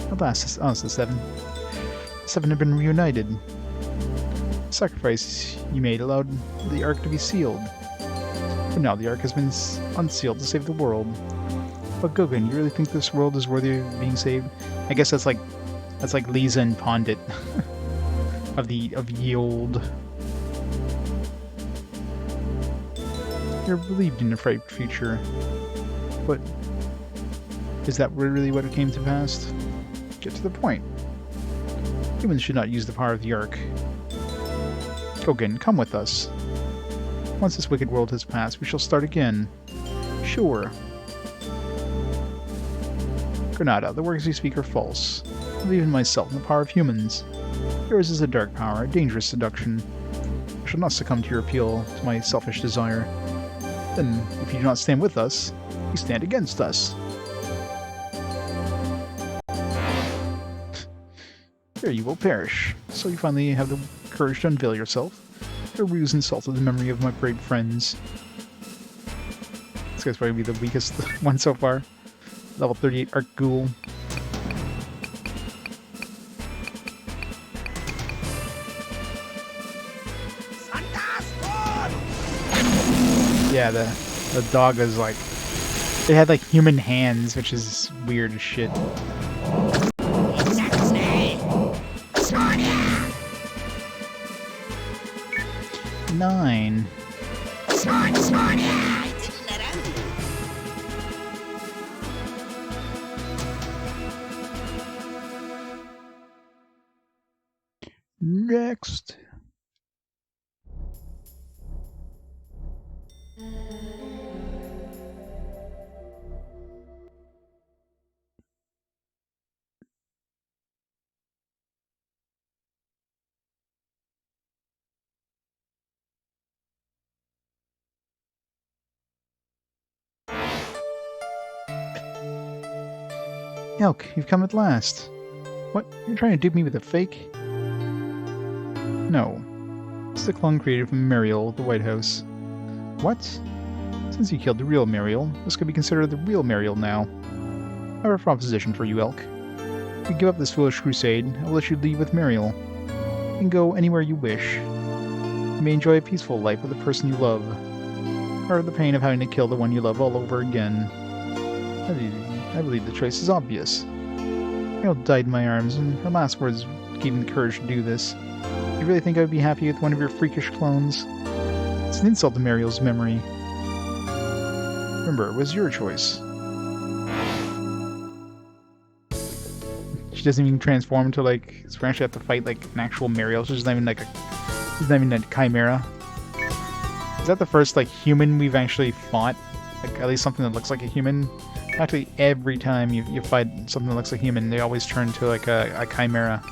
At last, it's the Seven. The Seven have been reunited. The sacrifice you made allowed the Ark to be sealed. But now the Ark has been unsealed to save the world. But Gogan, you really think this world is worthy of being saved? I guess that's like Lisa and Pondit of Yield. You're believed in a bright future, but is that really what it came to pass? Get to the point. Humans should not use the power of the Ark. Gogan, come with us. Once this wicked world has passed, we shall start again. Sure. Granada, the words you speak are false. I believe in myself and the power of humans. Yours is a dark power, a dangerous seduction. I shall not succumb to your appeal to my selfish desire. Then, if you do not stand with us, you stand against us. Here you will perish. So you finally have the courage to unveil yourself. Your ruse insulted the memory of my brave friends. This guy's probably the weakest one so far. Level 38 Arc Ghoul. Yeah, the dog is like... It had like human hands, which is weird as shit. Nine. Elk, you've come at last. What? You're trying to dupe me with a fake? No. It's the clone created from Mariel, the White House. What? Since you killed the real Mariel, this could be considered the real Mariel now. I have a proposition for you, Elk. If you give up this foolish crusade, I will let you leave with Mariel. You can go anywhere you wish. You may enjoy a peaceful life with the person you love, or the pain of having to kill the one you love all over again. I believe the choice is obvious. Mariel died in my arms, and her last words gave me the courage to do this. You really think I would be happy with one of your freakish clones? It's an insult to Mariel's memory. Remember, it was your choice. She doesn't even transform into like, so we actually have to fight like an actual Mariel. She's not even like she's not even a chimera. Is that the first like human we've actually fought? Like at least something that looks like a human? Actually, every time you fight something that looks like a human, they always turn to like a chimera.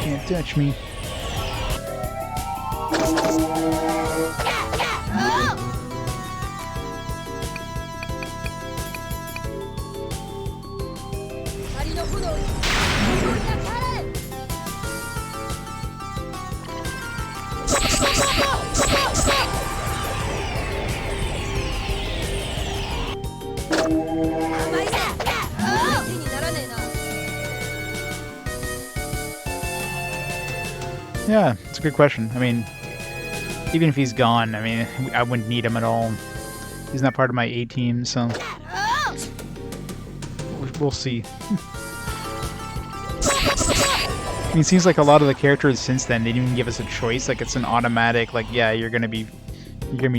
Can't touch me. Yeah, it's a good question. I mean, even if he's gone, I mean, I wouldn't need him at all. He's not part of my A-team, so we'll see. I mean, it seems like a lot of the characters since then, they didn't even give us a choice. Like, it's an automatic, like, yeah, you're gonna be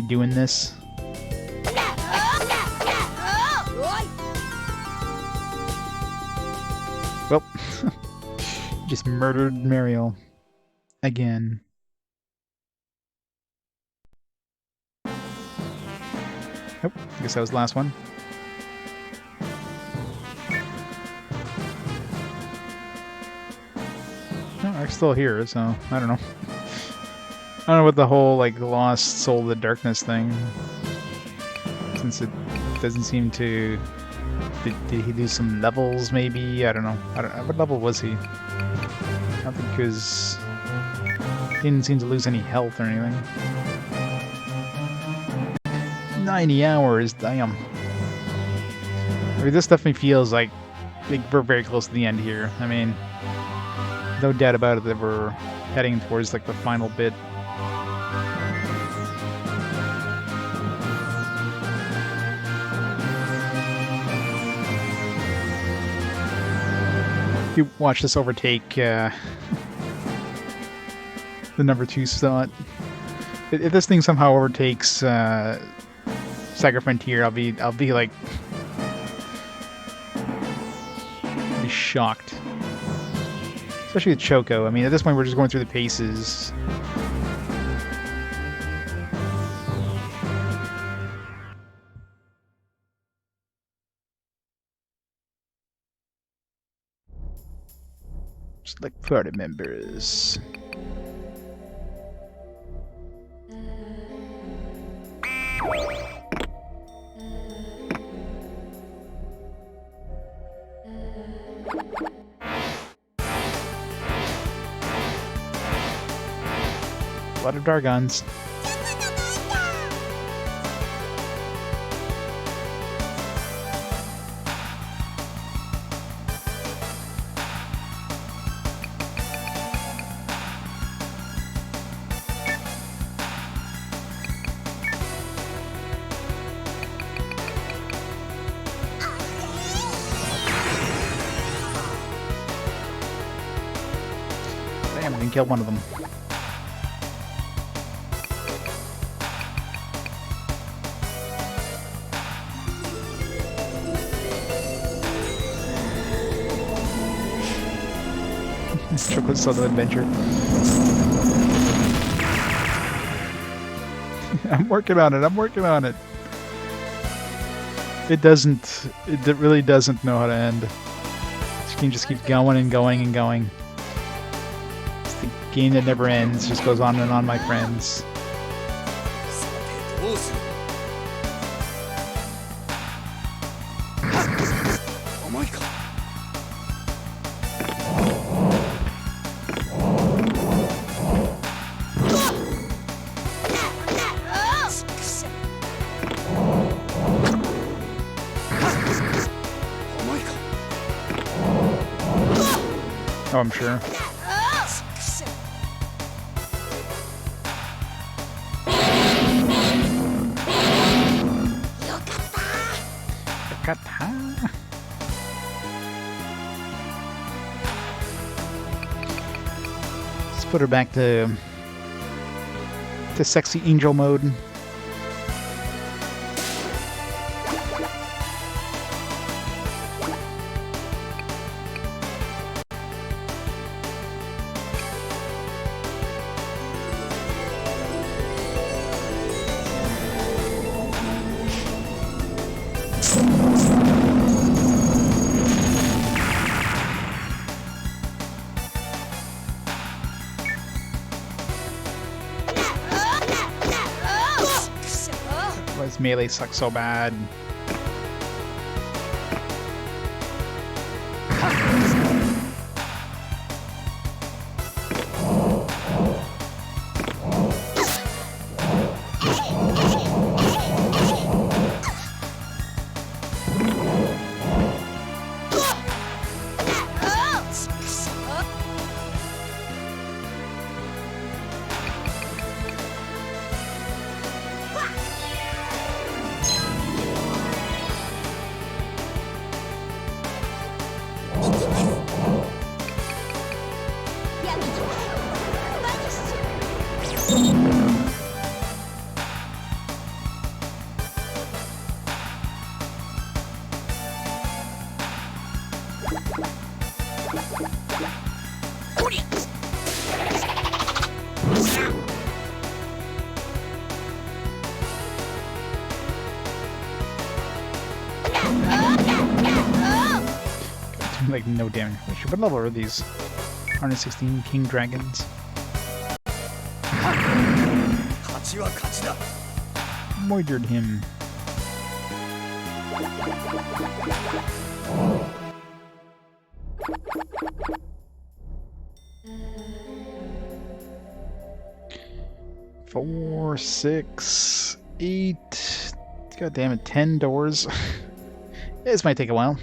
doing this. Well, just murdered Mariel. Again. Oh, I guess that was the last one. No, I'm still here, so I don't know. I don't know what the whole like lost soul of the darkness thing. Since it doesn't seem to. Did he do some levels? Maybe I don't know. What level was he? I don't think because. Didn't seem to lose any health or anything. 90 hours, damn. I mean, this definitely feels like we're very close to the end here. I mean, no doubt about it that we're heading towards like the final bit. If you watch this overtake the number 2 slot. If this thing somehow overtakes Saga Frontier, I'll be like be shocked. Especially with Choco. I mean, at this point we're just going through the paces. Just like party members. A lot of Dargons. Damn, I can kill one of them. Chocolate Solo Adventure. I'm working on it. It doesn't. It really doesn't know how to end. This game just keeps going and going and going. It's the game that never ends. Just goes on and on, my friends. さてどうする甘いか 甘いか Oh, I'm sure. Kata. Let's put her back to sexy angel mode. Why does melee suck so bad? Like no damage. What level are these? 116 King Dragons. 勝ちは勝ちだ Murdered him. Four, 6, 8. God damn it, 10 doors. This might take a while.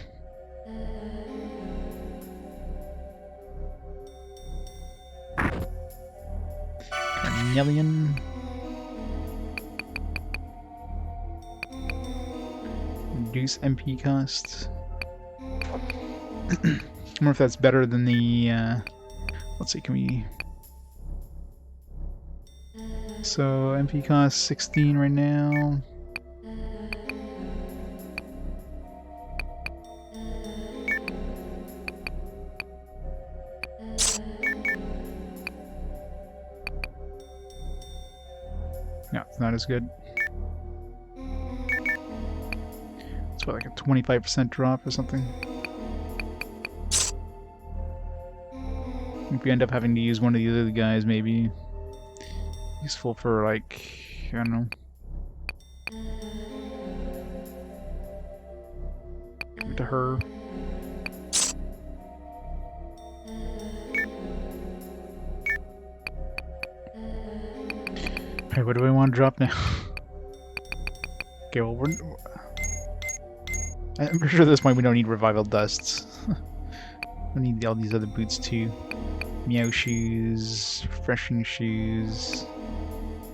Carnelian. Reduce MP cost. I wonder if that's better than the, let's see, can we... So, MP cost 16 right now. No, it's not as good. It's what, like a 25% drop or something? If we end up having to use one of the other guys, maybe. Useful for, like, I don't know. Give it to her. Alright, what do I want to drop now? Okay, well, I'm pretty sure at this point we don't need revival dusts. We need all these other boots too. Meow shoes, refreshing shoes,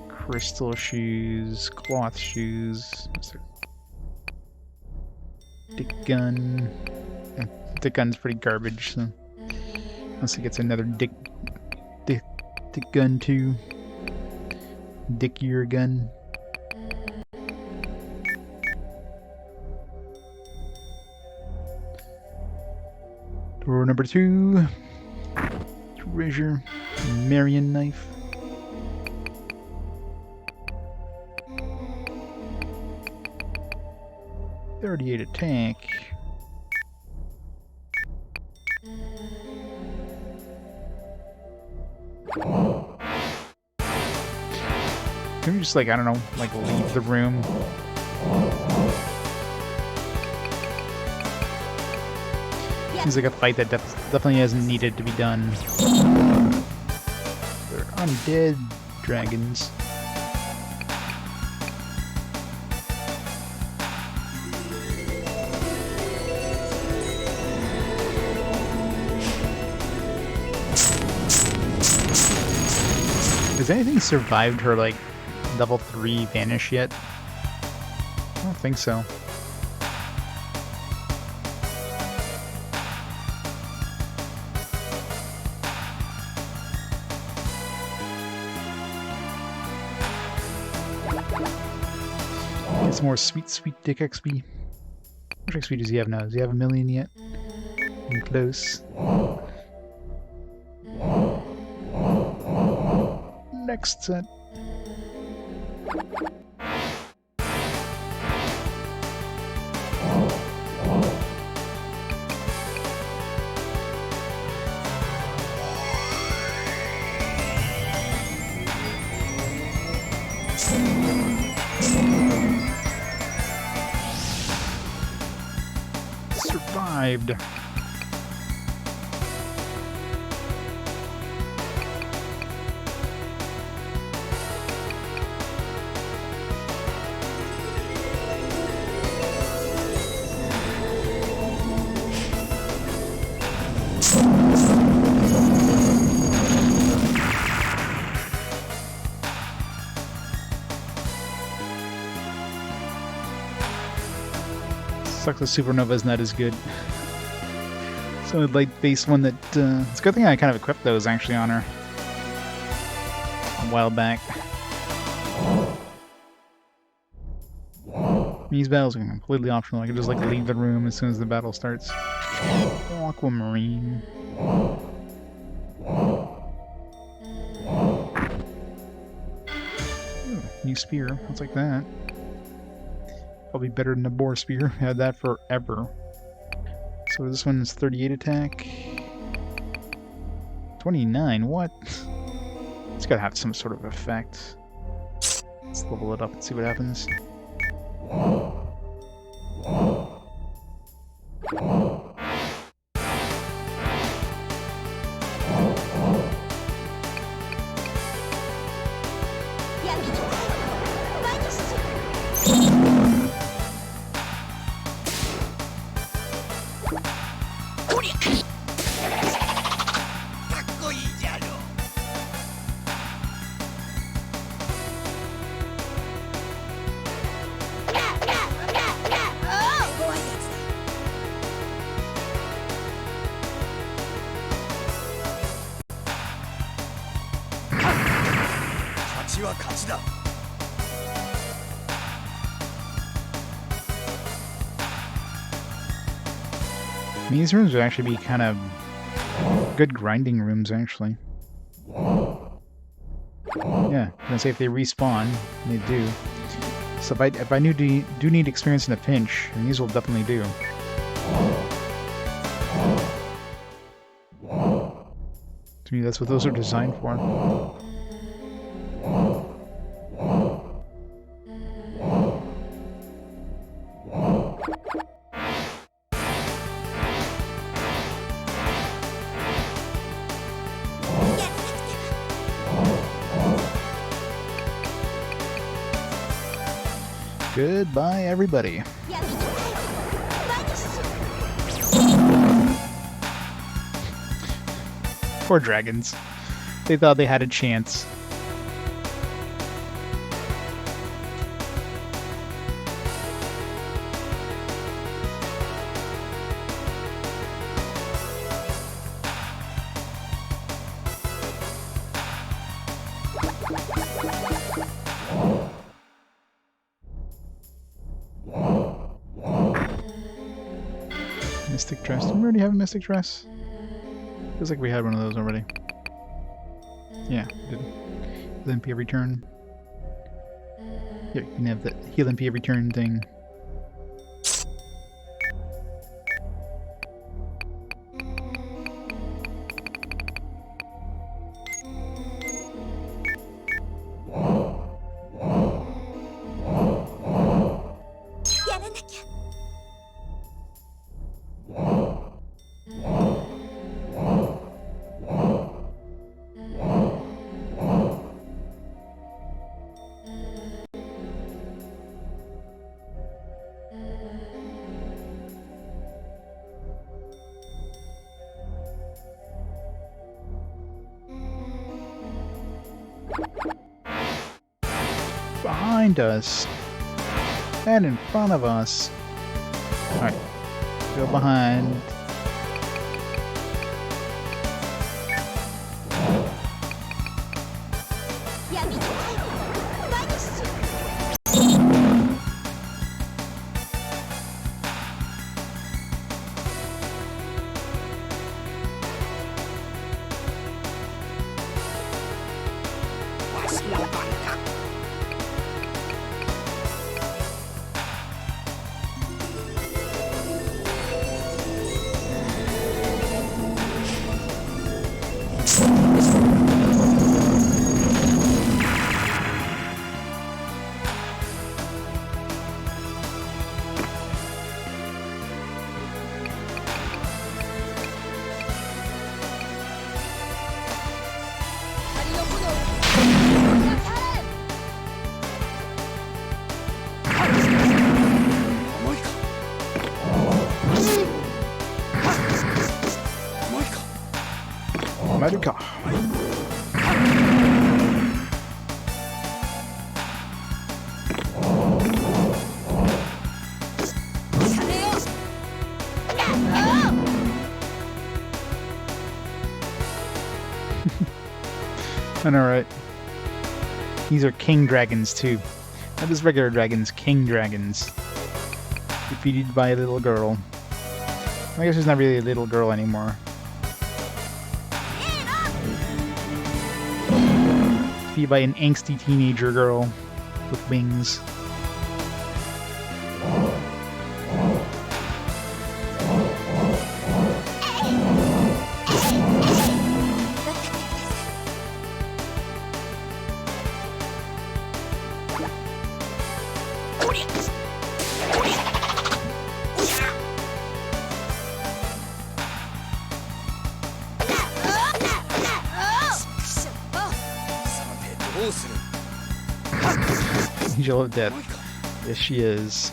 crystal shoes, cloth shoes. Dick gun. Dick gun's pretty garbage, so unless it gets another dick gun too. Dickier gun. Door number 2. Treasure. Marion knife. 38 attack. Can we just, like, I don't know, like, leave the room? Seems like a fight that definitely hasn't needed to be done. They're undead dragons. Has anything survived her, like, level 3 vanish yet? I don't think so. Get some more sweet dick XP. How much XP does he have now? Does he have 1,000,000 yet? I'm close. Next set. Survived. Sucks the supernova is not as good. So I'd like base one that it's a good thing I kind of equipped those actually on her a while back. These battles are completely optional. I can just like leave the room as soon as the battle starts. Aquamarine. Ooh, new spear. I'll take that. Probably better than the boar spear. Had that forever. So this one is 38 attack. 29, what? It's gotta have some sort of effect. Let's level it up and see what happens. These rooms would actually be kind of good grinding rooms, actually. Yeah, I'm gonna say if they respawn, they do. So if I do need experience in a pinch, then these will definitely do. To me, that's what those are designed for. Goodbye, everybody. Poor dragons. They thought they had a chance. Mystic dress. Didn't we already have a mystic dress? Feels like we had one of those already. Yeah, we did. Heal MP every turn. Here, you can have that heal MP every turn thing. behind us. And in front of us. Alright. Go behind. America. I know, right? These are king dragons too. Not just regular dragons, king dragons. Defeated by a little girl. I guess she's not really a little girl anymore. Defeated by an angsty teenager girl with wings. Angel of Death. Yes, she is.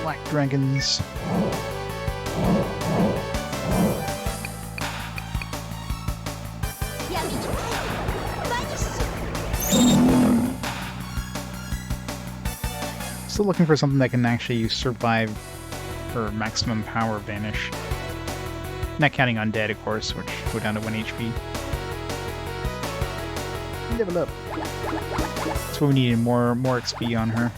Black dragons. Still looking for something that can actually survive for maximum power vanish. Not counting undead, of course, which go down to 1 HP. Level up. That's what we needed, more XP on her.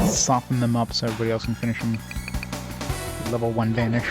Soften them up so everybody else can finish them. Level 1 vanish.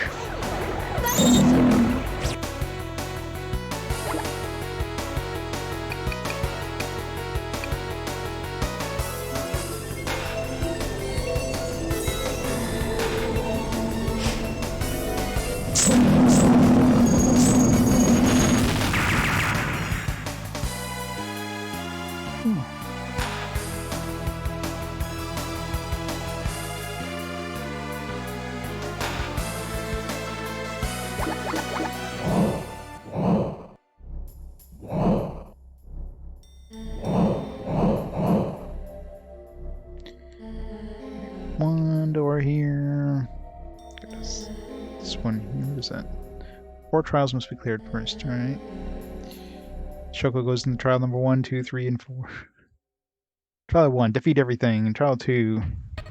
One door here. This one here, what is that? 4 trials must be cleared first, alright. Shoko goes into trial number 1, 2, 3, and 4. Trial 1, defeat everything. And trial 2... I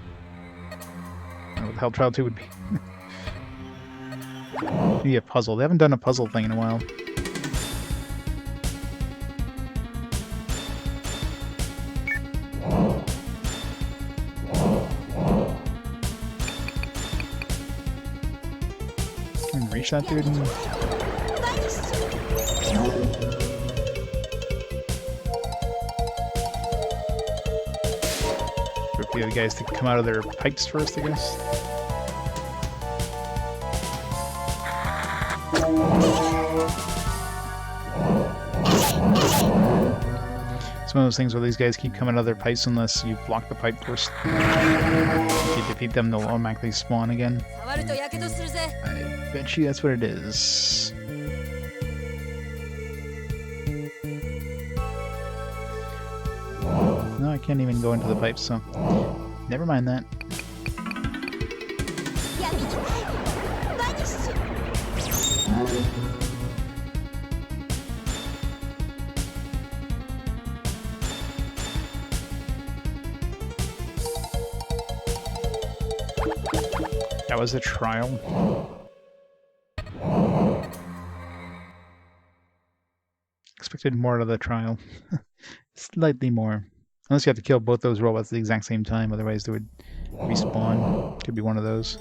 don't know what the hell trial 2 would be. Maybe a puzzle. They haven't done a puzzle thing in a while. Can we reach that dude? Wait for the other guys to come out of their pipes first, I guess. It's one of those things where these guys keep coming out of their pipes unless you block the pipe first. If you defeat them, they'll automatically spawn again. I bet you that's what it is. No, I can't even go into the pipes, so never mind that. That was a trial. Expected more out of the trial. Slightly more. Unless you have to kill both those robots at the exact same time, otherwise they would respawn. Could be one of those.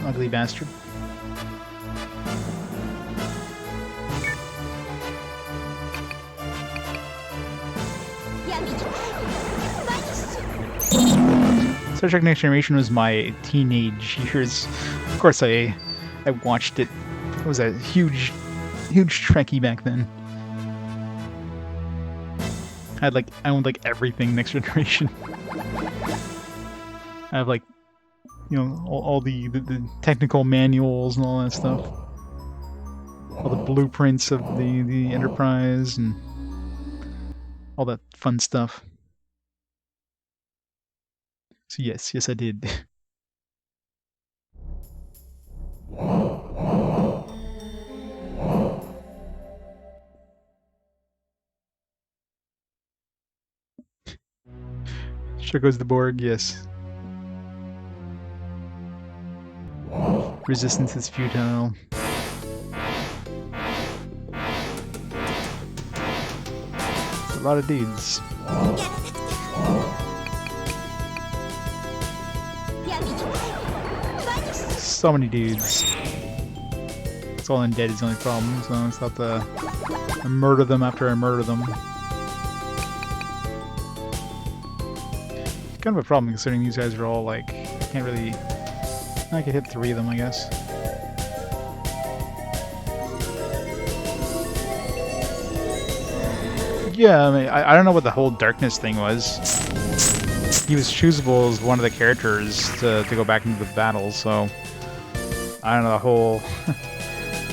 Ugly bastard. Star Trek Next Generation was my teenage years. Of course, I watched it. I was a huge Trekkie back then. I owned like everything Next Generation. I have like, you know, all the technical manuals and all that stuff. All the blueprints of the Enterprise and all that fun stuff. So yes, I did. Sure goes the Borg, yes. Resistance is futile. It's a lot of dudes. So many dudes. It's all undead is the only problem, so it's not the I murder them after I murder them. It's kind of a problem considering these guys are all like, can't really... I could hit 3 of them, I guess. Yeah, I mean, I don't know what the whole darkness thing was. He was choosable as one of the characters to go back into the battle, so... I don't know, the whole...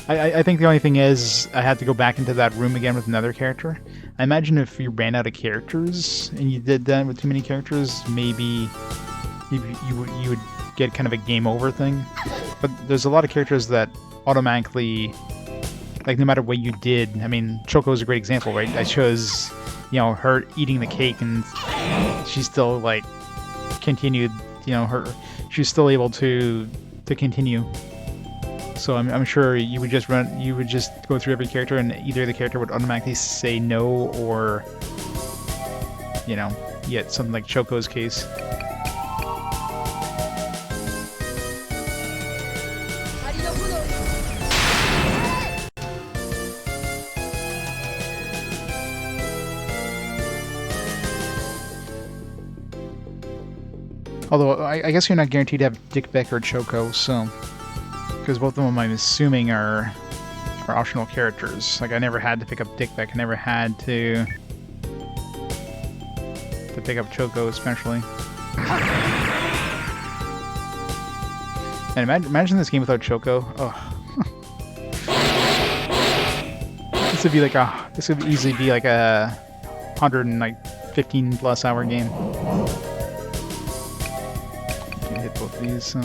I think the only thing is, I had to go back into that room again with another character. I imagine if you ran out of characters, and you did that with too many characters, maybe you would get kind of a game over thing. But there's a lot of characters that automatically, like no matter what you did, I mean, Choco is a great example, right? I chose, you know, her eating the cake and she still like continued, you know, she's still able to continue. So I'm sure you would just go through every character and either the character would automatically say no or, you know, yet something like Choco's case. Although, I guess you're not guaranteed to have Dick Beck or Choco, so... Because both of them, I'm assuming, are optional characters. Like, I never had to pick up Dick Beck. I never had to pick up Choco, especially. And imagine this game without Choco. Oh. This would easily be like a 115+ hour game. Can't hit both these, so.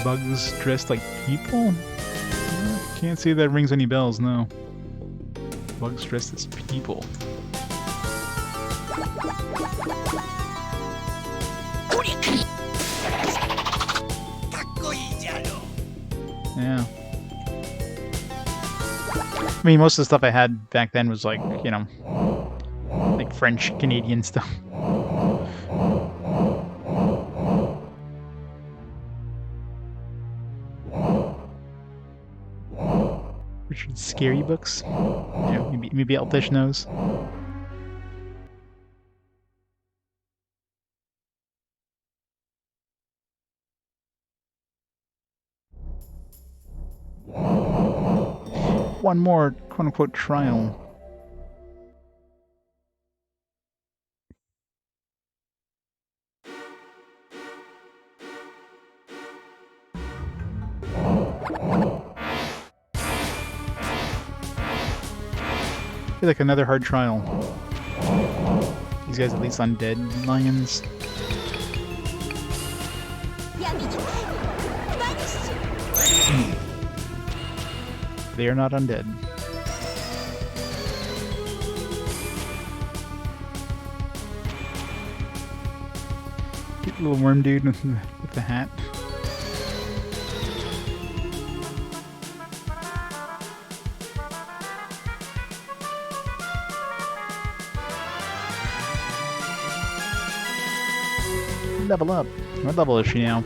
Bugs dressed like people? Can't say that rings any bells, no. Bugs dressed as people. Yeah. I mean, most of the stuff I had back then was like, you know, like French, Canadian stuff. Richard's scary books. Yeah, maybe Elfish knows. One more quote-unquote trial. I feel like another hard trial. These guys at least undead lions. They are not undead. Cute little worm dude with the hat. Level up. What level is she now?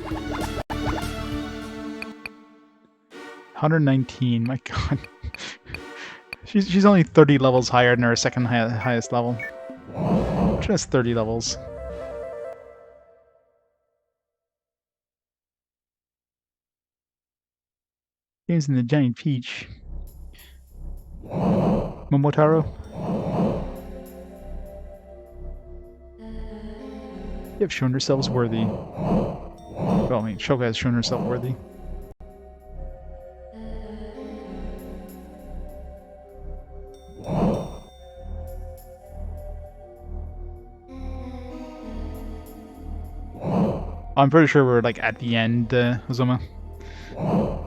119, my god. She's only 30 levels higher than her second highest level. Just 30 levels. Games in the Giant Peach. Momotaro? You have shown yourselves worthy. Well, I mean, Shoka has shown herself worthy. I'm pretty sure we're like at the end, Ozuma.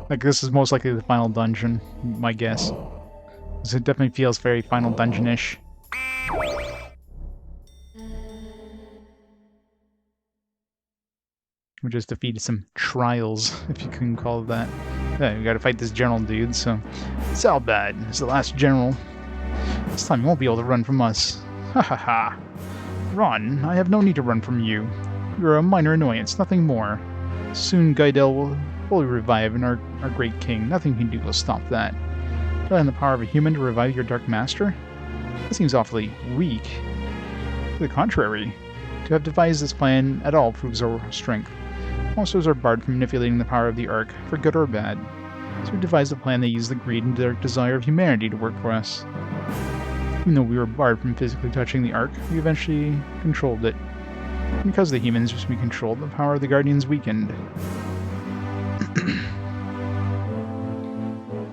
Like this is most likely the final dungeon, my guess. Because it definitely feels very final dungeon-ish. We just defeated some trials, if you can call it that. Yeah, we gotta fight this general dude, so... Salbad is the last general. This time you won't be able to run from us. Ha ha ha. Run? I have no need to run from you. You're a minor annoyance, nothing more. Soon Gaidel will fully revive and our great king. Nothing can do will stop that. Rely on the power of a human to revive your Dark Master? That seems awfully weak. To the contrary. To have devised this plan at all proves our strength. Monsters are barred from manipulating the power of the Ark, for good or bad. So we devised a plan that used the greed and dark desire of humanity to work for us. Even though we were barred from physically touching the Ark, we eventually controlled it. And because the humans we controlled, the power of the Guardians weakened.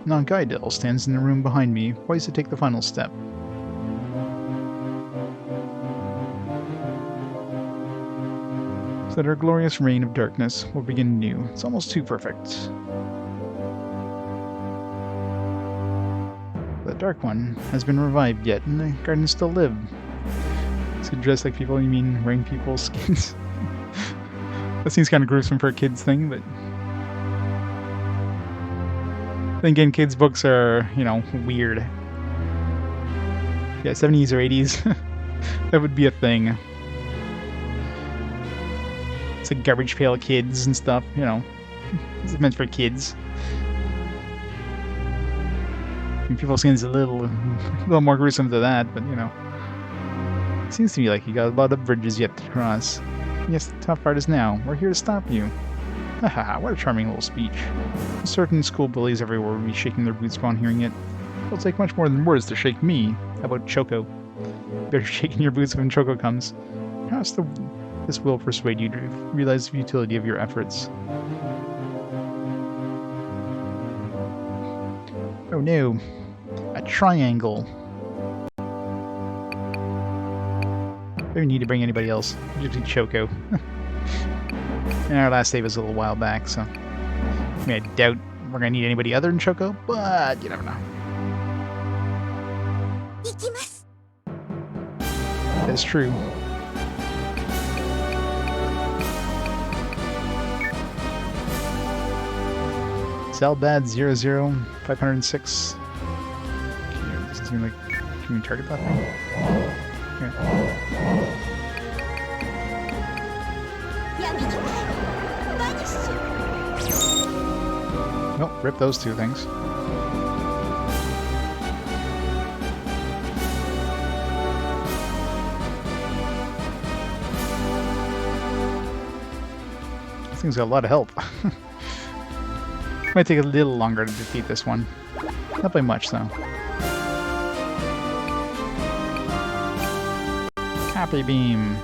Now Gaidel stands in the room behind me, poised to take the final step. So that our glorious reign of darkness will begin anew. It's almost too perfect. The Dark One has been revived yet, and the Guardians still live. So dressed like people, you mean wearing people's skins? That seems kind of gruesome for a kid's thing, but... then again, kids' books are, you know, weird. Yeah, 70s or 80s. That would be a thing. It's like Garbage Pail Kids and stuff, you know. It's meant for kids. I mean, people's skins a little more gruesome than that, but you know. It seems to me like you got a lot of bridges yet to cross. Yes, the tough part is now. We're here to stop you. Haha, what a charming little speech. Certain school bullies everywhere will be shaking their boots upon hearing it. It'll take much more than words to shake me. How about Choco? Better shaking your boots when Choco comes. This will persuade you to realize the futility of your efforts. Oh no, a triangle. We don't need to bring anybody else. We just need Choco. And our last save was a little while back, so I mean, I doubt we're gonna need anybody other than Choco, but you never know. 行きます That's true. Zelbad 00 506. Okay, doesn't seem like. Can we target that thing? Yeah. 闇に帰るバニッシュ Nope, rip those two things. This thing's got a lot of help. Might take a little longer to defeat this one. Not by much, though. Happy Beam.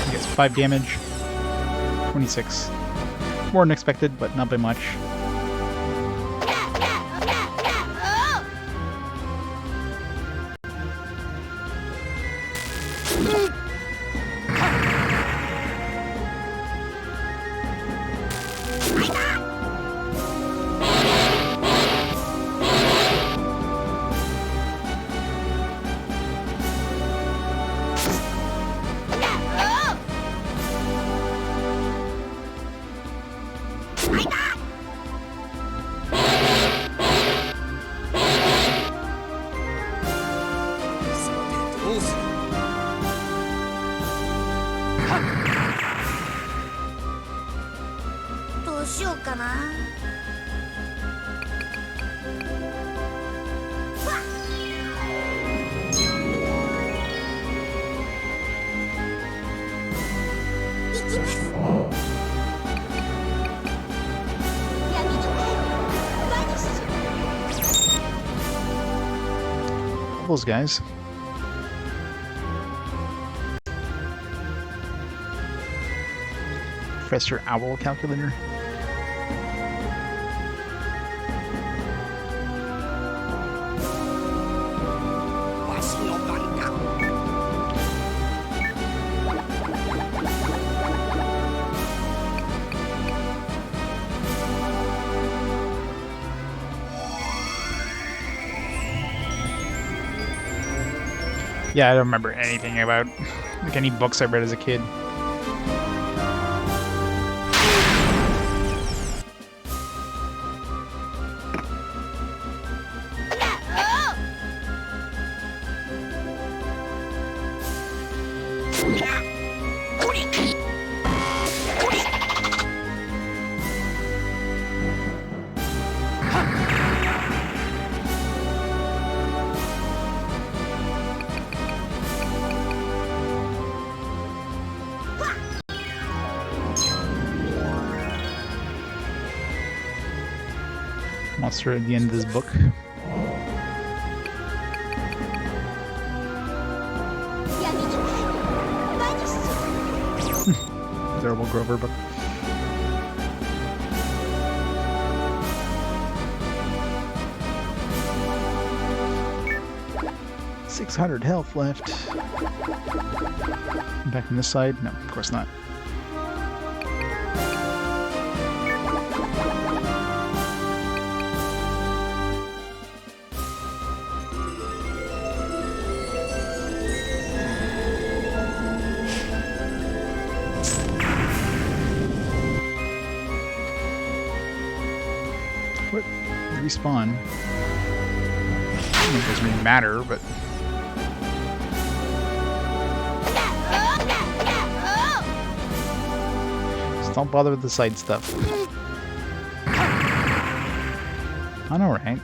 He gets 5 damage. 26. More than expected, but not by much. Those guys. Professor Owl Calculator. Yeah, I don't remember anything about like any books I read as a kid. Monster at the end of this book. Terrible Grover book. $600 health left. Back on this side? No, of course not. What? Respawn. I don't know if it doesn't really matter, but... Don't bother with the side stuff. I know, right?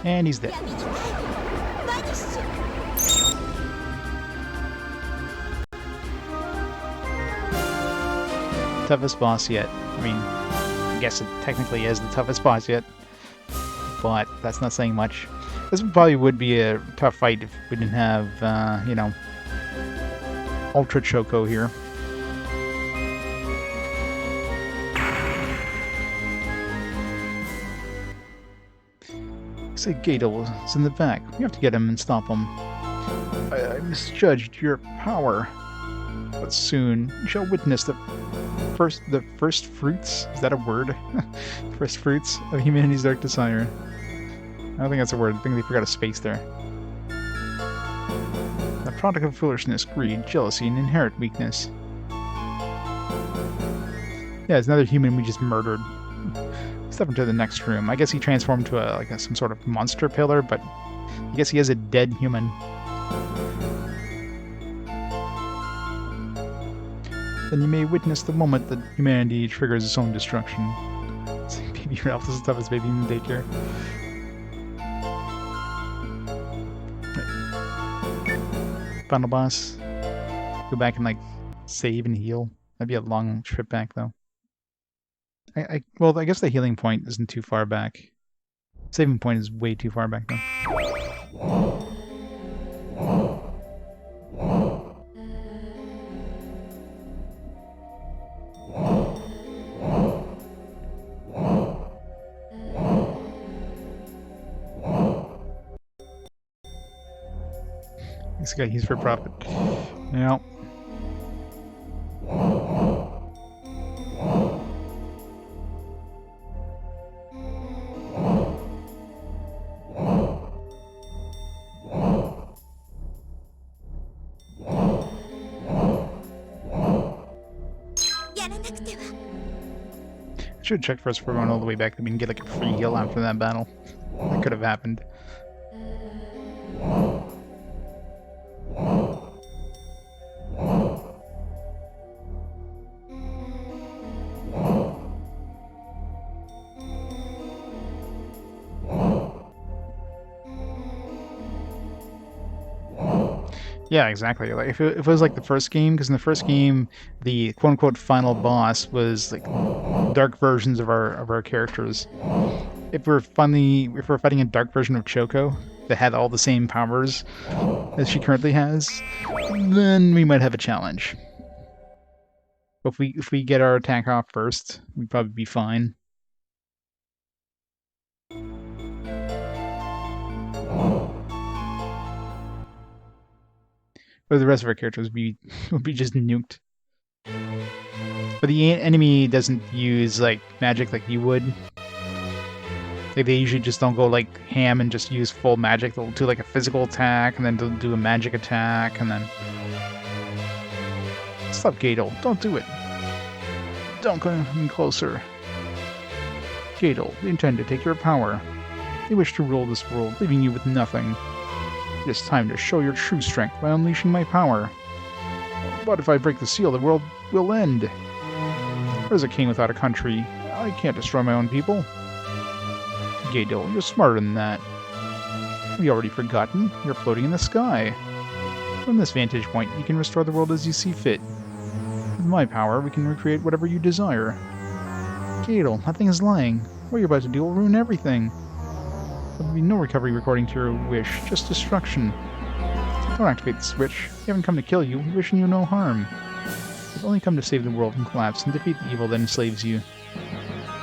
And he's dead. Toughest boss yet. I mean, I guess it technically is the toughest boss yet, but that's not saying much. This probably would be a tough fight if we didn't have, you know, Ultra Choco here. Looks like Gato is in the back. We have to get him and stop him. I misjudged your power, but soon you shall witness the first fruits. Is that a word? First fruits of humanity's dark desire. I don't think that's a word. I think they forgot a space there. The product of foolishness, greed, jealousy, and inherent weakness. Yeah, it's another human we just murdered. Step into the next room. I guess he transformed to some sort of monster pillar, but I guess he is a dead human. Then you may witness the moment that humanity triggers its own destruction. It's like Baby Ralph is the toughest baby in the daycare. Right. Final boss. Go back and like save and heal. That'd be a long trip back though. Well, I guess the healing point isn't too far back. Saving point is way too far back though. This guy, he's for profit. Yeah. I should check first if we're going all the way back that we can get like a free heal after that battle. That could have happened. Yeah, exactly. Like if it was like the first game, because in the first game, the quote-unquote final boss was like dark versions of our characters. If we're fighting a dark version of Choco that had all the same powers as she currently has, then we might have a challenge. But if we get our attack off first, we'd probably be fine. Or the rest of our characters would be just nuked. But the enemy doesn't use like magic like you would. Like they usually just don't go like ham and just use full magic. They'll do like a physical attack and then they'll do a magic attack and then... Stop, Gato. Don't do it. Don't come any closer. Gato, they intend to take your power. They wish to rule this world, leaving you with nothing. It is time to show your true strength by unleashing my power. But if I break the seal, the world will end. There's a king without a country. I can't destroy my own people. Gato, you're smarter than that. Have you already forgotten? You're floating in the sky. From this vantage point, you can restore the world as you see fit. With my power, we can recreate whatever you desire. Gato, nothing is lying. What you're about to do will ruin everything. There will be no recovery according to your wish, just destruction. Don't activate the switch. We haven't come to kill you, wishing you no harm. We've only come to save the world from collapse and defeat the evil that enslaves you.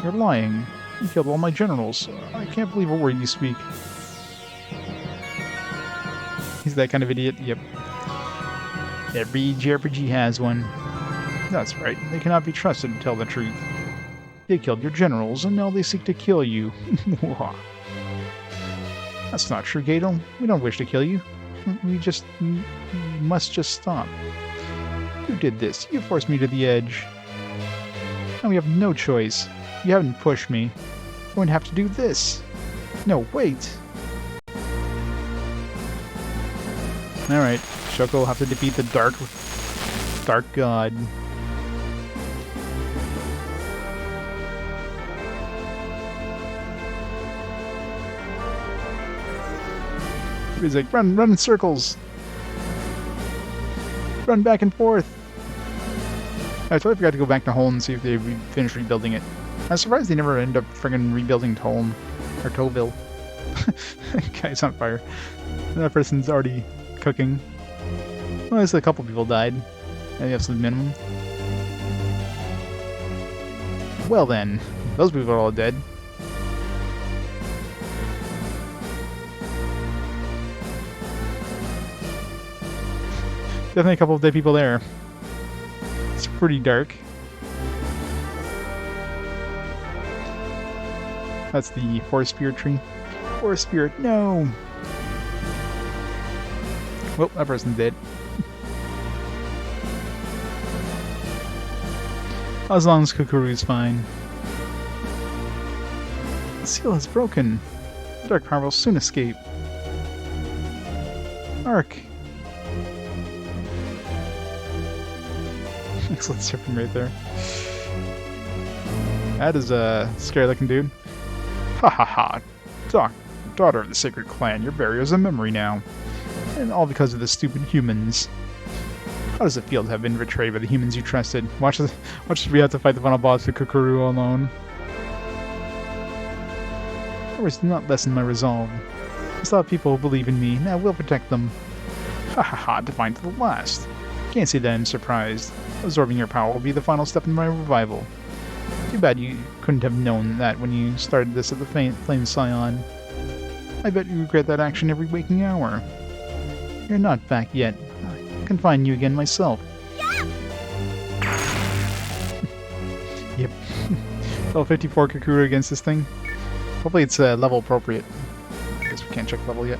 You're lying. You killed all my generals. I can't believe a word you speak. He's that kind of idiot? Yep. Every JRPG has one. That's right. They cannot be trusted to tell the truth. They killed your generals, and now they seek to kill you. That's not true, Gato. We don't wish to kill you. You must just stop. You did this. You forced me to the edge. Now we have no choice. You haven't pushed me. I'm going to have to do this. No, wait. Alright, Shoko will have to defeat the Dark God. He's like, run in circles. Run back and forth. I totally forgot to go back to Holm and see if they finished rebuilding it. I'm surprised they never end up friggin' rebuilding Holm or Toville. Guy's on fire. That person's already cooking. Well, there's a couple people died. I guess the minimum. Well then, those people are all dead. Definitely a couple of dead people there. It's pretty dark. That's the Forest Spirit tree. Forest Spirit, no! Well, that person's dead. As long as Kukuru's fine. The seal is broken. The dark power will soon escape. Ark. Excellent surfing right there. That is a scary looking dude. Ha ha ha. Daughter of the Sacred Clan, your barrier is a memory now. And all because of the stupid humans. How does it feel to have been betrayed by the humans you trusted? Watch we have to fight the final boss with Kukuru alone. I was not lessen my resolve. I still have people who believe in me, and I will protect them. Ha ha ha, defiant to the last. Can't say that I'm surprised. Absorbing your power will be the final step in my revival. Too bad you couldn't have known that when you started this at the Flame Scion. I bet you regret that action every waking hour. You're not back yet. I can find you again myself. Yep. Level 54 Kakura against this thing. Hopefully it's level appropriate. I guess we can't check level yet.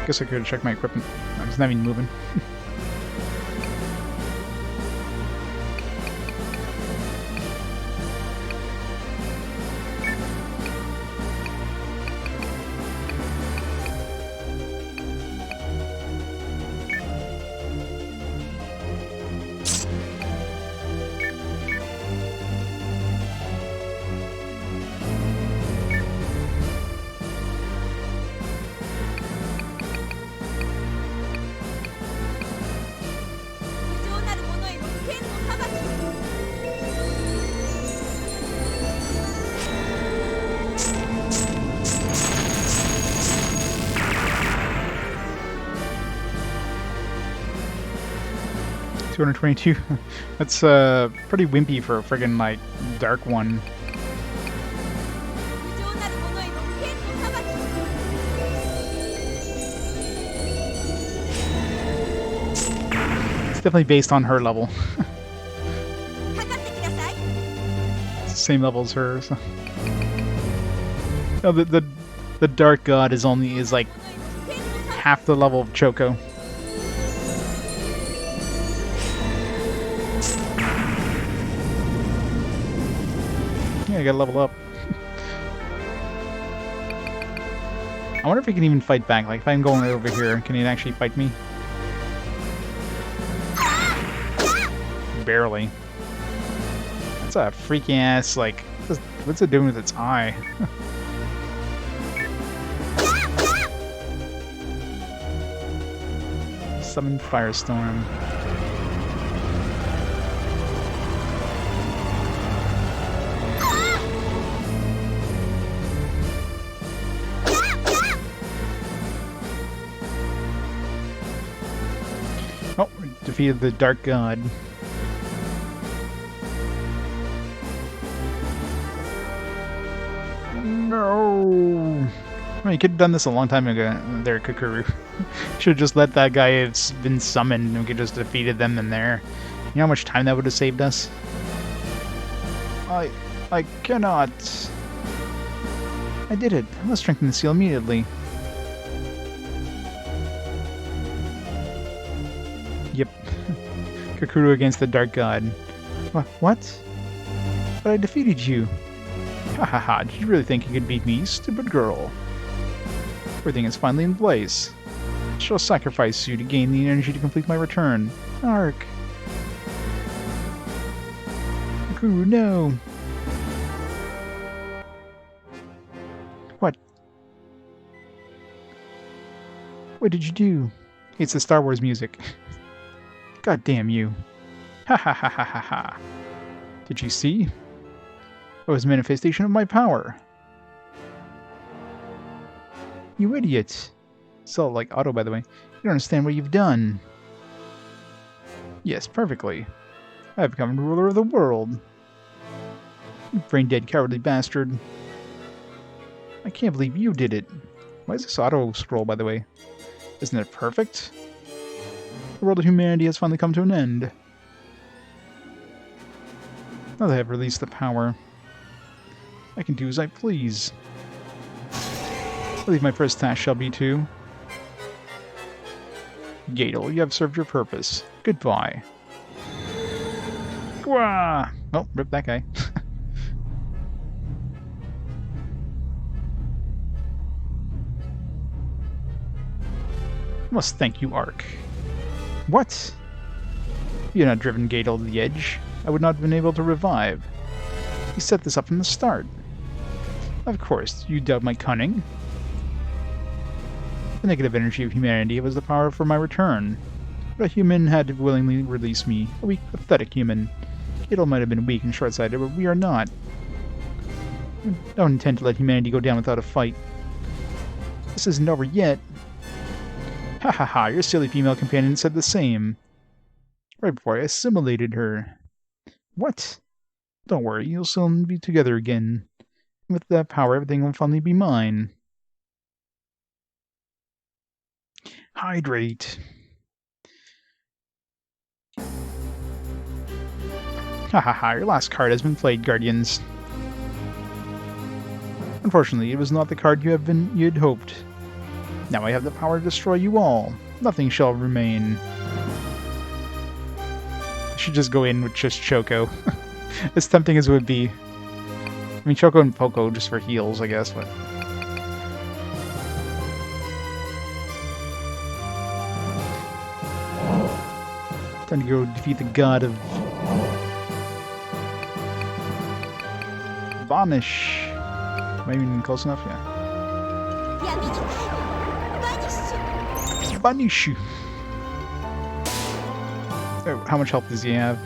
Guess I could check my equipment. It's not even moving. $222. That's pretty wimpy for a friggin' like dark one. It's definitely based on her level. It's the same level as her. So. No, the dark god is like half the level of Choco. I gotta level up. I wonder if he can even fight back. Like, if I'm going over here, can he actually fight me? Barely. That's a freaky ass, like, what's it doing with its eye? Summon Firestorm. Oh, we defeated the Dark God. No! Well, you could have done this a long time ago there, Kakuru. Should have just let that guy have been summoned and we could just defeated them in there. You know how much time that would have saved us? I cannot. I did it. I must strengthen the seal immediately. Yep. Kakuru against the Dark God. What? But I defeated you. Ha ha ha, did you really think you could beat me, stupid girl? Everything is finally in place. I shall sacrifice you to gain the energy to complete my return. Ark. Kakuru, no. What? What did you do? It's the Star Wars music. God damn you. Ha ha ha ha ha ha. Did you see? It was a manifestation of my power. You idiot. It's all like Otto, by the way. You don't understand what you've done. Yes, perfectly. I have become ruler of the world. You brain-dead, cowardly bastard. I can't believe you did it. Why is this auto scroll, by the way? Isn't it perfect? The world of humanity has finally come to an end. Now that I have released the power, I can do as I please. I believe my first task shall be to... Gadel, you have served your purpose. Goodbye. Gwah! Oh, rip that guy. I must thank you, Ark. What? If you had not driven Gadel to the edge, I would not have been able to revive. You set this up from the start. Of course, you doubt my cunning. The negative energy of humanity was the power for my return. But a human had to willingly release me. A weak, pathetic human. Gadel might have been weak and short-sighted, but we are not. I don't intend to let humanity go down without a fight. This isn't over yet. Ha ha ha, your silly female companion said the same. Right before I assimilated her. What? Don't worry, you'll soon be together again. With that power, everything will finally be mine. Hydrate. Ha ha ha, your last card has been played, Guardians. Unfortunately, it was not the card you'd hoped. Now I have the power to destroy you all. Nothing shall remain. I should just go in with just Choco. As tempting as it would be. I mean, Choco and Poco just for heals, I guess, but... Time to go defeat the god of... Vanish. Am I even close enough? Yeah. Vanish. Oh, how much health does he have?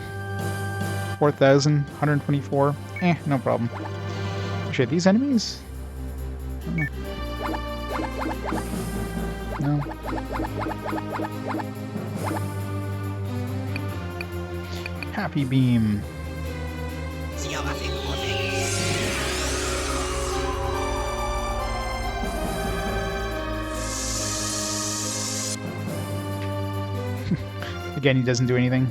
4,000, 124. No problem. Shit, these enemies? No. Happy Beam. Again, he doesn't do anything.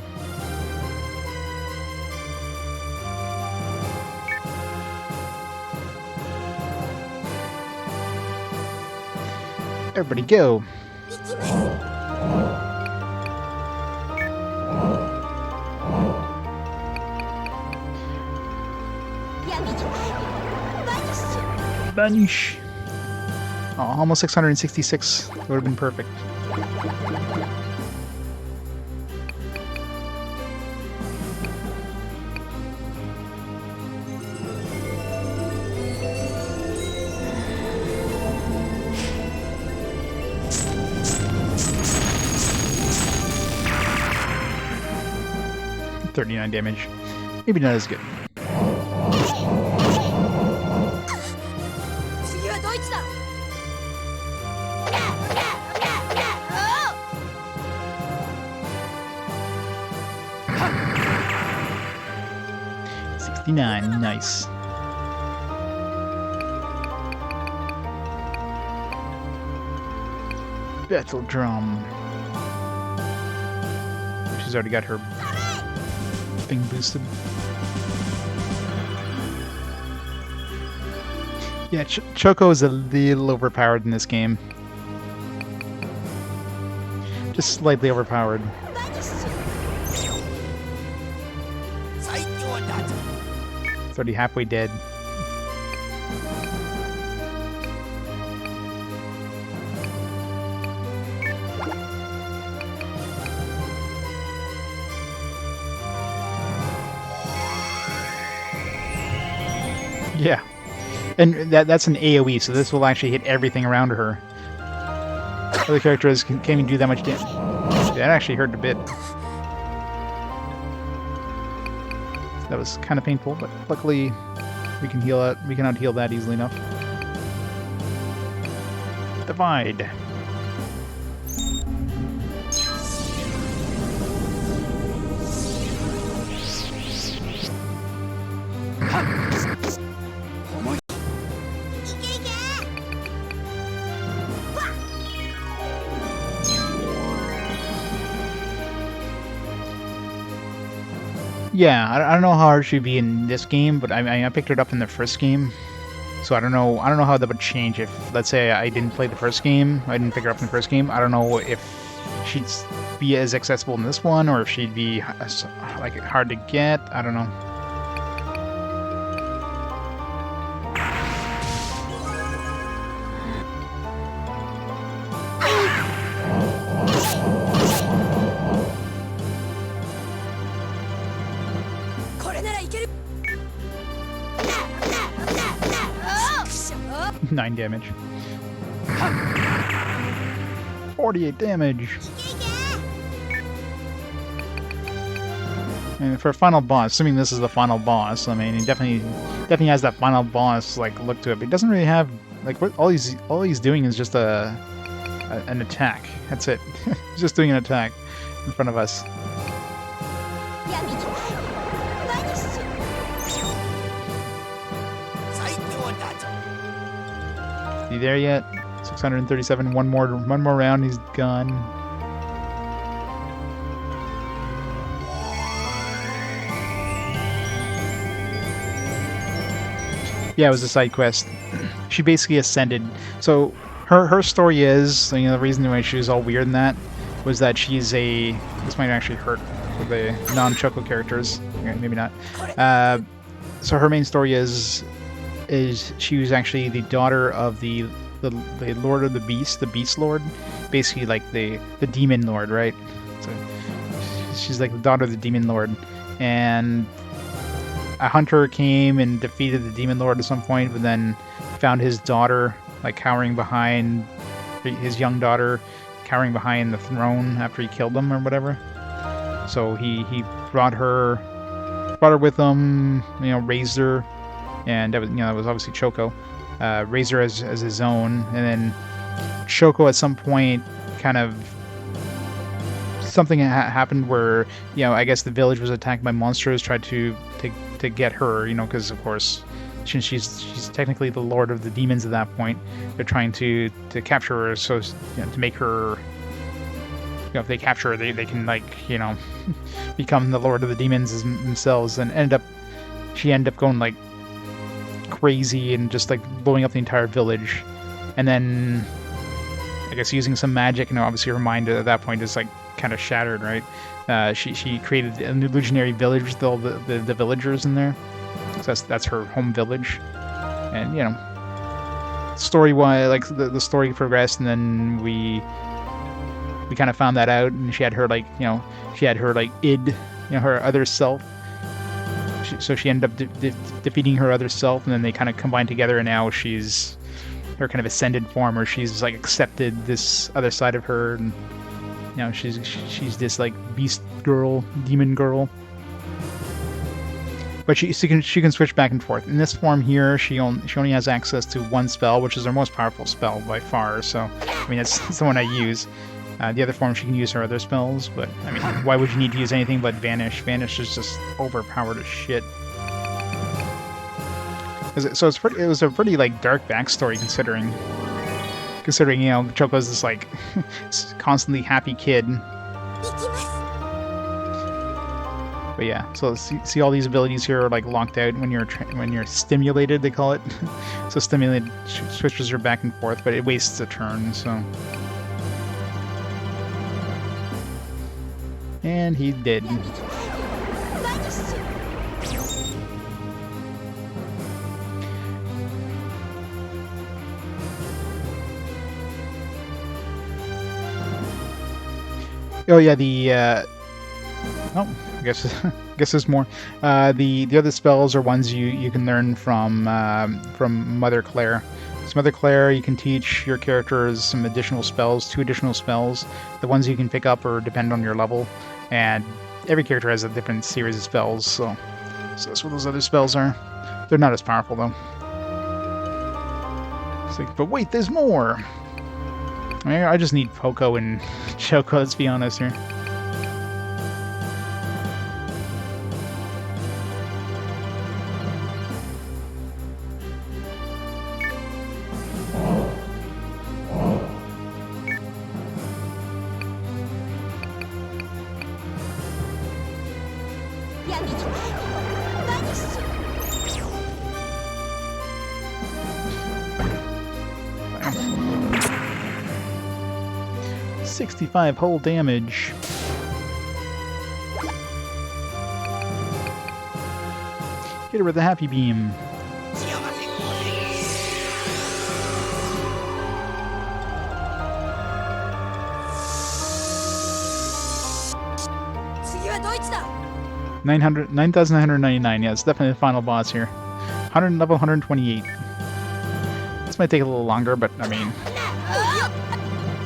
Everybody go! Vanish! Oh, almost 666. That would have been perfect. .39 damage. Maybe not as good. Nice. Battle Drum. She's already got her thing boosted. Yeah, Choco is a little overpowered in this game. Just slightly overpowered. 最強だと It's already halfway dead. Yeah. And that's an AoE, so this will actually hit everything around her. Other characters can't even do that much damage. That actually hurt a bit. That was kind of painful, but luckily we can heal it. We cannot heal that easily enough. Divide. Yeah, I don't know how hard she'd be in this game, but I picked it up in the first game, so I don't know how that would change if, let's say, I didn't play the first game, I didn't pick her up in the first game. I don't know if she'd be as accessible in this one, or if she'd be like hard to get. I don't know. Oh! 9 damage. 48 damage. And for a final boss, assuming this is the final boss, I mean, he definitely has that final boss like look to it. But he doesn't really have like all he's doing is just an attack. That's it. He's just doing an attack in front of us. Is he there yet? 637. One more round. He's gone. Yeah, it was a side quest. She basically ascended. So her story is, you know, the reason why she was all weird in that was that she's a. This might actually hurt for the non-Choco characters. Okay, maybe not. So her main story is she was actually the daughter of the Lord of the Beast Lord, basically like the Demon Lord, right? So she's like the daughter of the Demon Lord, and a hunter came and defeated the Demon Lord at some point, but then found his daughter like cowering behind his young daughter, cowering behind the throne after he killed them or whatever. So he brought her with him, you know, raised her, and that was, you know, that was obviously Choco. Raised her as his own, and then Choco at some point kind of something happened where, you know, I guess the village was attacked by monsters, tried to get her, you know, because of course she's technically the lord of the demons at that point. They're trying to capture her, so, you know, to make her, you know, if they capture her, they can, like, you know, become the lord of the demons themselves, and she ended up going like crazy and just like blowing up the entire village. And then I guess using some magic, and obviously her mind at that point is like kind of shattered, right? She created an illusionary village with all the villagers in there. So that's her home village. And, you know, story-wise, like the story progressed, and then we kind of found that out, and she had her like, you know, she had her like id, you know, her other self. So she ended up defeating her other self, and then they kind of combined together, and now she's her kind of ascended form, or she's like accepted this other side of her, and, you know, she's this like beast girl, demon girl. But she can switch back and forth. In this form here, she only has access to one spell, which is her most powerful spell by far. So, I mean, it's the one I use. The other form, she can use her other spells, but, I mean, why would you need to use anything but Vanish? Vanish is just overpowered as shit. So it was a pretty, like, dark backstory, considering. Considering, you know, Choco's this, like, constantly happy kid. 行きます But yeah, so see all these abilities here are, like, locked out when you're stimulated, they call it. So stimulated switches her back and forth, but it wastes a turn, so... And he did. 闇のタイムバニッシュ Oh yeah, oh, I guess I guess there's more. The other spells are ones you can learn from Mother Claire. So Mother Claire, you can teach your characters some additional spells, 2 additional spells. The ones you can pick up or depend on your level, and every character has a different series of spells. So that's what those other spells are. They're not as powerful though. It's like, but wait, there's more. I mean, I just need Poco and Choco, let's be honest here. Vanish. 65 hull damage. Hit her with a happy beam. 次はどいつだ 9,999. Yeah, it's definitely the final boss here. level 128. This might take a little longer, but I mean,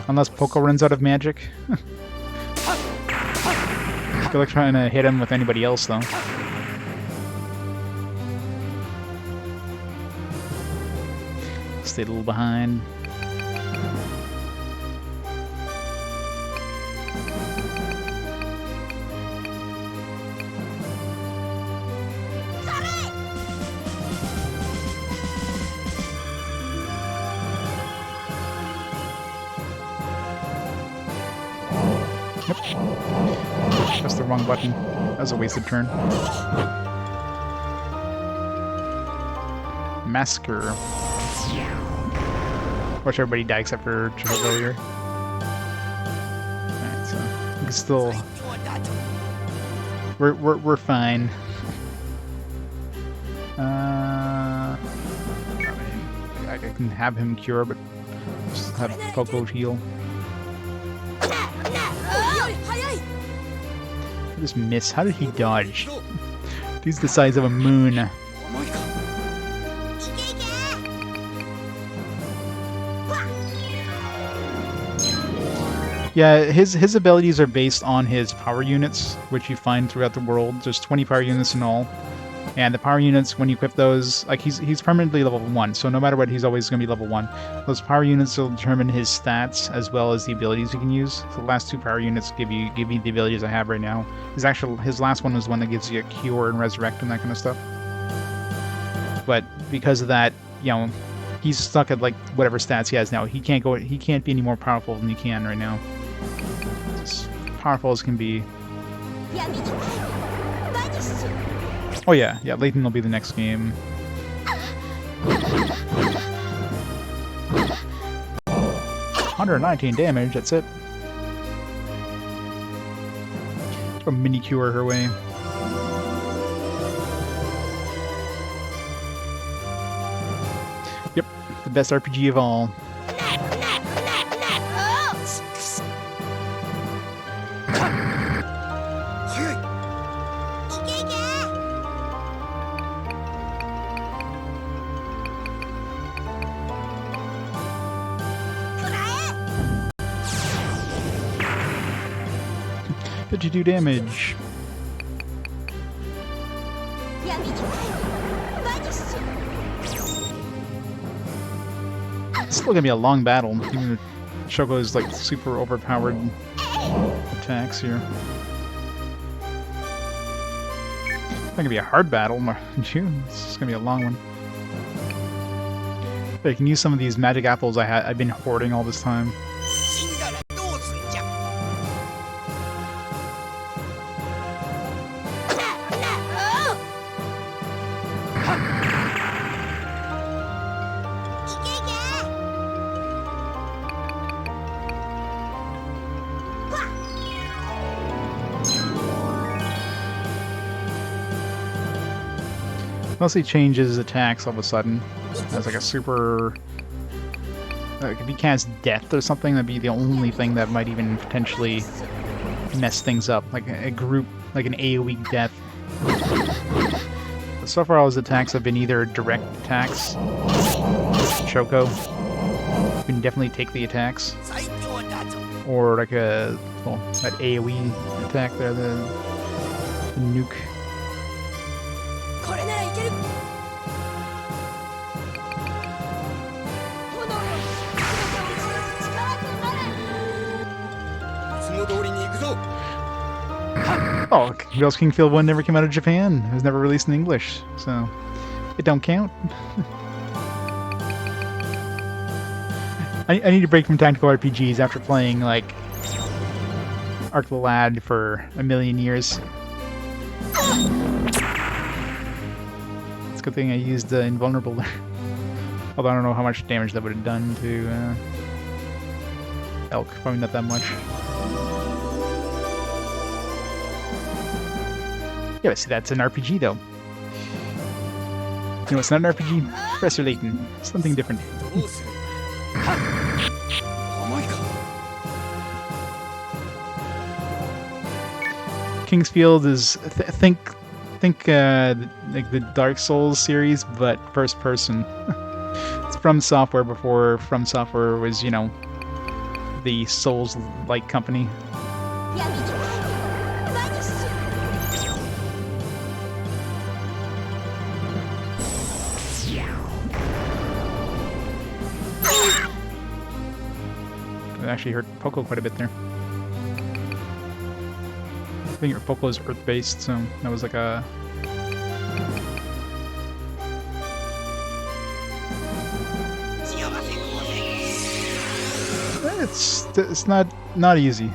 unless Poco runs out of magic. Good luck trying to hit him with anybody else, though. Stay a little behind. Press the wrong button. That was a wasted turn. Massacre. Watch everybody die except for Chihuahua here. Alright, so we can still... We're fine. I mean, I can have him cure, but just have Poco heal. I just miss. How did he dodge? He's the size of a moon. Yeah, his abilities are based on his power units, which you find throughout the world. There's 20 power units in all. And the power units, when you equip those, like he's permanently level 1, so no matter what, he's always going to be level 1. Those power units will determine his stats as well as the abilities you can use. So the last 2 power units give me the abilities I have right now. His last one was one that gives you a cure and resurrect and that kind of stuff. But because of that, you know, he's stuck at like whatever stats he has now. He can't be any more powerful than he can right now. As powerful as can be. Oh yeah, Layton will be the next game. 119 damage, that's it. Throw a mini cure her way. Yep, the best RPG of all. Did you do damage? It's still gonna be a long battle. Even Choco's like super overpowered attacks here. It's not gonna be a hard battle, it's just gonna be a long one. I can use some of these magic apples I've been hoarding all this time. 死んだらどうすんじゃ。いけいけ Mostly changes attacks all of a sudden. Has like a super... if he casts death or something, that'd be the only thing that might even potentially mess things up. Like a group, like an AoE death. But so far all his attacks have been either direct attacks. Choco. You can definitely take the attacks. 最強だぞ。 Or like a... well, that AoE attack there, the nuke. これならいける炎よ全てを力となれいつも通りに行くぞ。 Oh, Ghost King Field 1 never came out of Japan. It was never released in English, so it don't count. I need a break from tactical RPGs after playing, like, Arc the Lad for a million years. It's a good thing I used Invulnerable there. Although I don't know how much damage that would have done to Elk. Probably not that much. Yeah, but see, that's an RPG, though. You know, it's not an RPG. Professor Layton. Something different. どうする。重いか。 Kingsfield is think like the Dark Souls series, but first person. It's From Software before From Software was, you know, the Souls-like company. 闇に何する I actually hurt Poco quite a bit there. I think Poco is Earth-based, so that was like a... It's not easy.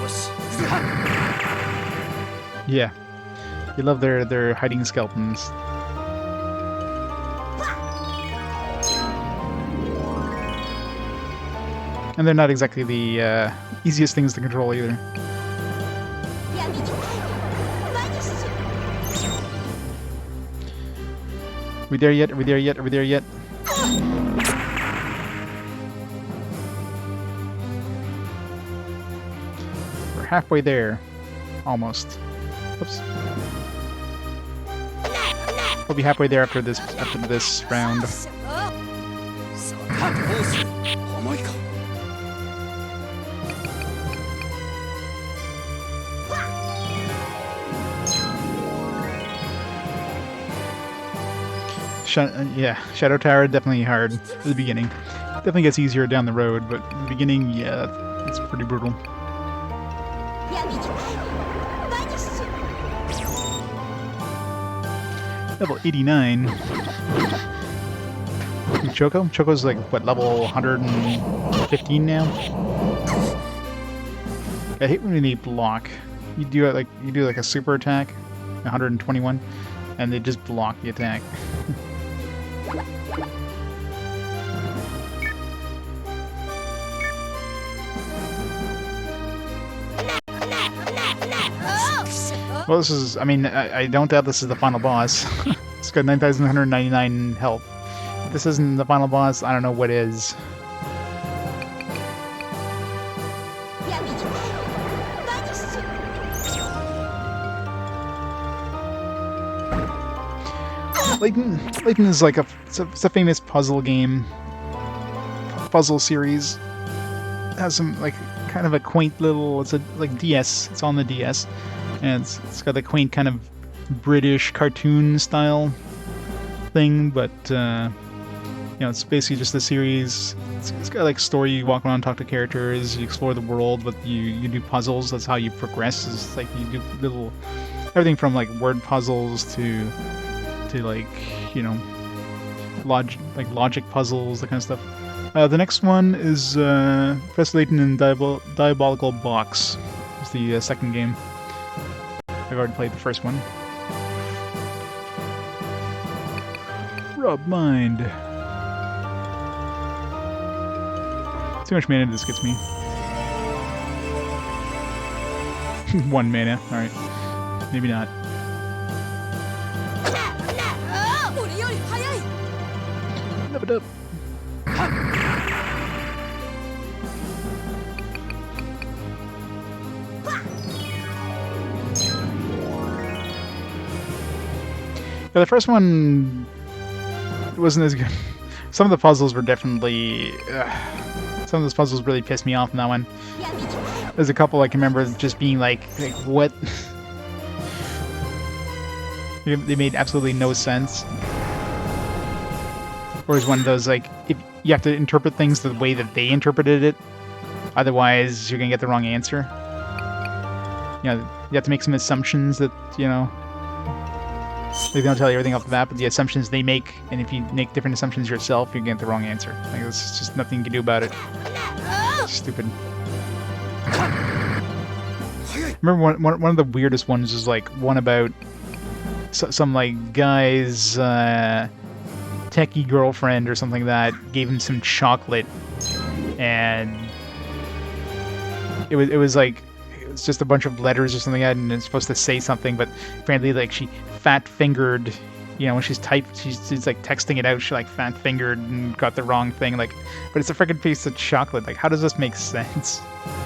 よし、行くぞ。 Yeah. You love their hiding skeletons. And they're not exactly the easiest things to control either. 闇に何する Are we there yet? Are we there yet? Are we there yet? We're halfway there. Almost. Oops. We'll be halfway there after this round. さあどうする。重いか。 Yeah, Shadow Tower definitely hard at the beginning. Definitely gets easier down the road, but in the beginning, yeah, it's pretty brutal. 闇に何する Level 89. Choco? Choco's like, what, level 115 now? I hate when they block. You do like a super attack, 121, and they just block the attack. Well, this is, I mean, I don't doubt this is the final boss. It's got 9,199 health. If this isn't the final boss, I don't know what is. 闇に何する Layton is like it's a famous puzzle game. Puzzle series. It has some like kind of a quaint little, it's a like DS, it's on the DS. And it's got a quaint kind of British cartoon style thing, but You know, it's basically just a series. It's got like story. You walk around, talk to characters, you explore the world, but you do puzzles. That's how you progress. Is like you do little everything from like word puzzles to like, you know, logic puzzles, that kind of stuff. The next one is Press Layton and Diabolical Box. It's the second game. I've already played the first one. Rub Mind. Too much mana this gets me. 1 mana, alright. Maybe not. Nub it up. Yeah, the first one wasn't as good. Some of the puzzles were definitely... some of those puzzles really pissed me off in that one. There's a couple I can remember just being like what? They made absolutely no sense. Whereas one of those, like, if you have to interpret things the way that they interpreted it, otherwise you're gonna get the wrong answer. You know, you have to make some assumptions that, you know, they don't tell you everything off the bat, but the assumptions they make, and if you make different assumptions yourself, you get the wrong answer. Like, there's just nothing you can do about it. Stupid. Remember one of the weirdest ones was like one about some like guy's techie girlfriend or something that gave him some chocolate, and it was like it's just a bunch of letters or something, and it's supposed to say something, but apparently like she fat fingered, you know, when she's like texting it out, she like fat fingered and got the wrong thing, like, but it's a freaking piece of chocolate. Like, how does this make sense?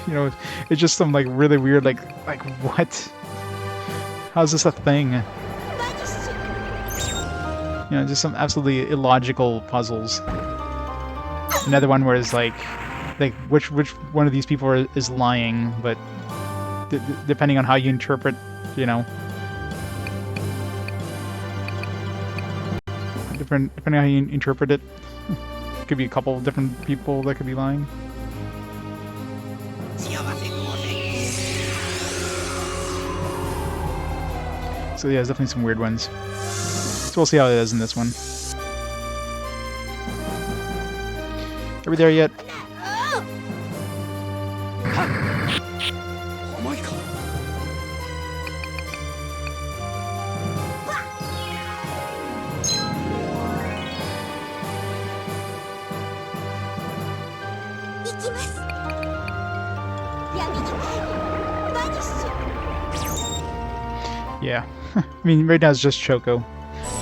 You know, it's just some like really weird, like what? How's this a thing? You know, just some absolutely illogical puzzles. Another one where it's like which one of these people is lying, but depending on how you interpret, you know, depending on how you interpret it, could be a couple of different people that could be lying. So yeah, there's definitely some weird ones. So we'll see how it is in this one. Are we there yet? Yeah. I mean, right now it's just Choco.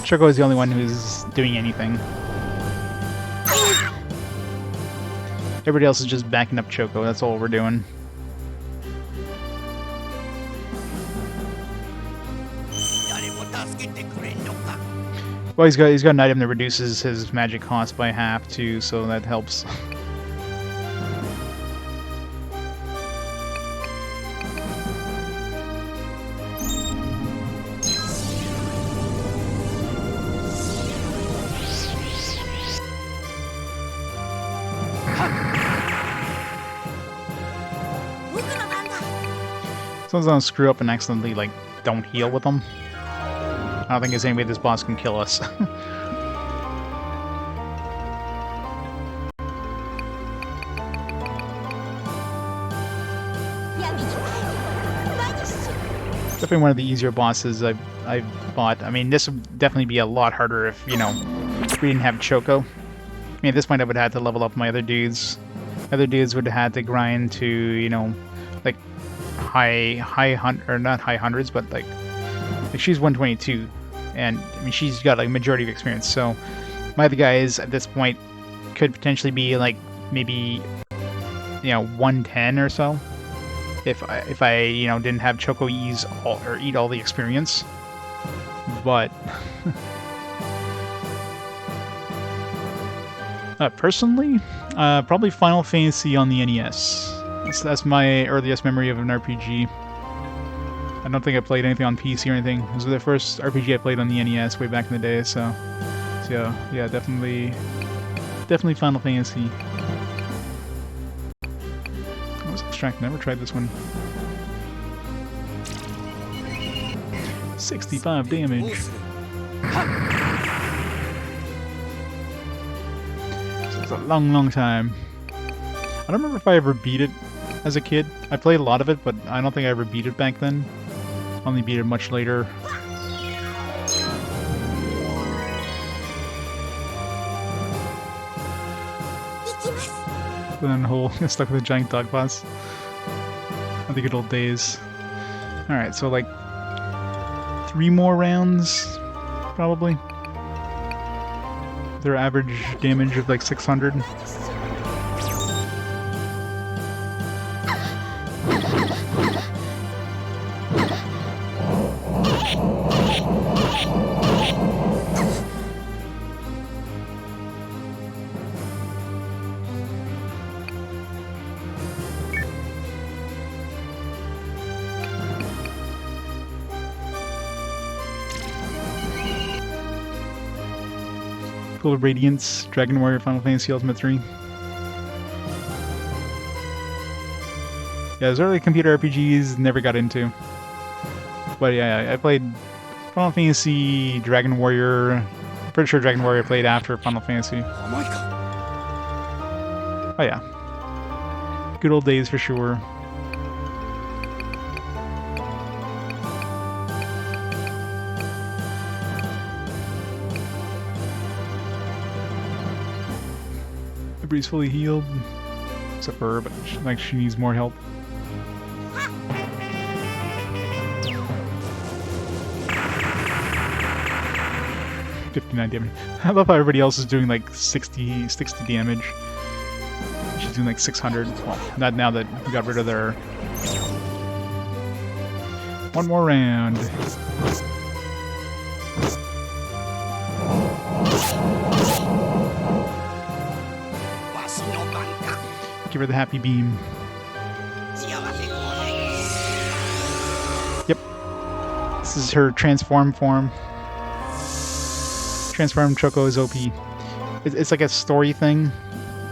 Choco is the only one who's doing anything. Everybody else is just backing up Choco. That's all we're doing. Well, he's got an item that reduces his magic cost by half too, so that helps. Someone's gonna screw up and accidentally, like, don't heal with them. I don't think there's any way this boss can kill us. Definitely one of the easier bosses I've fought. I mean, this would definitely be a lot harder if, you know, we didn't have Choco. I mean, at this point I would have had to level up my other dudes. Other dudes would have had to grind to, you know, like, not high hundreds, but like she's 122, and I mean she's got like majority of experience. So my other guys at this point could potentially be like maybe, you know, 110 or so if I you know didn't have Choco eat all the experience. But personally, probably Final Fantasy on the NES. That's my earliest memory of an RPG. I don't think I played anything on PC or anything. It was the first RPG I played on the NES way back in the day, so yeah, definitely Definitely Final Fantasy. I was extract. Never tried this one. 65 damage. どうする It's a long, long time. I don't remember if I ever beat it as a kid. I played a lot of it, but I don't think I ever beat it back then. Only beat it much later. Then a hole stuck with a giant dog boss. The good old days. Alright, so like 3 more rounds, probably. Their average damage of like 600. Full of Radiance, Dragon Warrior, Final Fantasy Ultimate 3. Yeah, those early computer RPGs never got into. But yeah, I played Final Fantasy, Dragon Warrior. I'm pretty sure Dragon Warrior played after Final Fantasy. 甘いか Oh yeah. Good old days for sure. Everybody's fully healed. Except for her, but she needs more help. $59 damage. I love how everybody else is doing like 60 damage. She's doing like 600. Well, not now that we got rid of their... One more round. Give her the happy beam. Yep. This is her transform form. Transform Choco is OP. It's like a story thing.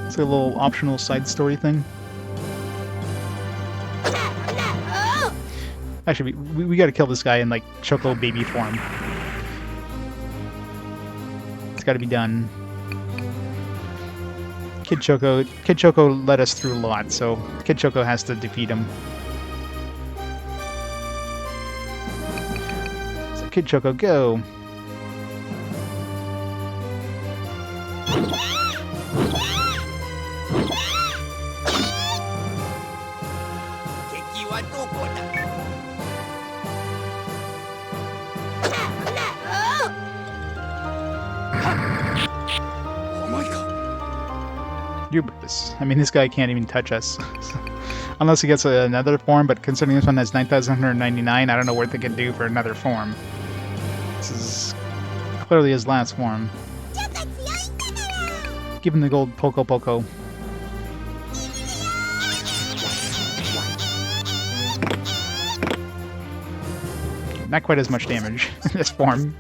It's like a little optional side story thing. Actually, we gotta kill this guy in like Choco baby form. It's gotta be done. Kid Choco led us through a lot, so Kid Choco has to defeat him. So Kid Choco, go! I mean, this guy can't even touch us. Unless he gets another form, but considering this one has 9,199, I don't know what they could do for another form. This is clearly his last form. Give him the gold Poco Poco. Not quite as much damage in this form.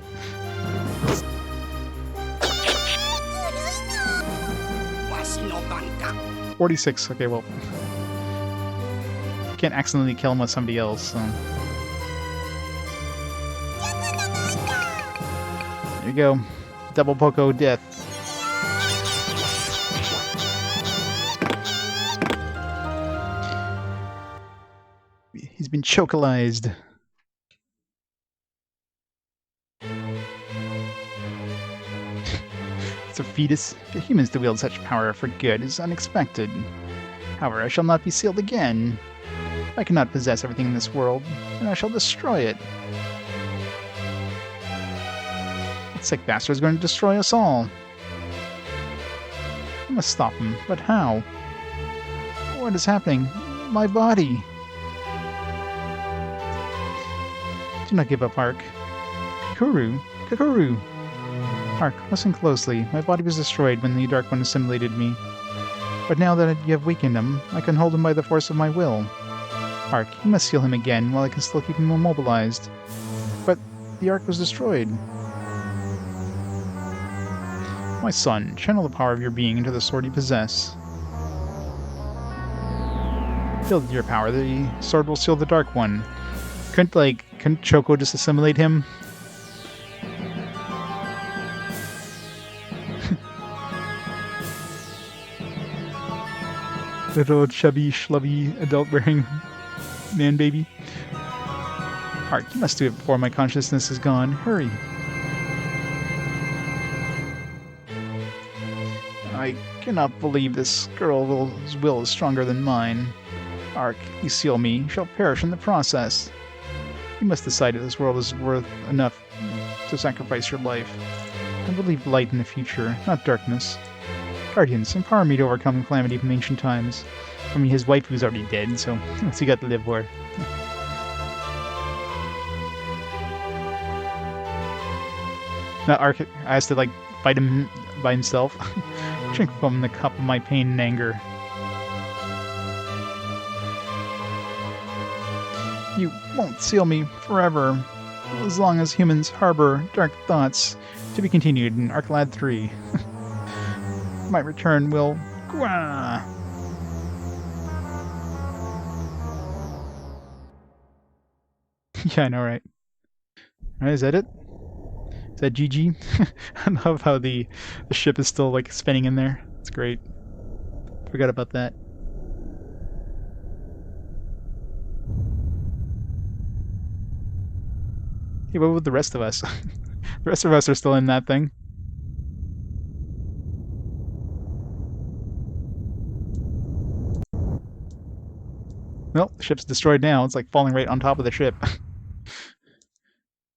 $46. Okay, well, can't accidentally kill him with somebody else. So. There you go, double Poco death. He's been chocalized. It's a fetus. For humans to wield such power for good is unexpected. However, I shall not be sealed again. I cannot possess everything in this world, and I shall destroy it. That sick bastard is going to destroy us all. I must stop him, but how? What is happening? My body! Do not give up, Ark. Kakuru! Kakuru! Ark, listen closely. My body was destroyed when the Dark One assimilated me. But now that you have weakened him, I can hold him by the force of my will. Ark, you must seal him again while I can still keep him immobilized. But the Ark was destroyed. My son, channel the power of your being into the sword you possess. Build your power. The sword will seal the Dark One. Couldn't Choco just assimilate him? Little chubby, schlubby, adult-wearing man baby. Alright, you must do it before my consciousness is gone. Hurry. I cannot believe this girl's will is stronger than mine. Ark, you seal me, you shall perish in the process. You must decide if this world is worth enough to sacrifice your life. I believe light in the future, not darkness. Guardians, empower me to overcome calamity from ancient times. I mean, his waifu's already dead, so what's he got to live for? Now Ark has to, like, fight him by himself. Drink from the cup of my pain and anger. You won't seal me forever, as long as humans harbor dark thoughts. To be continued in ArcLad 3. My return will... Gwah! Yeah, I know, right? Alright, is that it? Is that GG? I love how the ship is still, like, spinning in there. It's great. Forgot about that. Hey, what with the rest of us? The rest of us are still in that thing. Well, the ship's destroyed now. It's like falling right on top of the ship.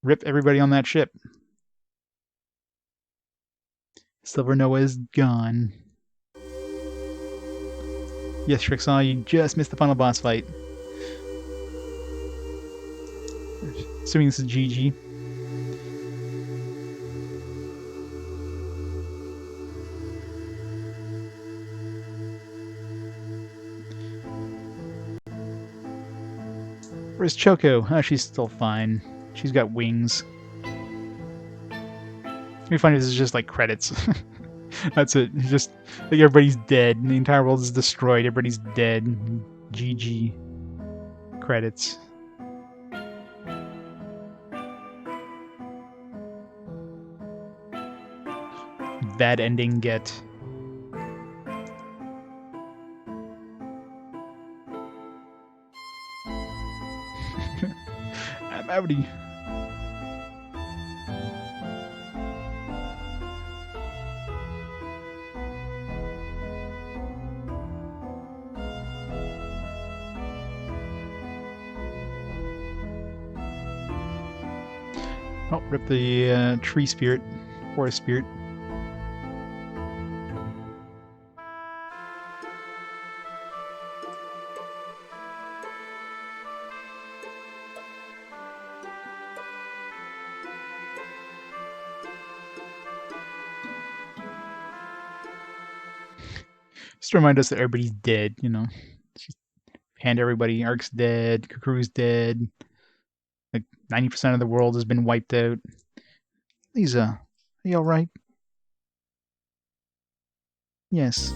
Rip everybody on that ship. Silver Noah is gone. Yes, Shrixaw, you just missed the final boss fight. Assuming this is GG. Where's Choco? Oh, she's still fine. She's got wings. We find this is just like credits. That's it. It's just like everybody's dead. The entire world is destroyed. Everybody's dead. GG. Credits. Bad ending get. I'm outie. Oh, rip the tree spirit, forest spirit. Just to remind us that everybody's dead, you know. Just hand everybody. Ark's dead, Kukuru's dead. Like 90% of the world has been wiped out. Lisa, are you alright? Yes.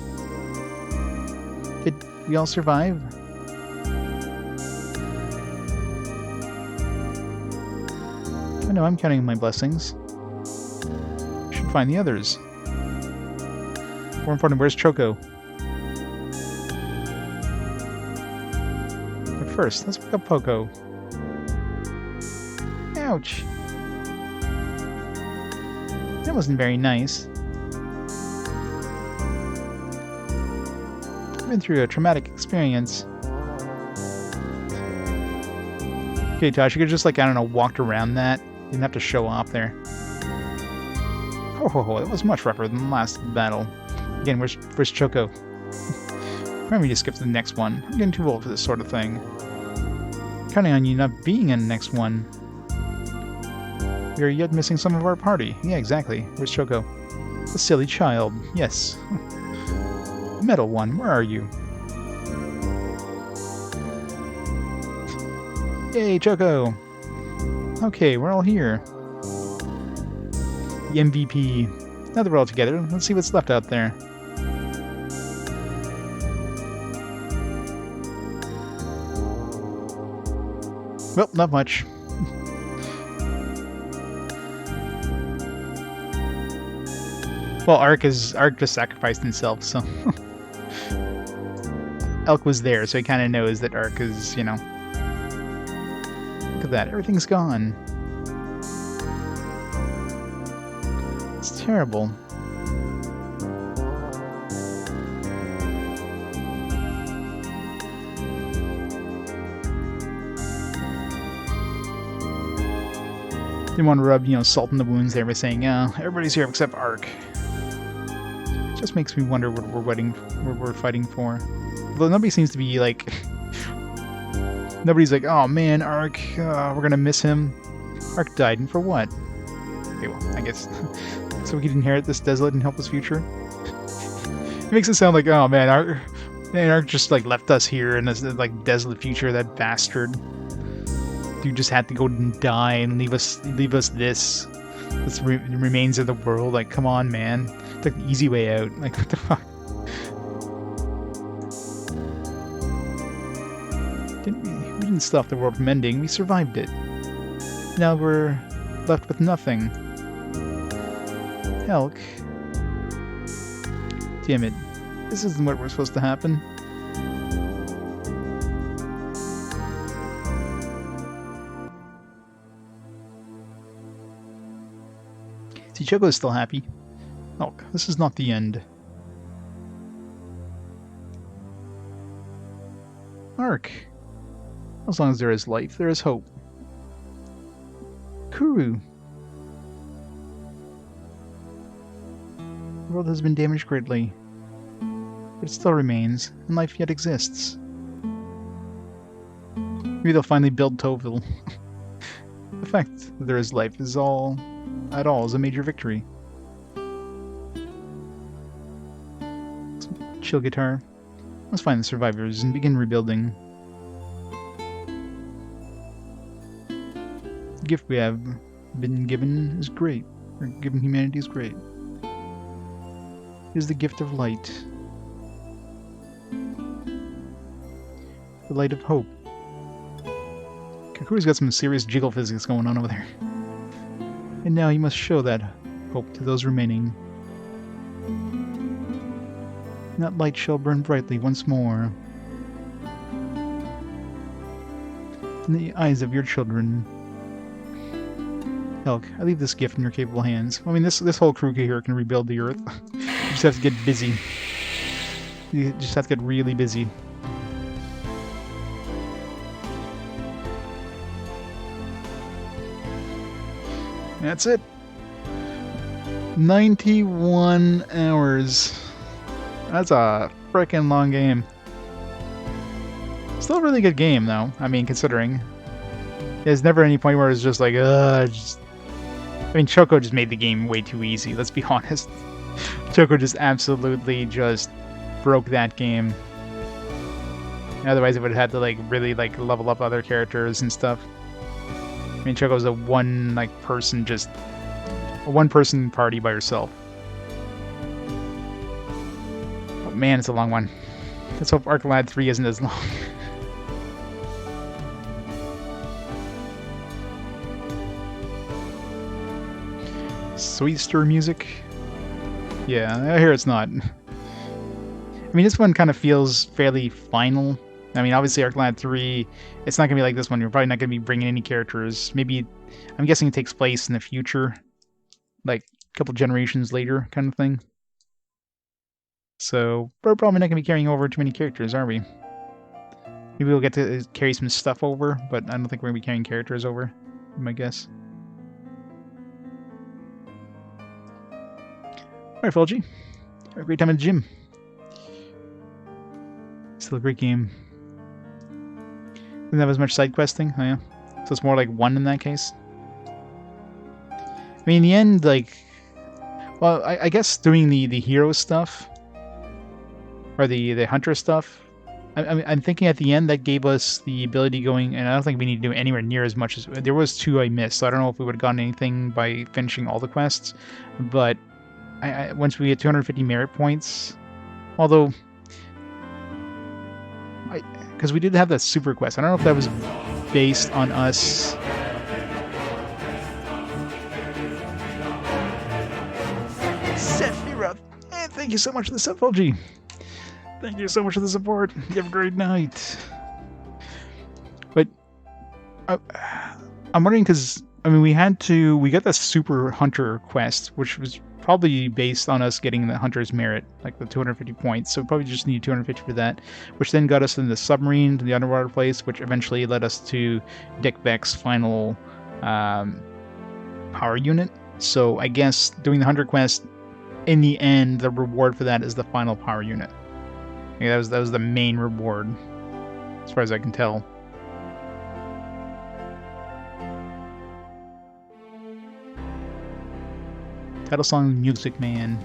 Did we all survive? I know, I'm counting my blessings. Should find the others. More important, where's Choco? But first, let's pick up Poco. Ouch. That wasn't very nice. I've been through a traumatic experience. Okay, Tosh, you could just, like, I don't know, walked around that. You didn't have to show off there. Oh, it was much rougher than the last battle. Again, where's Choco? Maybe just skip to the next one. I'm getting too old for this sort of thing. Counting on you not being in the next one. We are yet missing some of our party. Yeah, exactly. Where's Choco? The silly child. Yes. Metal one, where are you? Yay, Choco! Okay, we're all here. The MVP. Now that we're all together, let's see what's left out there. Well, not much. Well, Ark just sacrificed himself, so Elk was there, so he kind of knows that Ark is, you know. Look at that, everything's gone. It's terrible. Didn't want to rub, you know, salt in the wounds there by saying, everybody's here except Ark. Just makes me wonder what we're fighting for. Although nobody seems to be like... Nobody's like, oh man, Ark, we're gonna miss him. Ark died, and for what? Okay, well, I guess... so we can inherit this desolate and helpless future? It makes it sound like, oh man, Ark just like left us here in this like desolate future, that bastard. Dude just had to go and die and leave us this remains of the world. Like, come on, man. Took the easy way out. Like, what the fuck? We didn't stop the world from ending. We survived it. Now we're left with nothing. Elk. Damn it. This isn't what we're supposed to happen. See, Choco is still happy. Elk, this is not the end. Ark. As long as there is life, there is hope. Kuru. The world has been damaged greatly, but it still remains, and life yet exists. Maybe they'll finally build Toville. The fact that there is life is at all is a major victory. Chill guitar. Let's find the survivors and begin rebuilding. The gift we have been given is great, or given humanity is great. It is the gift of light. The light of hope. Kakuru's got some serious jiggle physics going on over there. And now he must show that hope to those remaining. That light shall burn brightly once more in the eyes of your children. Elk, I leave this gift in your capable hands. I mean, this whole crew here can rebuild the Earth. You just have to get busy. You just have to get really busy. That's it. 91 hours. That's a frickin' long game. Still a really good game, though. I mean, considering. There's never any point where it's just like, I mean, Choco just made the game way too easy, let's be honest. Choco just absolutely just broke that game. Otherwise, it would have had to, like, really, like, level up other characters and stuff. I mean, Choco's a one person party by herself. But man, it's a long one. Let's hope Arcalad 3 isn't as long. Sweet stir music? Yeah, I hear it's not. I mean, this one kind of feels fairly final. I mean, obviously, Arcalad 3, it's not going to be like this one. You're probably not going to be bringing any characters. Maybe, I'm guessing it takes place in the future. Like, a couple generations later, kind of thing. So, we're probably not going to be carrying over too many characters, are we? Maybe we'll get to carry some stuff over, but I don't think we're going to be carrying characters over, my guess. Alright, Fulgi. Have a great time at the gym. Still a great game. Didn't have as much side questing, oh yeah. So it's more like 1 in that case. I mean, in the end, like... Well, I guess doing the hero stuff, or the hunter stuff, I'm thinking at the end that gave us the ability going, and I don't think we need to do anywhere near as much as... There was 2 I missed, so I don't know if we would have gotten anything by finishing all the quests, but once we get 250 merit points, although because we did have that super quest. I don't know if that was based on us. Sephiroth, and thank you so much for the sub, LG. Thank you so much for the support. You have a great night. But I'm wondering because I mean we got the super hunter quest, which was probably based on us getting the hunter's merit, like the 250 points. So we probably just need 250 for that, which then got us in the submarine to the underwater place, which eventually led us to Dick Beck's final power unit. So I guess doing the hunter quest, in the end, the reward for that is the final power unit. Yeah, that was the main reward, as far as I can tell. Title song Music Man.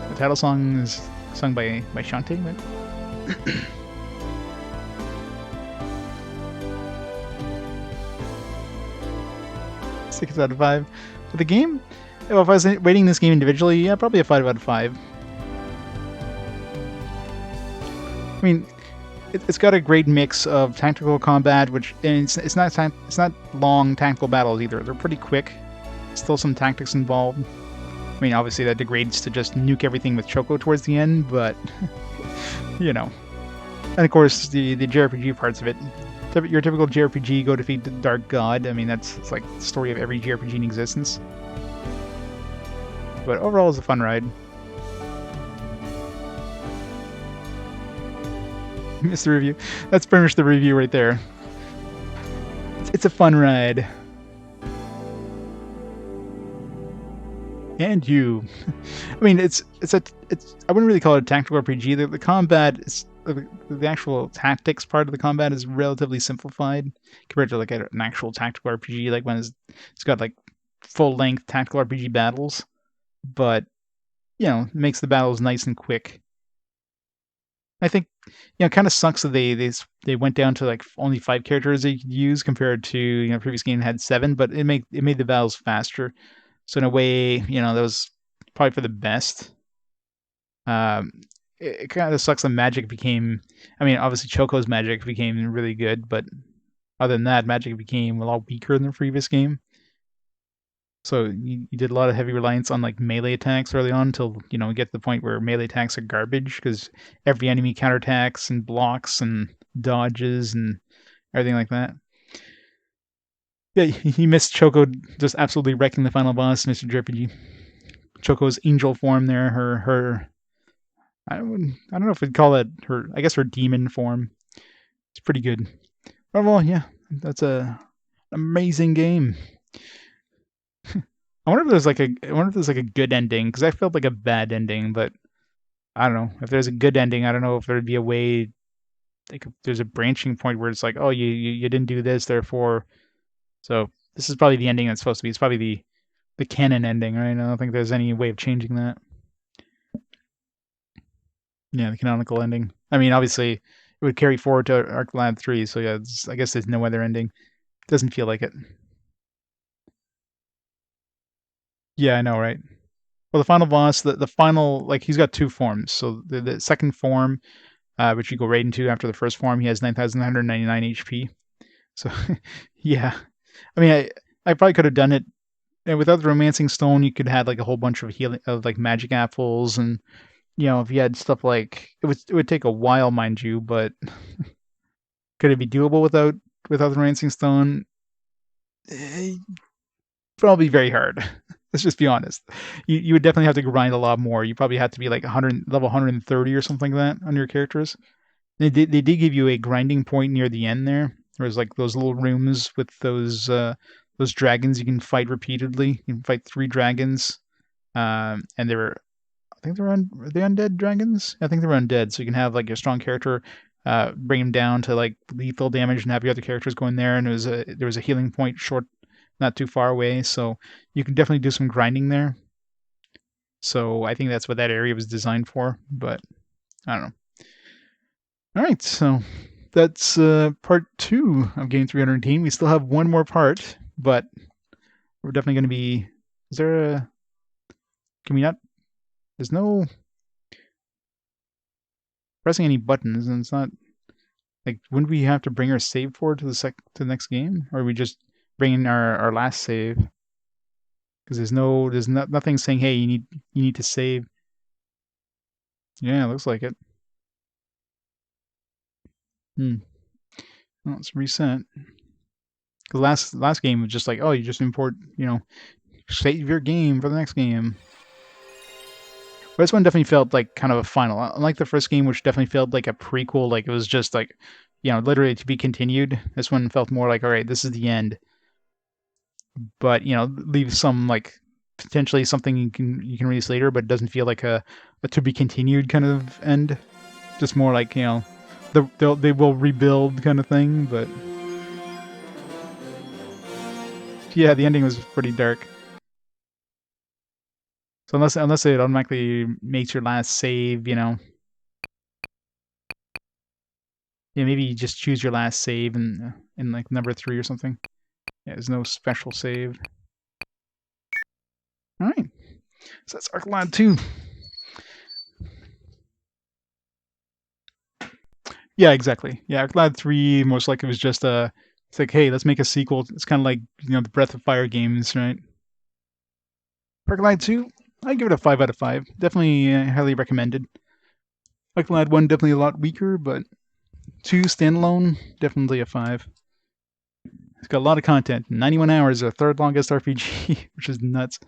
The title song is sung by Shantae, but 6 out of 5. For the game, well, if I was rating this game individually, yeah, probably a 5 out of 5. I mean, it's got a great mix of tactical combat, which and it's not long tactical battles either. They're pretty quick. Still some tactics involved. I mean, obviously that degrades to just nuke everything with Choco towards the end, but you know. And of course the JRPG parts of it. Your typical JRPG, go defeat the Dark God. I mean, it's like the story of every JRPG in existence. But overall, it's a fun ride. Missed the review. That's pretty much the review right there. It's a fun ride. And you. I mean, it's I wouldn't really call it a tactical RPG. The combat is the actual tactics part of the combat is relatively simplified compared to like an actual tactical RPG, like when it's got like full-length tactical RPG battles. But you know, it makes the battles nice and quick. I think, you know, it kind of sucks that they went down to like only 5 characters they could use compared to, you know, previous game had 7, but it made the battles faster. So in a way, you know, that was probably for the best. It kind of sucks that magic became, I mean, obviously Choco's magic became really good, but other than that, magic became a lot weaker than the previous game. So you did a lot of heavy reliance on like melee attacks early on until, you know, get to the point where melee attacks are garbage because every enemy counterattacks and blocks and dodges and everything like that. Yeah, he missed Choco just absolutely wrecking the final boss, Mr. JRPG. Choco's angel form there, her I don't know if we'd call it her, I guess her demon form. It's pretty good. Overall, yeah, that's an amazing game. I wonder if there's like a good ending, because I felt like a bad ending, but I don't know. If there's a good ending, I don't know if there'd be a way, like if there's a branching point where it's like, oh, you didn't do this, therefore. So this is probably the ending that's supposed to be. It's probably the canon ending, right? I don't think there's any way of changing that. Yeah, the canonical ending. I mean, obviously, it would carry forward to Arclad 3, so yeah, I guess there's no other ending. It doesn't feel like it. Yeah, I know, right? Well, the final boss, the final, like, he's got 2 forms. So the second form, which you go right into after the first form, he has 9,999 HP. So, yeah. I mean, I probably could have done it. And without the Romancing Stone, you could have, like, a whole bunch of healing, of, like, magic apples. And, you know, if you had stuff like, it would take a while, mind you, but could it be doable without the Romancing Stone? Probably very hard. Let's just be honest. You would definitely have to grind a lot more. You probably have to be like level 130 or something like that on your characters. They did give you a grinding point near the end there. There was like those little rooms with those dragons you can fight repeatedly. You can fight 3 dragons, and they were, I think were they undead dragons? I think they were undead. So you can have like your strong character, bring him down to like lethal damage, and have your other characters go in there. And there was a healing point not too far away, so you can definitely do some grinding there. So I think that's what that area was designed for, but I don't know. Alright, so that's part 2 of Game 318. We still have one more part, but we're definitely going to be Is there a... Can we not... There's no... Pressing any buttons, and it's not... Like, wouldn't we have to bring our save forward to the next game? Or are we just bringing our last save? Because there's nothing saying, hey, you need to save. Yeah, it looks like it. Well, let's reset. Because last game was just like, oh, you just import, save your game for the next game. But this one definitely felt like kind of a final. Unlike the first game, which definitely felt like a prequel, like it was just like, literally to be continued. This one felt more like, all right, this is the end. But leave some like potentially something you can release later, but it doesn't feel like a to be continued kind of end. Just more like they will rebuild kind of thing. But yeah, the ending was pretty dark. So unless it automatically makes your last save, yeah, maybe you just choose your last save in like number 3 or something. Yeah, there's no special save. All right, so that's Arclad 2. Yeah, exactly. Yeah, Arclad 3 most likely was just it's like, hey, let's make a sequel. It's kind of like the Breath of Fire games, right? Arclad 2, I give it a 5 out of 5. Definitely highly recommended. Arclad 1 definitely a lot weaker, but 2 standalone definitely a 5. It's got a lot of content. 91 hours, our third longest RPG, which is nuts.